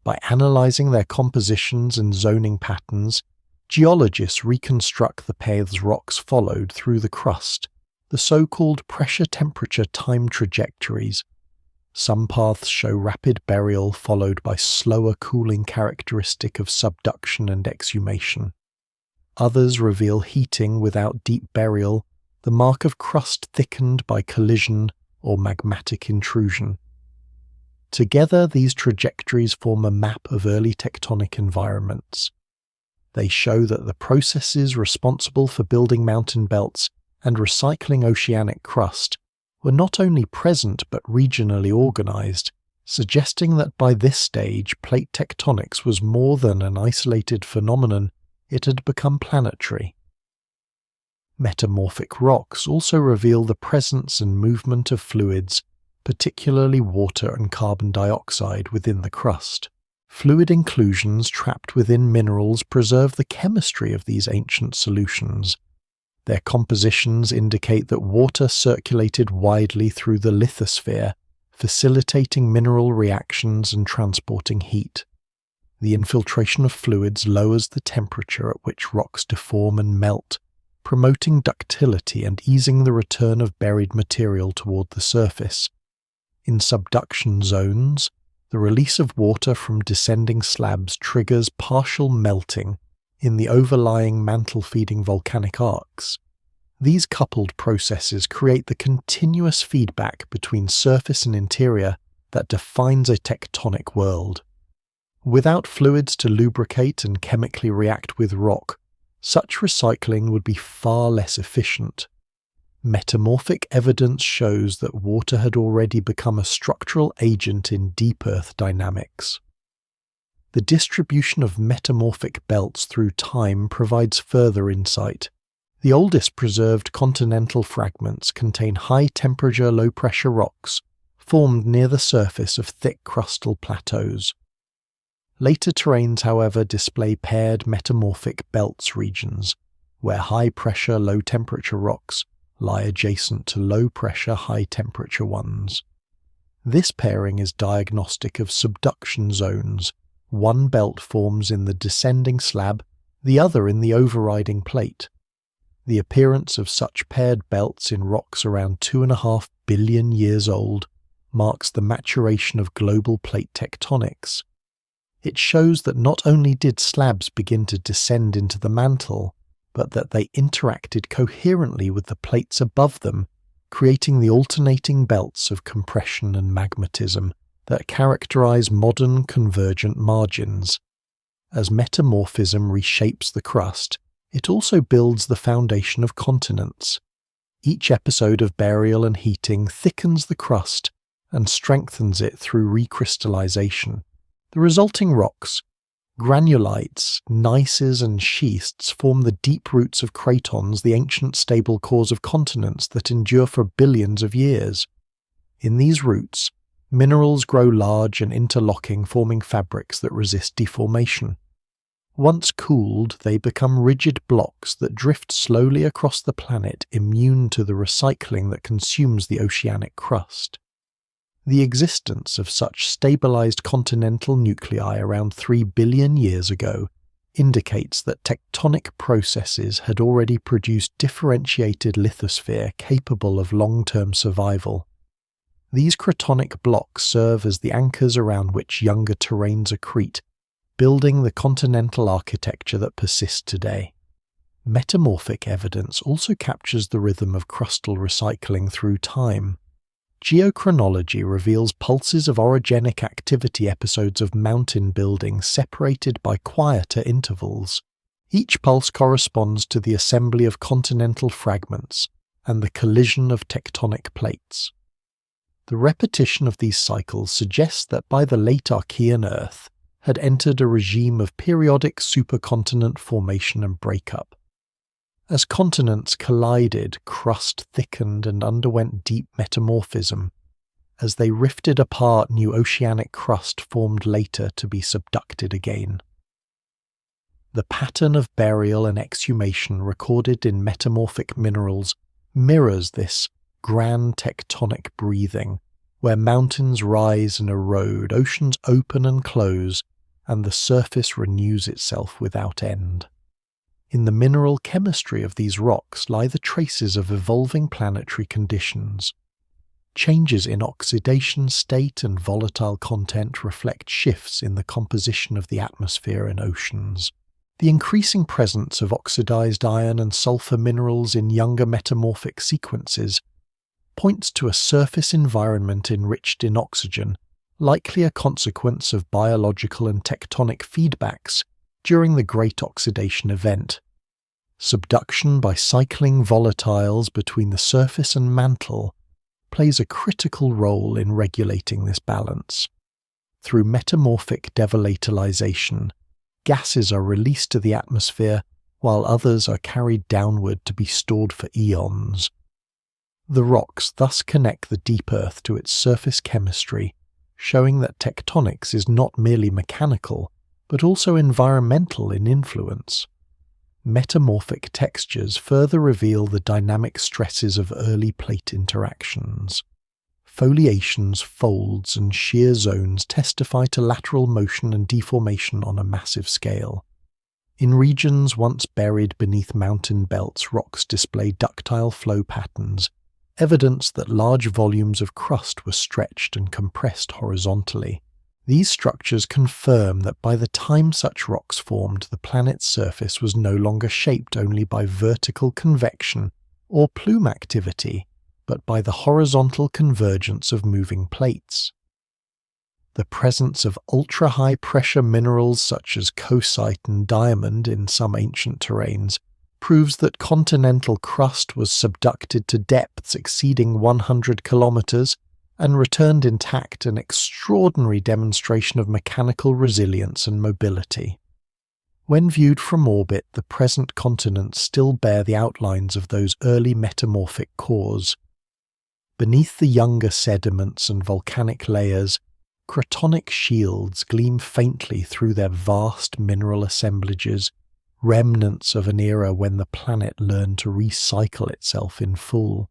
[SPEAKER 1] By analyzing their compositions and zoning patterns, geologists reconstruct the paths rocks followed through the crust, the so-called pressure-temperature time trajectories. Some paths show rapid burial followed by slower cooling characteristic of subduction and exhumation. Others reveal heating without deep burial, the mark of crust thickened by collision or magmatic intrusion. Together, these trajectories form a map of early tectonic environments. They show that the processes responsible for building mountain belts and recycling oceanic crust were not only present but regionally organized, suggesting that by this stage plate tectonics was more than an isolated phenomenon, it had become planetary. Metamorphic rocks also reveal the presence and movement of fluids, particularly water and carbon dioxide, within the crust. Fluid inclusions trapped within minerals preserve the chemistry of these ancient solutions. Their compositions indicate that water circulated widely through the lithosphere, facilitating mineral reactions and transporting heat. The infiltration of fluids lowers the temperature at which rocks deform and melt, promoting ductility and easing the return of buried material toward the surface. In subduction zones, the release of water from descending slabs triggers partial melting in the overlying mantle-feeding volcanic arcs. These coupled processes create the continuous feedback between surface and interior that defines a tectonic world. Without fluids to lubricate and chemically react with rock, such recycling would be far less efficient. Metamorphic evidence shows that water had already become a structural agent in deep earth dynamics. The distribution of metamorphic belts through time provides further insight. The oldest preserved continental fragments contain high-temperature, low-pressure rocks formed near the surface of thick crustal plateaus. Later terrains, however, display paired metamorphic belts regions, where high-pressure, low-temperature rocks lie adjacent to low-pressure, high-temperature ones. This pairing is diagnostic of subduction zones. One belt forms in the descending slab, the other in the overriding plate. The appearance of such paired belts in rocks around 2.5 billion years old marks the maturation of global plate tectonics. It shows that not only did slabs begin to descend into the mantle, but that they interacted coherently with the plates above them, creating the alternating belts of compression and magmatism that characterize modern convergent margins. As metamorphism reshapes the crust, it also builds the foundation of continents. Each episode of burial and heating thickens the crust and strengthens it through recrystallization. The resulting rocks, granulites, gneisses and schists, form the deep roots of cratons, the ancient stable cores of continents that endure for billions of years. In these roots, minerals grow large and interlocking, forming fabrics that resist deformation. Once cooled, they become rigid blocks that drift slowly across the planet, immune to the recycling that consumes the oceanic crust. The existence of such stabilized continental nuclei around 3 billion years ago indicates that tectonic processes had already produced differentiated lithosphere capable of long-term survival. These cratonic blocks serve as the anchors around which younger terrains accrete, building the continental architecture that persists today. Metamorphic evidence also captures the rhythm of crustal recycling through time. Geochronology reveals pulses of orogenic activity episodes of mountain building separated by quieter intervals. Each pulse corresponds to the assembly of continental fragments and the collision of tectonic plates. The repetition of these cycles suggests that by the late Archean Earth had entered a regime of periodic supercontinent formation and breakup. As continents collided, crust thickened and underwent deep metamorphism. As they rifted apart, new oceanic crust formed later to be subducted again. The pattern of burial and exhumation recorded in metamorphic minerals mirrors this grand tectonic breathing, where mountains rise and erode, oceans open and close, and the surface renews itself without end. In the mineral chemistry of these rocks lie the traces of evolving planetary conditions. Changes in oxidation state and volatile content reflect shifts in the composition of the atmosphere and oceans. The increasing presence of oxidized iron and sulfur minerals in younger metamorphic sequences points to a surface environment enriched in oxygen likely a consequence of biological and tectonic feedbacks during the Great Oxidation event. Subduction by cycling volatiles between the surface and mantle plays a critical role in regulating this balance. Through metamorphic devolatilization, gases are released to the atmosphere while others are carried downward to be stored for eons. The rocks thus connect the deep Earth to its surface chemistry, showing that tectonics is not merely mechanical, but also environmental in influence. Metamorphic textures further reveal the dynamic stresses of early plate interactions. Foliations, folds, and shear zones testify to lateral motion and deformation on a massive scale. In regions once buried beneath mountain belts, rocks display ductile flow patterns, evidence that large volumes of crust were stretched and compressed horizontally. These structures confirm that by the time such rocks formed, the planet's surface was no longer shaped only by vertical convection or plume activity, but by the horizontal convergence of moving plates. The presence of ultra-high pressure minerals such as coesite and diamond in some ancient terrains proves that continental crust was subducted to depths exceeding 100 kilometers and returned intact, an extraordinary demonstration of mechanical resilience and mobility. When viewed from orbit, the present continents still bear the outlines of those early metamorphic cores. Beneath the younger sediments and volcanic layers, cratonic shields gleam faintly through their vast mineral assemblages, remnants of an era when the planet learned to recycle itself in full.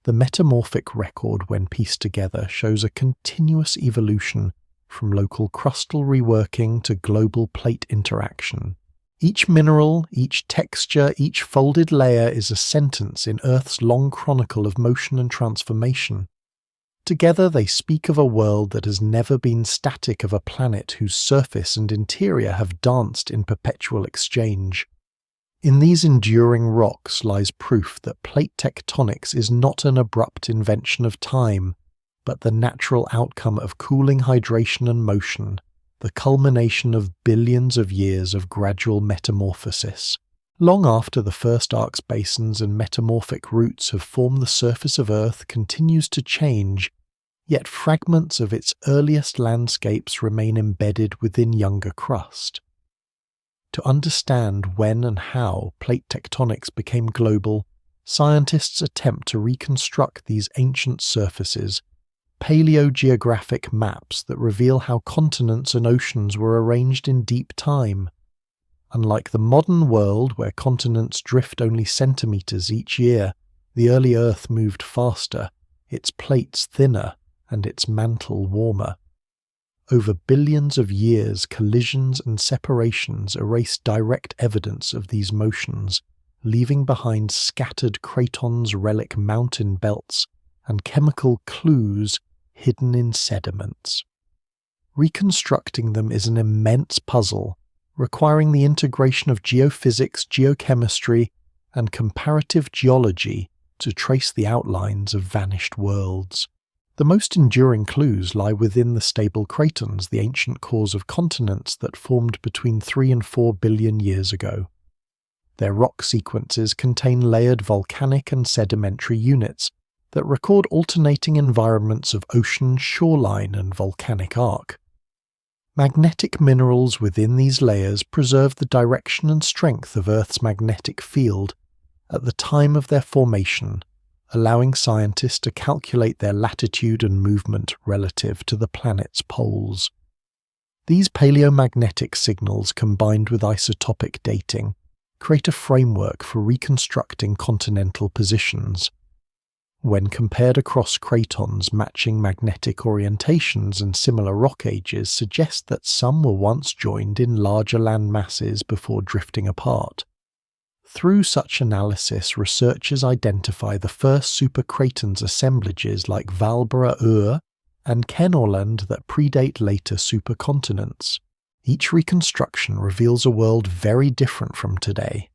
[SPEAKER 1] The metamorphic record, when pieced together, shows a continuous evolution from local crustal reworking to global plate interaction. Each mineral, each texture, each folded layer is a sentence in Earth's long chronicle of motion and transformation. Together they speak of a world that has never been static, of a planet whose surface and interior have danced in perpetual exchange. In these enduring rocks lies proof that plate tectonics is not an abrupt invention of time, but the natural outcome of cooling, hydration, and motion, the culmination of billions of years of gradual metamorphosis. Long after the first arcs, basins, and metamorphic roots have formed, the surface of Earth continues to change, yet fragments of its earliest landscapes remain embedded within younger crust. To understand when and how plate tectonics became global, scientists attempt to reconstruct these ancient surfaces, paleogeographic maps that reveal how continents and oceans were arranged in deep time. Unlike the modern world, where continents drift only centimeters each year, the early Earth moved faster, its plates thinner, and its mantle warmer. Over billions of years, collisions and separations erase direct evidence of these motions, leaving behind scattered cratons, relic mountain belts, and chemical clues hidden in sediments. Reconstructing them is an immense puzzle, requiring the integration of geophysics, geochemistry, and comparative geology to trace the outlines of vanished worlds. The most enduring clues lie within the stable cratons, the ancient cores of continents that formed between 3 and 4 billion years ago. Their rock sequences contain layered volcanic and sedimentary units that record alternating environments of ocean, shoreline, and volcanic arc. Magnetic minerals within these layers preserve the direction and strength of Earth's magnetic field at the time of their formation, allowing scientists to calculate their latitude and movement relative to the planet's poles. These paleomagnetic signals, combined with isotopic dating, create a framework for reconstructing continental positions. When compared across cratons, matching magnetic orientations and similar rock ages suggest that some were once joined in larger land masses before drifting apart. Through such analysis, researchers identify the first supercratons assemblages like Valbora Ur and Kenneland that predate later supercontinents. Each reconstruction reveals a world very different from today.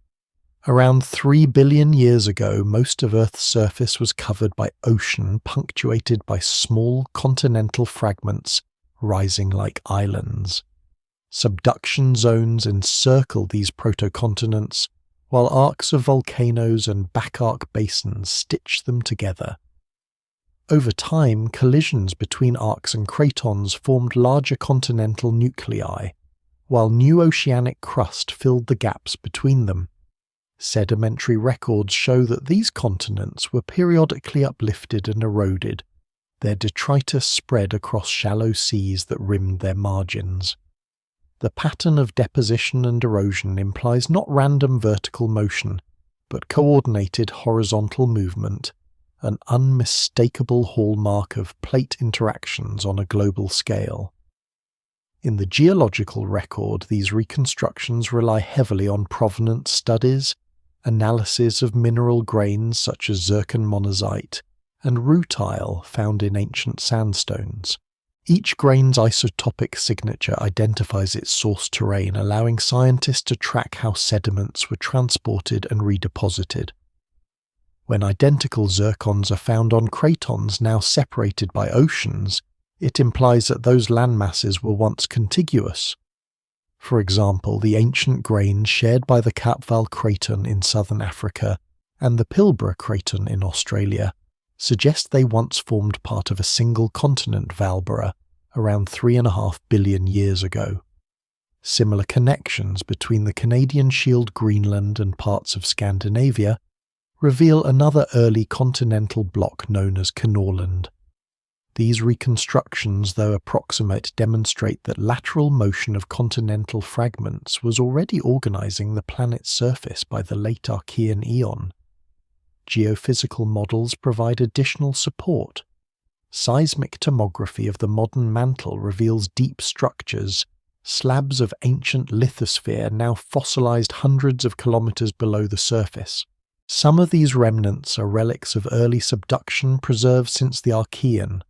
[SPEAKER 1] Around 3 billion years ago, most of Earth's surface was covered by ocean, punctuated by small continental fragments rising like islands. Subduction zones encircle these protocontinents, while arcs of volcanoes and back-arc basins stitch them together. Over time, collisions between arcs and cratons formed larger continental nuclei, while new oceanic crust filled the gaps between them. Sedimentary records show that these continents were periodically uplifted and eroded, their detritus spread across shallow seas that rimmed their margins. The pattern of deposition and erosion implies not random vertical motion, but coordinated horizontal movement, an unmistakable hallmark of plate interactions on a global scale. In the geological record, these reconstructions rely heavily on provenance studies, analysis of mineral grains such as zircon monazite, and rutile found in ancient sandstones. Each grain's isotopic signature identifies its source terrain, allowing scientists to track how sediments were transported and redeposited. When identical zircons are found on cratons now separated by oceans, it implies that those landmasses were once contiguous. For example, the ancient grains shared by the Kapval Craton in southern Africa and the Pilbara Craton in Australia suggest they once formed part of a single continent, Valbora, around 3.5 billion years ago. Similar connections between the Canadian Shield Greenland and parts of Scandinavia reveal another early continental block known as Knorrland. These reconstructions, though approximate, demonstrate that lateral motion of continental fragments was already organizing the planet's surface by the late Archean eon. Geophysical models provide additional support. Seismic tomography of the modern mantle reveals deep structures, slabs of ancient lithosphere now fossilized hundreds of kilometers below the surface. Some of these remnants are relics of early subduction preserved since the Archean.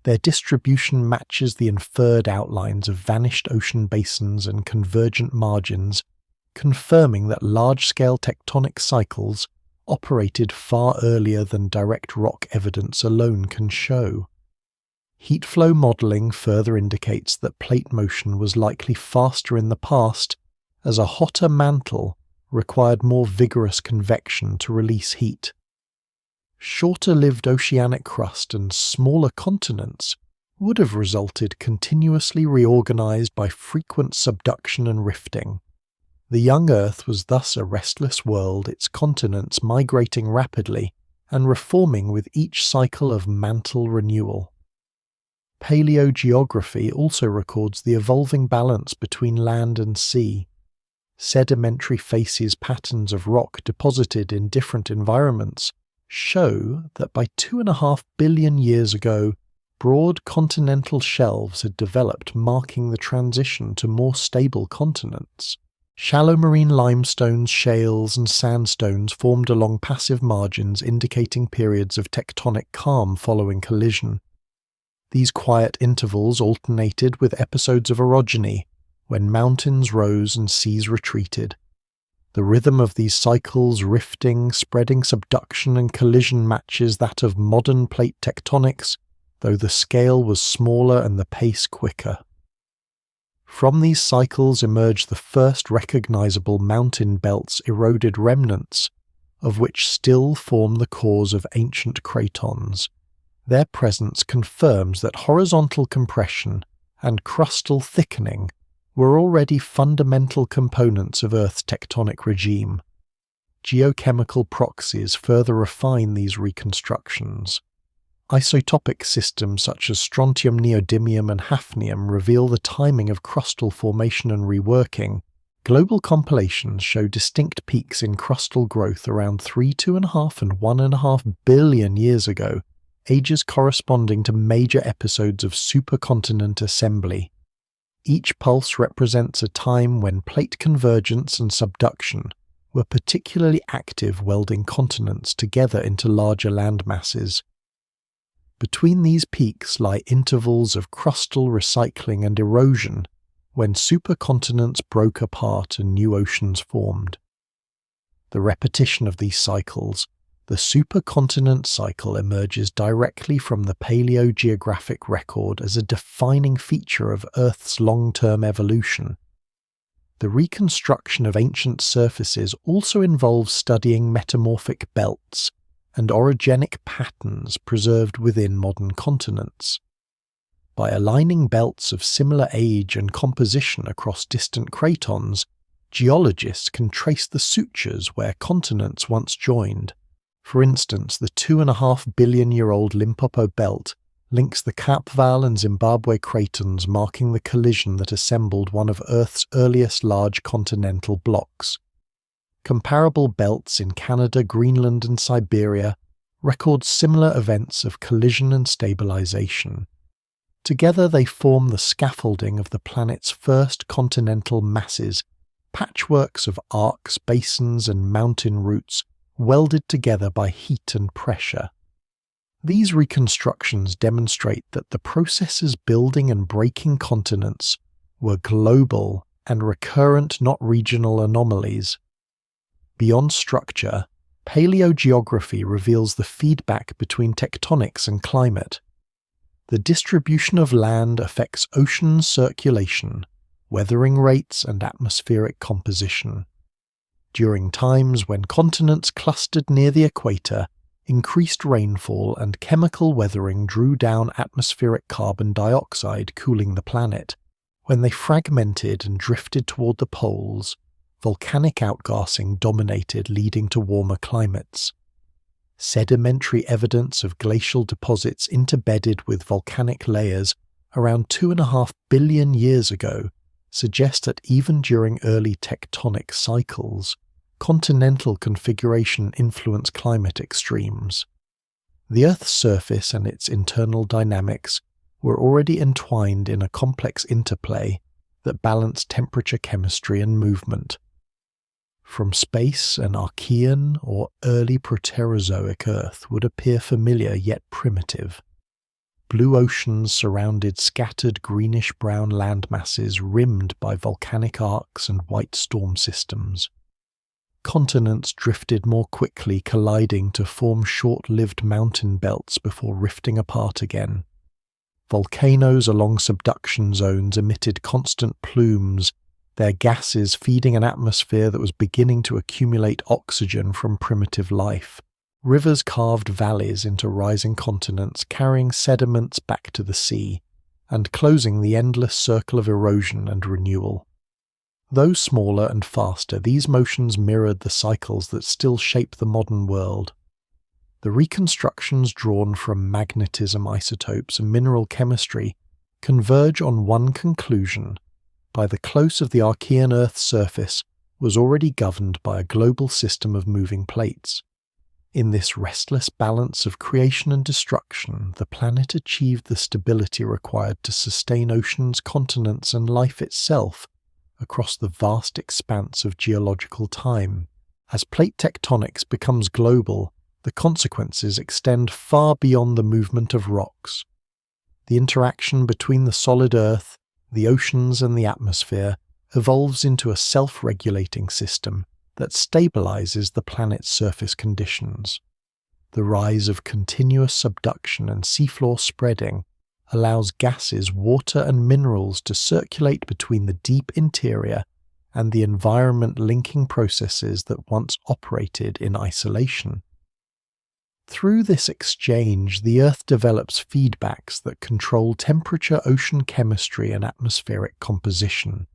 [SPEAKER 1] Their distribution matches the inferred outlines of vanished ocean basins and convergent margins, confirming that large-scale tectonic cycles operated far earlier than direct rock evidence alone can show. Heat flow modelling further indicates that plate motion was likely faster in the past, as a hotter mantle required more vigorous convection to release heat. Shorter-lived oceanic crust and smaller continents would have resulted continuously reorganized by frequent subduction and rifting. The young Earth was thus a restless world, its continents migrating rapidly and reforming with each cycle of mantle renewal. Paleogeography also records the evolving balance between land and sea. Sedimentary facies patterns of rock deposited in different environments show that by 2.5 billion years ago, broad continental shelves had developed, marking the transition to more stable continents. Shallow marine limestones, shales, and sandstones formed along passive margins, indicating periods of tectonic calm following collision. These quiet intervals alternated with episodes of orogeny, when mountains rose and seas retreated. The rhythm of these cycles, rifting, spreading subduction and collision, matches that of modern plate tectonics, though the scale was smaller and the pace quicker. From these cycles emerged the first recognizable mountain belts, eroded remnants, of which still form the cores of ancient cratons. Their presence confirms that horizontal compression and crustal thickening were already fundamental components of Earth's tectonic regime. Geochemical proxies further refine these reconstructions. Isotopic systems such as strontium, neodymium, and hafnium reveal the timing of crustal formation and reworking. Global compilations show distinct peaks in crustal growth around 2.5 and 1.5 billion years ago, ages corresponding to major episodes of supercontinent assembly. Each pulse represents a time when plate convergence and subduction were particularly active, welding continents together into larger landmasses. Between these peaks lie intervals of crustal recycling and erosion, when supercontinents broke apart and new oceans formed. The repetition of these cycles, the supercontinent cycle, emerges directly from the paleogeographic record as a defining feature of Earth's long-term evolution. The reconstruction of ancient surfaces also involves studying metamorphic belts and orogenic patterns preserved within modern continents. By aligning belts of similar age and composition across distant cratons, geologists can trace the sutures where continents once joined. For instance, the 2.5 billion-year-old Limpopo belt links the Kapval and Zimbabwe cratons, marking the collision that assembled one of Earth's earliest large continental blocks. Comparable belts in Canada, Greenland, and Siberia record similar events of collision and stabilization. Together they form the scaffolding of the planet's first continental masses, patchworks of arcs, basins, and mountain roots welded together by heat and pressure. These reconstructions demonstrate that the processes building and breaking continents were global and recurrent, not regional anomalies. Beyond structure, paleogeography reveals the feedback between tectonics and climate. The distribution of land affects ocean circulation, weathering rates, and atmospheric composition. During times when continents clustered near the equator, increased rainfall and chemical weathering drew down atmospheric carbon dioxide, cooling the planet. When they fragmented and drifted toward the poles, volcanic outgassing dominated, leading to warmer climates. Sedimentary evidence of glacial deposits interbedded with volcanic layers around 2.5 billion years ago suggest that even during early tectonic cycles, continental configuration influenced climate extremes. The Earth's surface and its internal dynamics were already entwined in a complex interplay that balanced temperature, chemistry, and movement. From space, an Archean or early Proterozoic Earth would appear familiar yet primitive. Blue oceans surrounded scattered greenish-brown landmasses rimmed by volcanic arcs and white storm systems. Continents drifted more quickly, colliding to form short-lived mountain belts before rifting apart again. Volcanoes along subduction zones emitted constant plumes, their gases feeding an atmosphere that was beginning to accumulate oxygen from primitive life. Rivers carved valleys into rising continents, carrying sediments back to the sea, and closing the endless circle of erosion and renewal. Though smaller and faster, these motions mirrored the cycles that still shape the modern world. The reconstructions drawn from magnetism, isotopes, and mineral chemistry converge on one conclusion: by the close of the Archean Earth's surface was already governed by a global system of moving plates. In this restless balance of creation and destruction, the planet achieved the stability required to sustain oceans, continents, and life itself across the vast expanse of geological time. As plate tectonics becomes global, the consequences extend far beyond the movement of rocks. The interaction between the solid Earth, the oceans, and the atmosphere evolves into a self-regulating system that stabilizes the planet's surface conditions. The rise of continuous subduction and seafloor spreading allows gases, water, and minerals to circulate between the deep interior and the environment, linking processes that once operated in isolation. Through this exchange, the Earth develops feedbacks that control temperature, ocean chemistry, and atmospheric composition.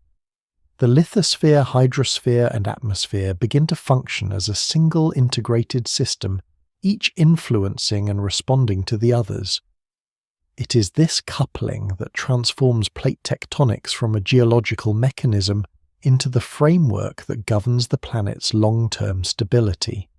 [SPEAKER 1] The lithosphere, hydrosphere, and atmosphere begin to function as a single integrated system, each influencing and responding to the others. It is this coupling that transforms plate tectonics from a geological mechanism into the framework that governs the planet's long-term stability.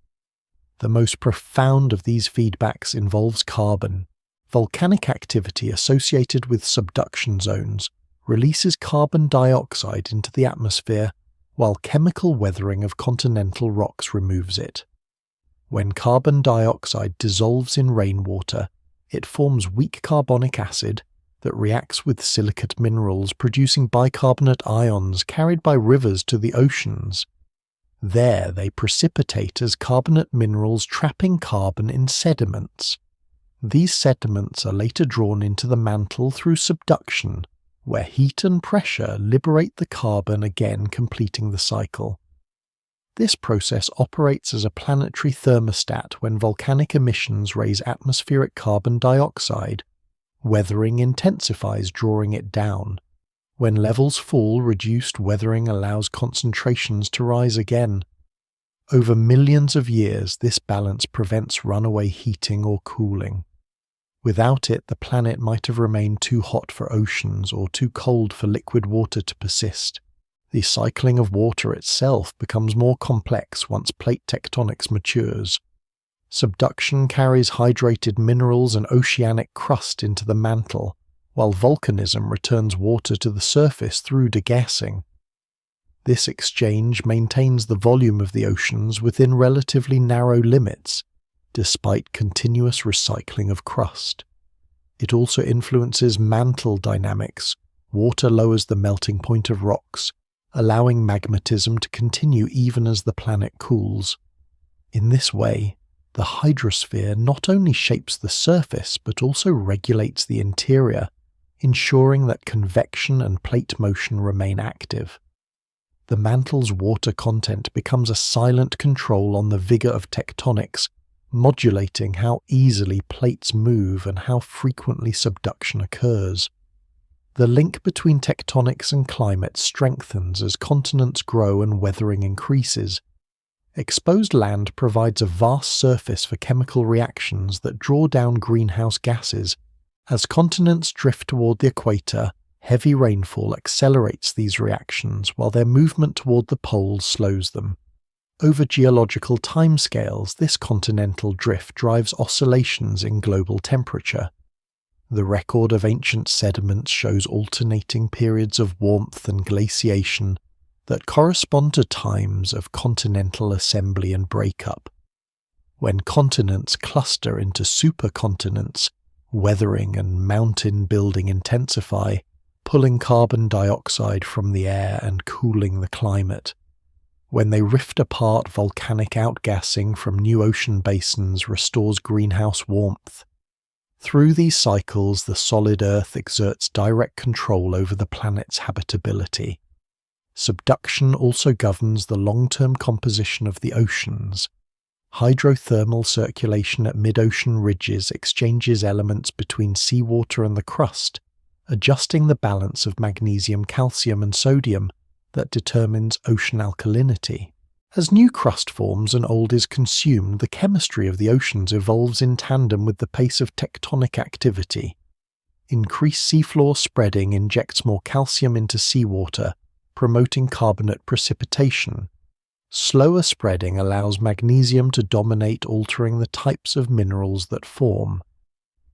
[SPEAKER 1] The most profound of these feedbacks involves carbon. Volcanic activity associated with subduction zones releases carbon dioxide into the atmosphere, while chemical weathering of continental rocks removes it. When carbon dioxide dissolves in rainwater, it forms weak carbonic acid that reacts with silicate minerals, producing bicarbonate ions carried by rivers to the oceans. There they precipitate as carbonate minerals, trapping carbon in sediments. These sediments are later drawn into the mantle through subduction, where heat and pressure liberate the carbon, again completing the cycle. This process operates as a planetary thermostat when volcanic emissions raise atmospheric carbon dioxide. Weathering intensifies, drawing it down. When levels fall, reduced weathering allows concentrations to rise again. Over millions of years, this balance prevents runaway heating or cooling. Without it, the planet might have remained too hot for oceans or too cold for liquid water to persist. The cycling of water itself becomes more complex once plate tectonics matures. Subduction carries hydrated minerals and oceanic crust into the mantle, while volcanism returns water to the surface through degassing. This exchange maintains the volume of the oceans within relatively narrow limits, despite continuous recycling of crust. It also influences mantle dynamics. Water lowers the melting point of rocks, allowing magmatism to continue even as the planet cools. In this way, the hydrosphere not only shapes the surface but also regulates the interior, ensuring that convection and plate motion remain active. The mantle's water content becomes a silent control on the vigor of tectonics, modulating how easily plates move and how frequently subduction occurs. The link between tectonics and climate strengthens as continents grow and weathering increases. Exposed land provides a vast surface for chemical reactions that draw down greenhouse gases. As continents drift toward the equator, heavy rainfall accelerates these reactions while their movement toward the poles slows them. Over geological timescales, this continental drift drives oscillations in global temperature. The record of ancient sediments shows alternating periods of warmth and glaciation that correspond to times of continental assembly and breakup. When continents cluster into supercontinents, weathering and mountain building intensify, pulling carbon dioxide from the air and cooling the climate. When they rift apart, volcanic outgassing from new ocean basins restores greenhouse warmth. Through these cycles, the solid Earth exerts direct control over the planet's habitability. Subduction also governs the long-term composition of the oceans. Hydrothermal circulation at mid-ocean ridges exchanges elements between seawater and the crust, adjusting the balance of magnesium, calcium, and sodium that determines ocean alkalinity. As new crust forms and old is consumed, the chemistry of the oceans evolves in tandem with the pace of tectonic activity. Increased seafloor spreading injects more calcium into seawater, promoting carbonate precipitation. Slower spreading allows magnesium to dominate, altering the types of minerals that form.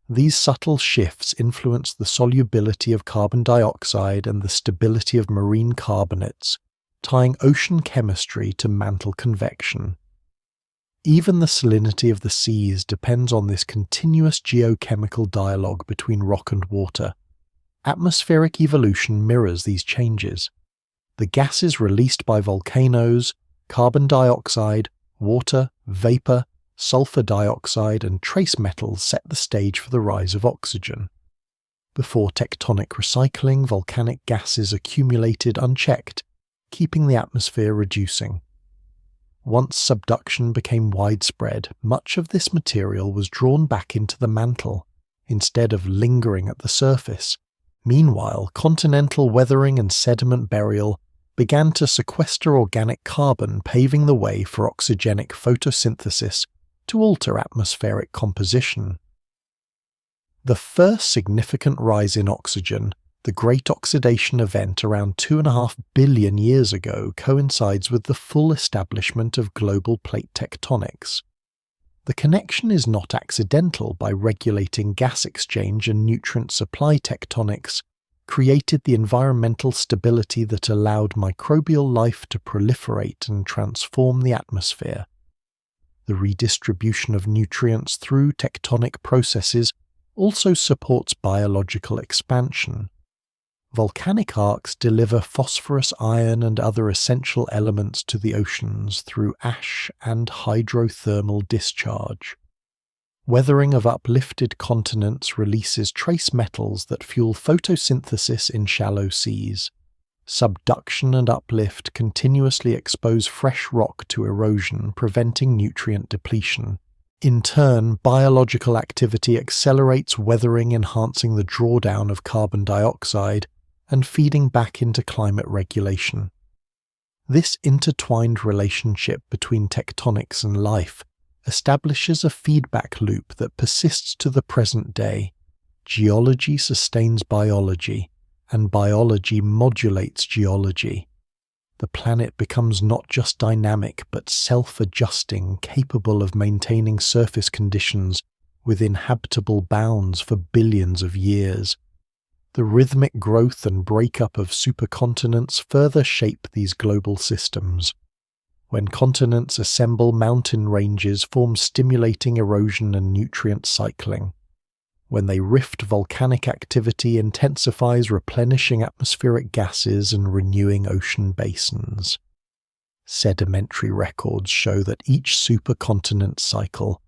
[SPEAKER 1] These subtle shifts influence the solubility of carbon dioxide and the stability of marine carbonates, tying ocean chemistry to mantle convection. Even the salinity of the seas depends on this continuous geochemical dialogue between rock and water. Atmospheric evolution mirrors these changes. The gases released by volcanoes, carbon dioxide, water, vapor, sulfur dioxide, and trace metals set the stage for the rise of oxygen. Before tectonic recycling, volcanic gases accumulated unchecked, keeping the atmosphere reducing. Once subduction became widespread, much of this material was drawn back into the mantle, instead of lingering at the surface. Meanwhile, continental weathering and sediment burial began to sequester organic carbon, paving the way for oxygenic photosynthesis to alter atmospheric composition. The first significant rise in oxygen, the Great Oxidation Event around 2.5 billion years ago, coincides with the full establishment of global plate tectonics. The connection is not accidental. By regulating gas exchange and nutrient supply, tectonics created the environmental stability that allowed microbial life to proliferate and transform the atmosphere. The redistribution of nutrients through tectonic processes also supports biological expansion. Volcanic arcs deliver phosphorus, iron, and other essential elements to the oceans through ash and hydrothermal discharge. Weathering of uplifted continents releases trace metals that fuel photosynthesis in shallow seas. Subduction and uplift continuously expose fresh rock to erosion, preventing nutrient depletion. In turn, biological activity accelerates weathering, enhancing the drawdown of carbon dioxide and feeding back into climate regulation. This intertwined relationship between tectonics and life establishes a feedback loop that persists to the present day. Geology sustains biology, and biology modulates geology. The planet becomes not just dynamic but self-adjusting, capable of maintaining surface conditions within habitable bounds for billions of years. The rhythmic growth and breakup of supercontinents further shape these global systems. When continents assemble, mountain ranges form, stimulating erosion and nutrient cycling. When they rift, volcanic activity intensifies, replenishing atmospheric gases and renewing ocean basins. Sedimentary records show that each supercontinent cycle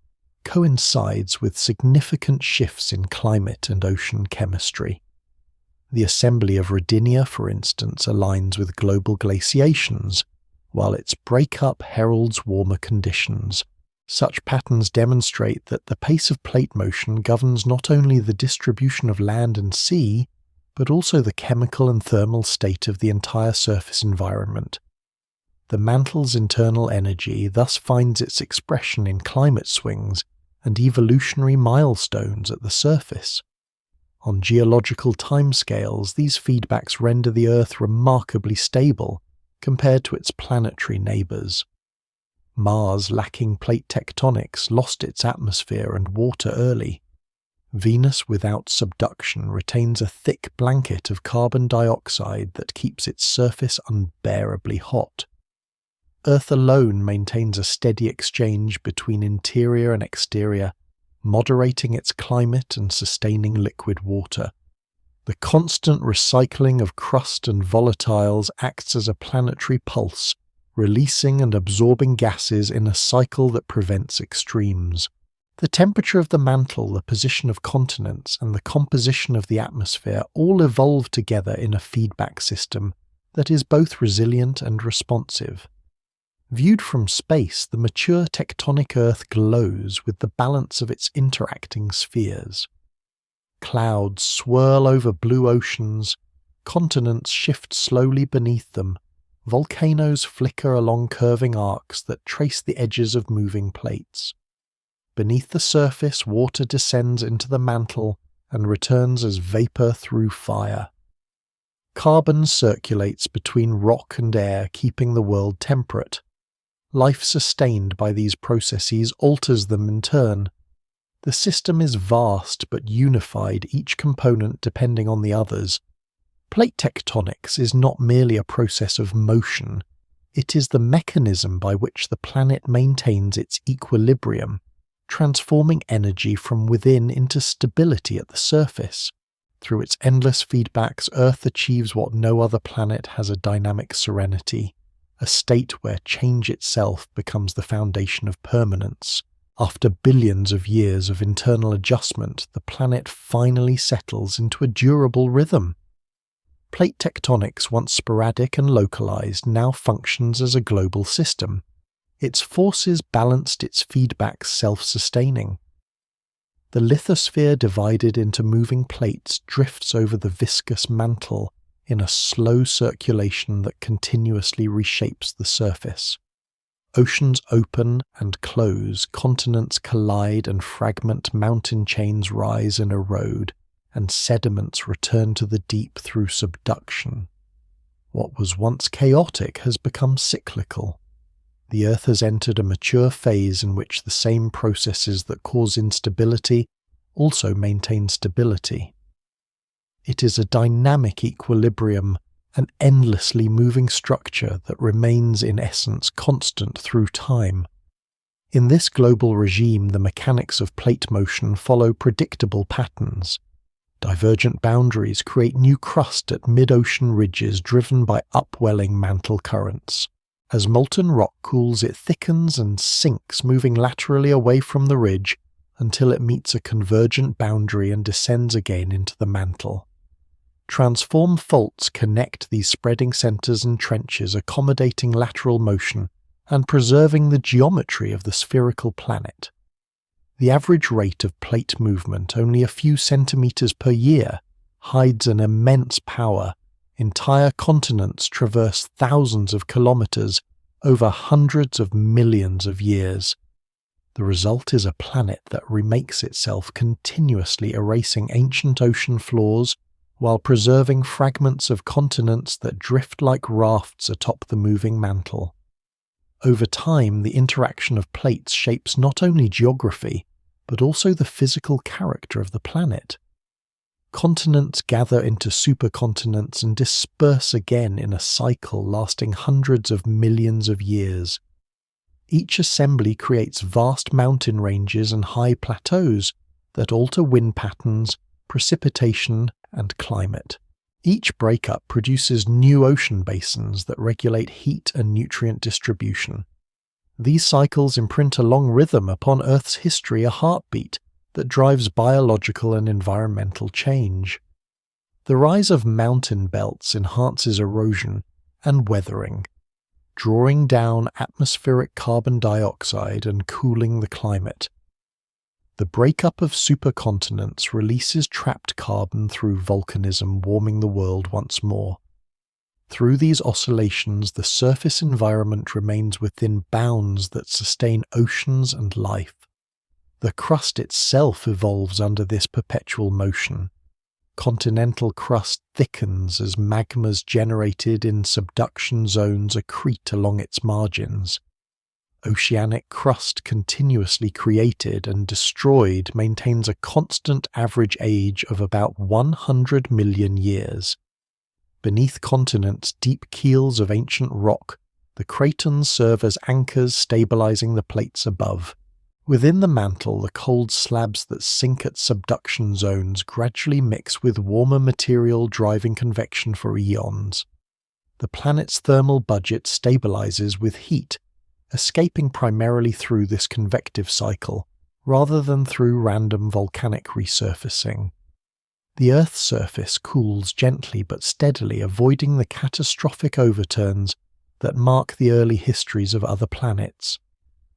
[SPEAKER 1] coincides with significant shifts in climate and ocean chemistry. The assembly of Rodinia, for instance, aligns with global glaciations, while its breakup heralds warmer conditions. Such patterns demonstrate that the pace of plate motion governs not only the distribution of land and sea, but also the chemical and thermal state of the entire surface environment. The mantle's internal energy thus finds its expression in climate swings and evolutionary milestones at the surface. On geological timescales, these feedbacks render the Earth remarkably stable compared to its planetary neighbours. Mars, lacking plate tectonics, lost its atmosphere and water early. Venus, without subduction, retains a thick blanket of carbon dioxide that keeps its surface unbearably hot. Earth alone maintains a steady exchange between interior and exterior, moderating its climate and sustaining liquid water. The constant recycling of crust and volatiles acts as a planetary pulse, releasing and absorbing gases in a cycle that prevents extremes. The temperature of the mantle, the position of continents, and the composition of the atmosphere all evolve together in a feedback system that is both resilient and responsive. Viewed from space, the mature tectonic Earth glows with the balance of its interacting spheres. Clouds swirl over blue oceans, continents shift slowly beneath them, volcanoes flicker along curving arcs that trace the edges of moving plates. Beneath the surface, water descends into the mantle and returns as vapour through fire. Carbon circulates between rock and air, keeping the world temperate. Life sustained by these processes alters them in turn. The system is vast but unified, each component depending on the others. Plate tectonics is not merely a process of motion, it is the mechanism by which the planet maintains its equilibrium, transforming energy from within into stability at the surface. Through its endless feedbacks, Earth achieves what no other planet has: a dynamic serenity, a state where change itself becomes the foundation of permanence. After billions of years of internal adjustment, the planet finally settles into a durable rhythm. Plate tectonics, once sporadic and localized, now functions as a global system. Its forces balanced, its feedbacks self-sustaining. The lithosphere, divided into moving plates, drifts over the viscous mantle in a slow circulation that continuously reshapes the surface. Oceans open and close, continents collide and fragment, mountain chains rise and erode, and sediments return to the deep through subduction. What was once chaotic has become cyclical. The Earth has entered a mature phase in which the same processes that cause instability also maintain stability. It is a dynamic equilibrium, an endlessly moving structure that remains in essence constant through time. In this global regime, the mechanics of plate motion follow predictable patterns. Divergent boundaries create new crust at mid-ocean ridges driven by upwelling mantle currents. As molten rock cools, it thickens and sinks, moving laterally away from the ridge until it meets a convergent boundary and descends again into the mantle. Transform faults connect these spreading centers and trenches, accommodating lateral motion and preserving the geometry of the spherical planet. The average rate of plate movement, only a few centimeters per year, hides an immense power. Entire continents traverse thousands of kilometers over hundreds of millions of years. The result is a planet that remakes itself, continuously erasing ancient ocean floors while preserving fragments of continents that drift like rafts atop the moving mantle. Over time, the interaction of plates shapes not only geography, but also the physical character of the planet. Continents gather into supercontinents and disperse again in a cycle lasting hundreds of millions of years. Each assembly creates vast mountain ranges and high plateaus that alter wind patterns, precipitation, and climate. Each breakup produces new ocean basins that regulate heat and nutrient distribution. These cycles imprint a long rhythm upon Earth's history, a heartbeat that drives biological and environmental change. The rise of mountain belts enhances erosion and weathering, drawing down atmospheric carbon dioxide and cooling the climate. The breakup of supercontinents releases trapped carbon through volcanism, warming the world once more. Through these oscillations, the surface environment remains within bounds that sustain oceans and life. The crust itself evolves under this perpetual motion. Continental crust thickens as magmas generated in subduction zones accrete along its margins. Oceanic crust, continuously created and destroyed, maintains a constant average age of about 100 million years. Beneath continents, deep keels of ancient rock, the cratons serve as anchors stabilizing the plates above. Within the mantle, the cold slabs that sink at subduction zones gradually mix with warmer material, driving convection for eons. The planet's thermal budget stabilizes with heat, escaping primarily through this convective cycle, rather than through random volcanic resurfacing. The Earth's surface cools gently but steadily, avoiding the catastrophic overturns that mark the early histories of other planets.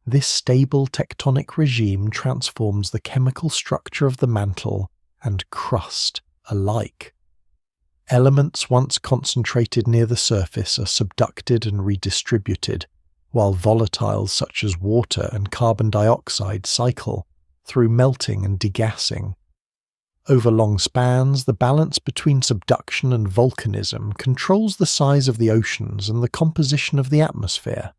[SPEAKER 1] This stable tectonic regime transforms the chemical structure of the mantle and crust alike. Elements once concentrated near the surface are subducted and redistributed, while volatiles such as water and carbon dioxide cycle through melting and degassing. Over long spans, the balance between subduction and volcanism controls the size of the oceans and the composition of the atmosphere.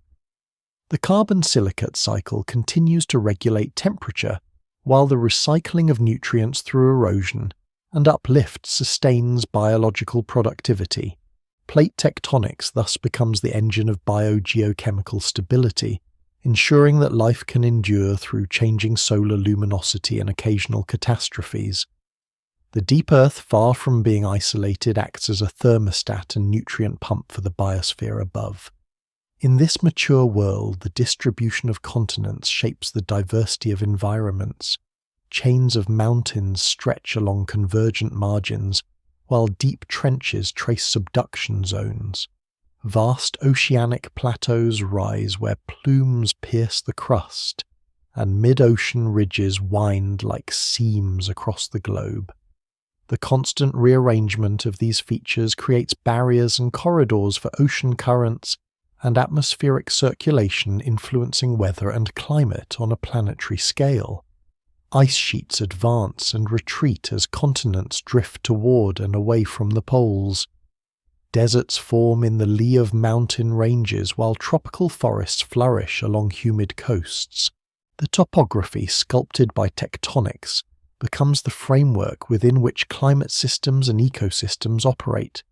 [SPEAKER 1] The carbon silicate cycle continues to regulate temperature, while the recycling of nutrients through erosion and uplift sustains biological productivity. Plate tectonics thus becomes the engine of biogeochemical stability, ensuring that life can endure through changing solar luminosity and occasional catastrophes. The deep Earth, far from being isolated, acts as a thermostat and nutrient pump for the biosphere above. In this mature world, the distribution of continents shapes the diversity of environments. Chains of mountains stretch along convergent margins, while deep trenches trace subduction zones. Vast oceanic plateaus rise where plumes pierce the crust, and mid-ocean ridges wind like seams across the globe. The constant rearrangement of these features creates barriers and corridors for ocean currents and atmospheric circulation, influencing weather and climate on a planetary scale. Ice sheets advance and retreat as continents drift toward and away from the poles. Deserts form in the lee of mountain ranges, while tropical forests flourish along humid coasts. The topography, sculpted by tectonics, becomes the framework within which climate systems and ecosystems operate.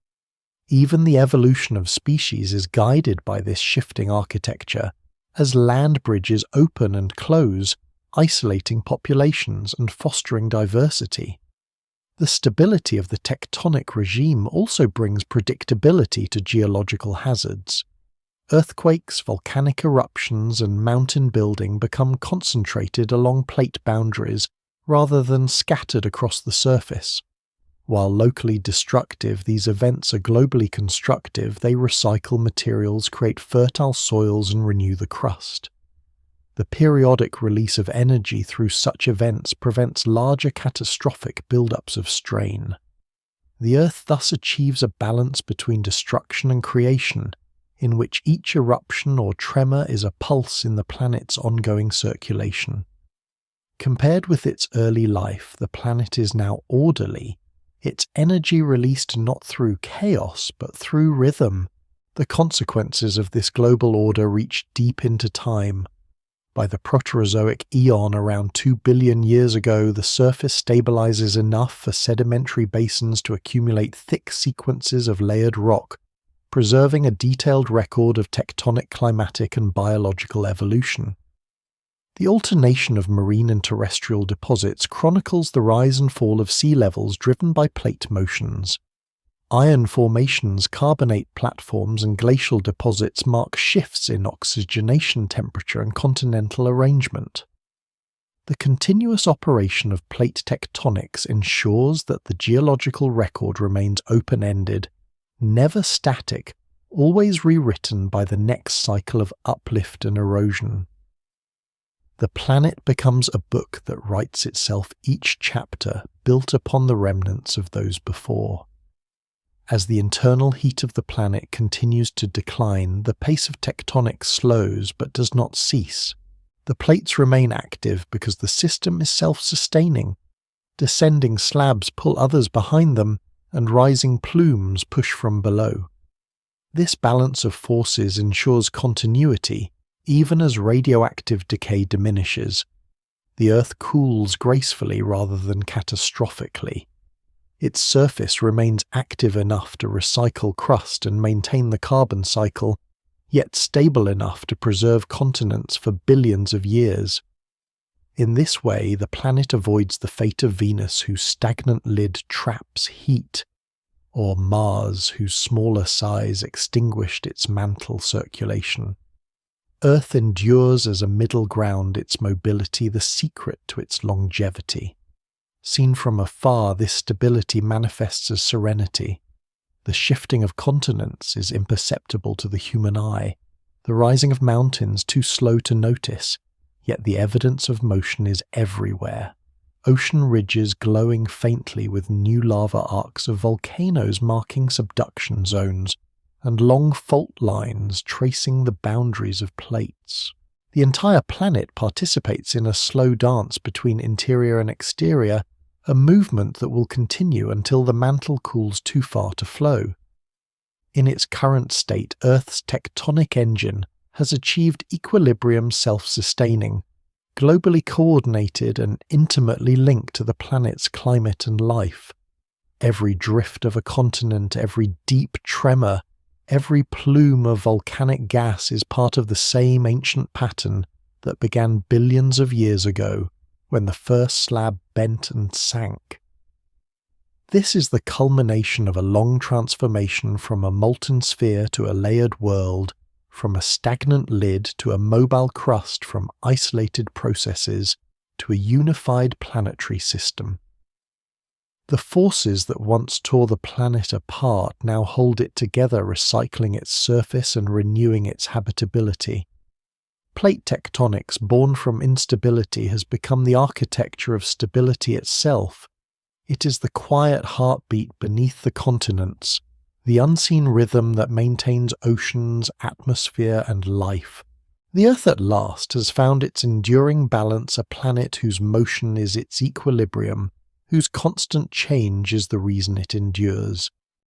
[SPEAKER 1] Even the evolution of species is guided by this shifting architecture, as land bridges open and close, isolating populations and fostering diversity. The stability of the tectonic regime also brings predictability to geological hazards. Earthquakes, volcanic eruptions, and mountain building become concentrated along plate boundaries rather than scattered across the surface. While locally destructive, these events are globally constructive. They recycle materials, create fertile soils, and renew the crust. The periodic release of energy through such events prevents larger catastrophic buildups of strain. The Earth thus achieves a balance between destruction and creation, in which each eruption or tremor is a pulse in the planet's ongoing circulation. Compared with its early life, the planet is now orderly, its energy released not through chaos but through rhythm. The consequences of this global order reach deep into time. By the Proterozoic eon around 2 billion years ago, the surface stabilizes enough for sedimentary basins to accumulate thick sequences of layered rock, preserving a detailed record of tectonic, climatic, and biological evolution. The alternation of marine and terrestrial deposits chronicles the rise and fall of sea levels driven by plate motions. Iron formations, carbonate platforms, and glacial deposits mark shifts in oxygenation temperature and continental arrangement. The continuous operation of plate tectonics ensures that the geological record remains open-ended, never static, always rewritten by the next cycle of uplift and erosion. The planet becomes a book that writes itself, each chapter built upon the remnants of those before. As the internal heat of the planet continues to decline, the pace of tectonics slows but does not cease. The plates remain active because the system is self-sustaining. Descending slabs pull others behind them, and rising plumes push from below. This balance of forces ensures continuity, even as radioactive decay diminishes. The Earth cools gracefully rather than catastrophically. Its surface remains active enough to recycle crust and maintain the carbon cycle, yet stable enough to preserve continents for billions of years. In this way, the planet avoids the fate of Venus, whose stagnant lid traps heat, or Mars, whose smaller size extinguished its mantle circulation. Earth endures as a middle ground, its mobility the secret to its longevity. Seen from afar, this stability manifests as serenity. The shifting of continents is imperceptible to the human eye, the rising of mountains too slow to notice, yet the evidence of motion is everywhere. Ocean ridges glowing faintly with new lava arcs of volcanoes marking subduction zones, and long fault lines tracing the boundaries of plates. The entire planet participates in a slow dance between interior and exterior, a movement that will continue until the mantle cools too far to flow. In its current state, Earth's tectonic engine has achieved equilibrium self-sustaining, globally coordinated and intimately linked to the planet's climate and life. Every drift of a continent, every deep tremor, every plume of volcanic gas is part of the same ancient pattern that began billions of years ago, when the first slab bent and sank. This is the culmination of a long transformation from a molten sphere to a layered world, from a stagnant lid to a mobile crust, from isolated processes to a unified planetary system. The forces that once tore the planet apart now hold it together, recycling its surface and renewing its habitability. Plate tectonics, born from instability, has become the architecture of stability itself. It is the quiet heartbeat beneath the continents, the unseen rhythm that maintains oceans, atmosphere, and life. The Earth at last has found its enduring balance, a planet whose motion is its equilibrium, whose constant change is the reason it endures.